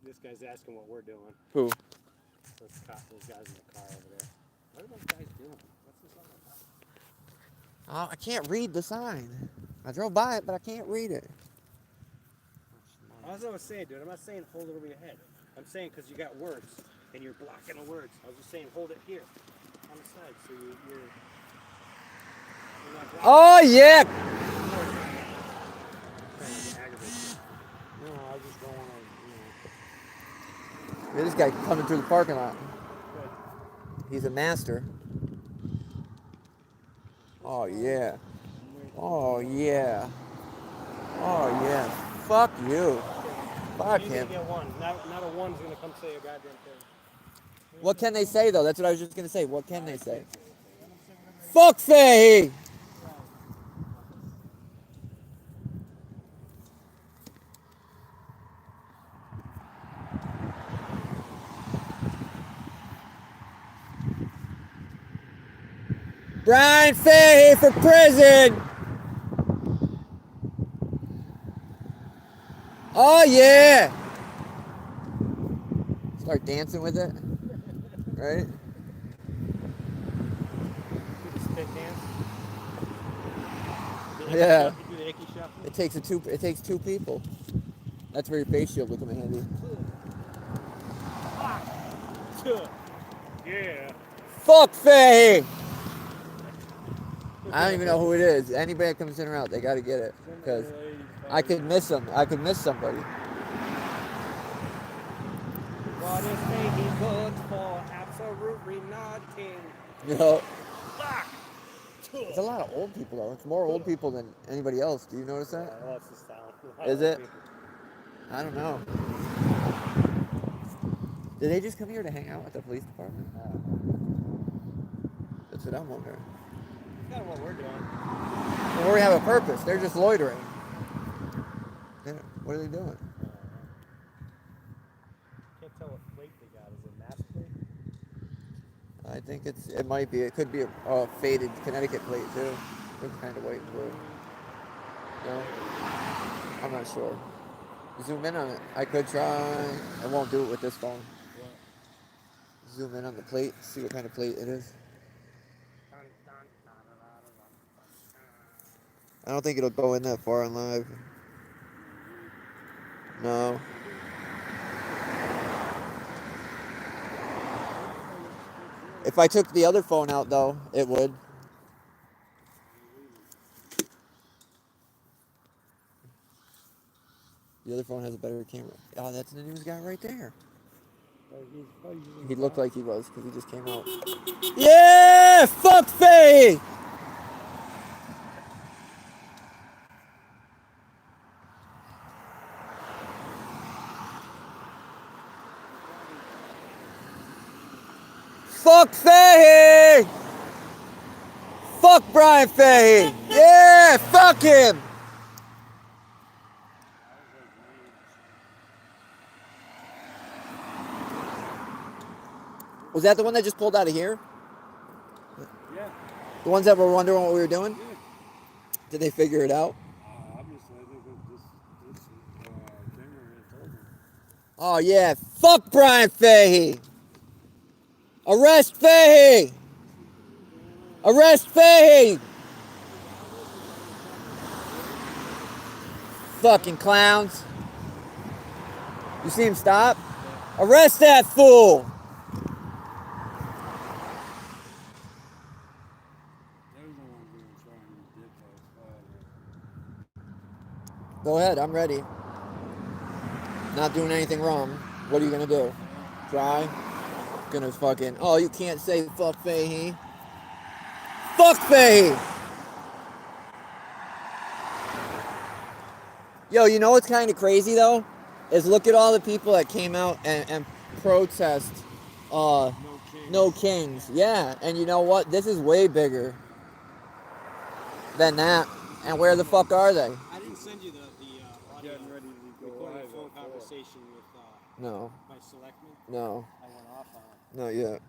This guy's asking what we're doing.
Who?
Those guys in the car over there. What are those guys doing? What's this all about?
I can't read the sign. I drove by it, but I can't read it.
As I was saying, dude, I'm not saying hold it over your head. I'm saying because you got words and you're blocking the words. I was just saying hold it here on the side so you're not blocking.
Oh, yeah!
No, I just don't want to,
Look at this guy coming through the parking lot. He's a master. Oh, yeah. Oh, yeah. Oh, yeah. Fuck you. Fuck
you
him.
get one. Not a one's going to come say a goddamn thing.
What can they say, though? That's what I was just going to say. What can they say? Fuck Fahey! Brian Fahey for prison! Oh yeah! Start dancing with it, right?
Do the spit dance.
Yeah.
Do the icky shuffle.
It takes two people. That's where your face shield will come in handy.
Yeah.
Fuck Fahey! I don't even know who it is. Anybody that comes in or out, they gotta get it. Because I could miss them. I could miss somebody.
What is Fahey good for?
You know,
Fuck!
it's a lot of old people though. It's more old people than anybody else. Do you notice that?
Well, it's the style.
Is it? I don't know. Did they just come here to hang out at the police department? That's what I'm wondering.
Kind of what we're doing.
Well, we have a purpose. They're just loitering. What are they doing?
Can't tell what plate they got. Is it mass plate?
I think it might be. It could be a faded Connecticut plate too. Looks kind of white and blue. No, I'm not sure. Zoom in on it. I could try. I won't do it with this phone. Zoom in on the plate. See what kind of plate it is. I don't think it'll go in that far on live. No. If I took the other phone out though, it would. The other phone has a better camera. Oh, that's the news guy right there. He looked like he was because he just came out. Yeah! Fuck Fahey! Fuck Fahey! Fuck Brian Fahey! Yeah! Fuck him! Was that the one that just pulled out of here?
Yeah.
The ones that were wondering what we were doing?
Yeah.
Did they figure it out?
Obviously, I think that this camera had told them.
Oh yeah, fuck Brian Fahey! Arrest Fahey! Arrest Fahey! Fucking clowns. You see him stop? Arrest that fool! Go ahead, I'm ready. Not doing anything wrong. What are you gonna do? Try? Gonna fucking... Oh, you can't say fuck Fahey. Fuck Fahey! Yo, you know what's kind of crazy though? Is look at all the people that came out and protest No Kings. Yeah, and you know what? This is way bigger than that. And where the fuck are they?
I didn't send you the audio.
Getting ready to go
Recording a
live.
phone conversation with
No,
my selectman.
no,
I went off on it.
not yet.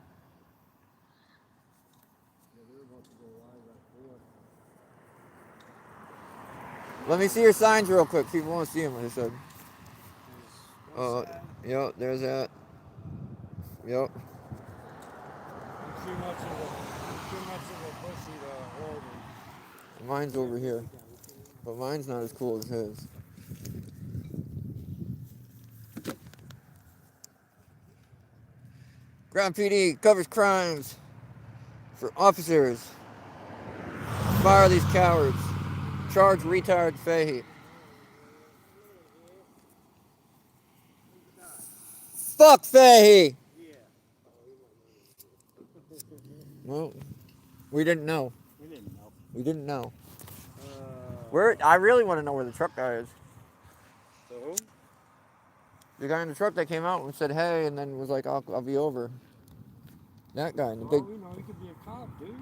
Let me see your signs real quick. People want to see them, like I said. Yep, there's that. Yep.
Too much of a pussy to hold him.
Mine's over here. But mine's not as cool as his. Groton PD covers crimes for officers. Fire these cowards. Charge retard Fahey. Fuck Fahey! Well, we didn't know. We didn't know. I really want to know where the truck guy is.
So who?
The guy in the truck that came out and said, hey, and then was like, I'll be over. That guy in the big...
You know, he could be a cop, dude.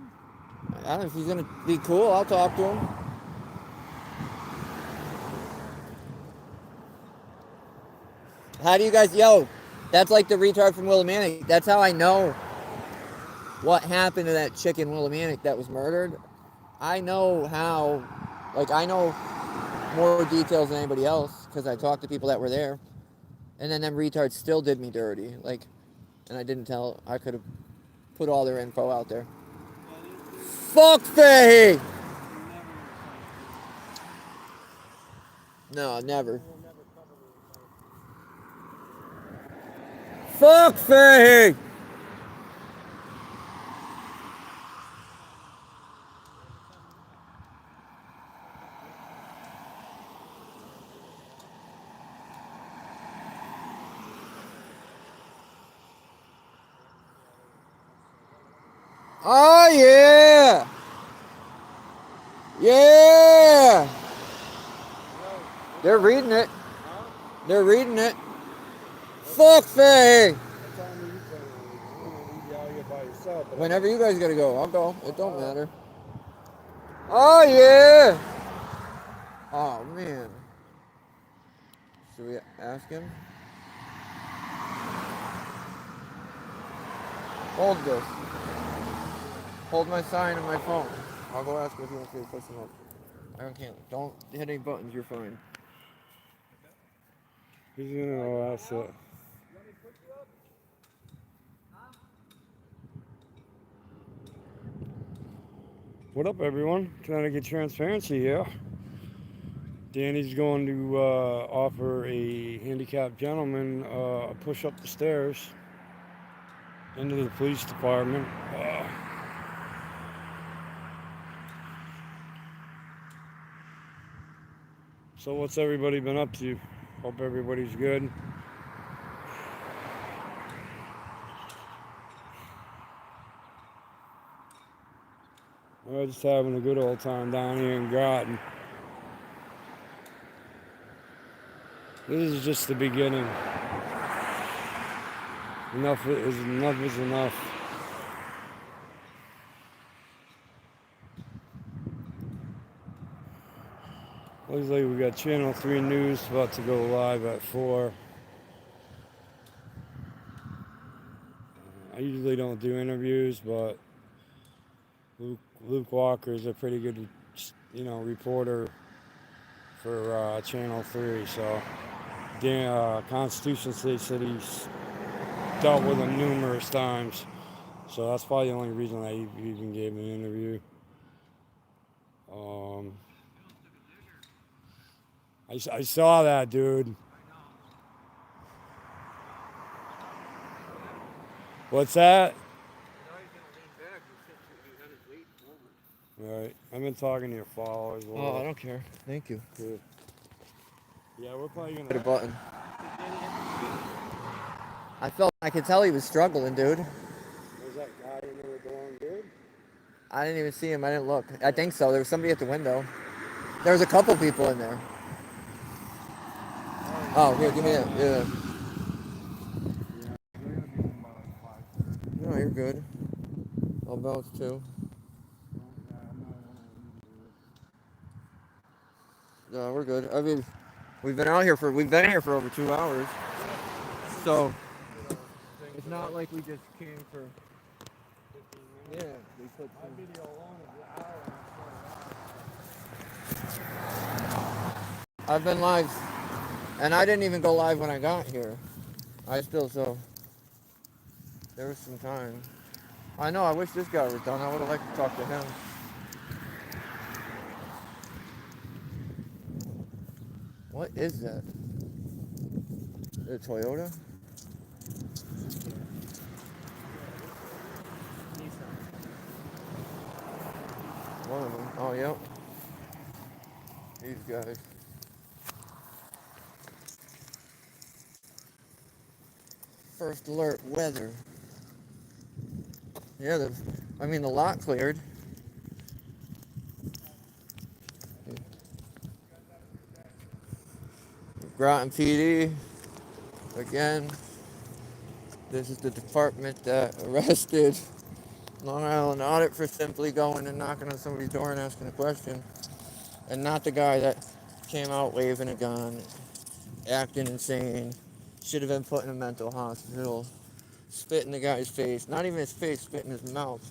I don't know if he's going to be cool. I'll talk to him. How do you guys... Yo, that's like the retard from Willimantic. That's how I know what happened to that chick in Willimantic that was murdered. I know how... Like, I know more details than anybody else because I talked to people that were there. And then them retards still did me dirty. Like, and I didn't tell. I could have put all their info out there. Fuck Fahey! No, never. Fuck Fahey!
Oh, yeah! Yeah! They're reading it. They're reading it. Fuck Fahey! Whenever you guys gotta go, I'll go. It don't matter. Oh, yeah! Oh, man. Should we ask him? Hold this. Hold my sign and my phone. I'll go ask him if he wants me to push him up. I can't. Don't hit any buttons. You're fine.
He's gonna go ask it. What up, everyone? Trying to get transparency here. Danny's going to offer a handicapped gentleman a push up the stairs into the police department. So what's everybody been up to? Hope everybody's good. We're just having a good old time down here in Groton. This is just the beginning. Enough is enough. Looks like we got Channel 3 News about to go live at 4. I usually don't do interviews, but Luke Walker is a pretty good, reporter for Channel 3. So, Constitution State said he's dealt with him numerous times. So that's probably the only reason I even gave him an interview. I saw that, dude. What's that? Right. I've been talking to your followers.
Oh, I don't care. Thank you.
Good. Yeah, we're probably gonna
Hit a button. I could tell he was struggling, dude.
Was that guy in there going good?
I didn't even see him. I didn't look. I think so. There was somebody at the window. There was a couple people in there. Oh, here, give me that. Yeah. No, you're good. I'll bounce too. No, we're good. I mean, we've been here for over 2 hours. So it's not like we just came for. Yeah, we put some video alone an hour. I've been live, and I didn't even go live when I got here. There was some time. I know. I wish this guy was done. I would have liked to talk to him. What is that? A Toyota? One of them. Oh, yep. These guys. First alert, weather. Yeah, the lot cleared. Groton PD. Again, this is the department that arrested Long Island Audit for simply going and knocking on somebody's door and asking a question. And not the guy that came out waving a gun, acting insane, should have been put in a mental hospital, spit in the guy's face, not even his face, spit in his mouth.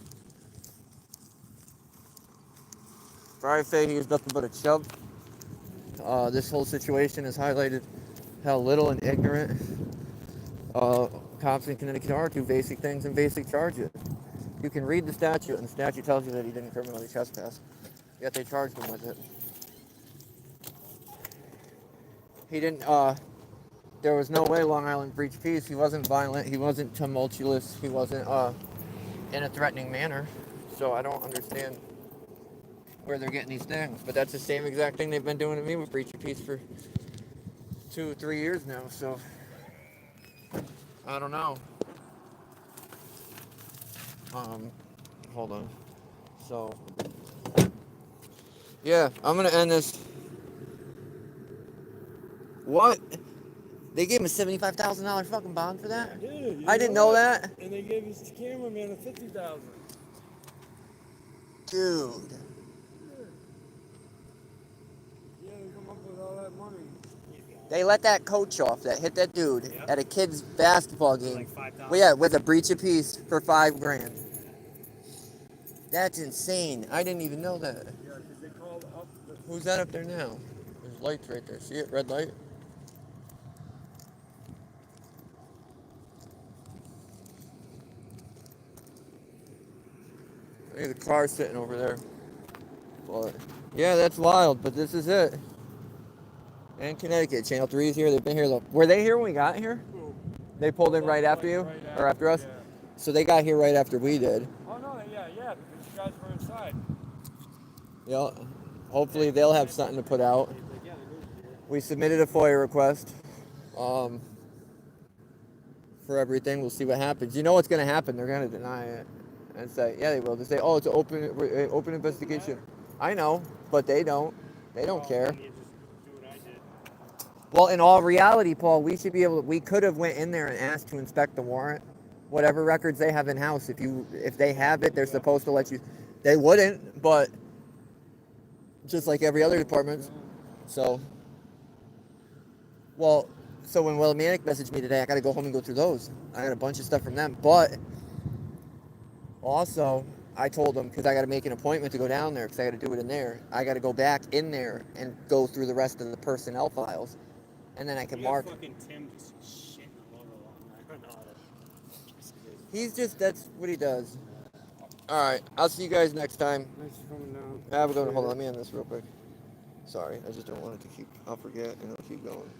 Brian Fahey is nothing but a chump. This whole situation has highlighted how little and ignorant cops in Connecticut are to basic things and basic charges. You can read the statute, and the statute tells you that he didn't criminally trespass, yet they charged him with it. He didn't, there was no way Long Island breached peace. He wasn't violent, he wasn't tumultuous, he wasn't in a threatening manner. So I don't understand where they're getting these things. But that's the same exact thing they've been doing to me with breach of peace for 2-3 years now. So I don't know. hold on. So, yeah, I'm gonna end this. What? They gave him a $75,000 fucking bond for that?
Dude,
I didn't know that.
And they gave his cameraman a $50,000.
Dude.
Yeah, they come up with all that money.
They let that coach off that hit that dude
Yep.
at a kid's basketball game.
Like 5,000.
Well, yeah, with a breach of peace for $5,000. That's insane. I didn't even know that.
Yeah, because they called up the...
Who's that up there now? There's lights right there. See it? Red light? Hey, the car's sitting over there. But, yeah, that's wild, but this is it. And Connecticut, Channel 3 is here. They've been here. Were they here when we got here? They pulled in right after you? Or after us?
Yeah.
So they got here right after we did.
Oh, no, yeah, because you guys were inside.
Yeah. Hopefully they'll have something to put out. We submitted a FOIA request for everything. We'll see what happens. You know what's going to happen. They're going to deny it. And say, yeah, they will. They say, oh, it's an open investigation. I know, but they don't. They don't care.
You just do what I did.
Well, in all reality, Paul, we should be able to, we could have went in there and asked to inspect the warrant. Whatever records they have in house, if they have it, they're supposed to let you. They wouldn't, but just like every other department. So, well, so when Willimantic messaged me today, I got to go home and go through those. I got a bunch of stuff from them, but also I told them, because I got to make an appointment to go down there because I got to do it in there. I got to go back in there and go through the rest of the personnel files, and then I can mark.
Fucking Tim just shitting all over along. I don't know how to.
He's just, that's what he does. All right, I'll see you guys next time.
Thanks for coming down.
Have a good one. Hold on, let me end this real quick. Sorry, I just don't want it to keep, I'll forget and it'll keep going.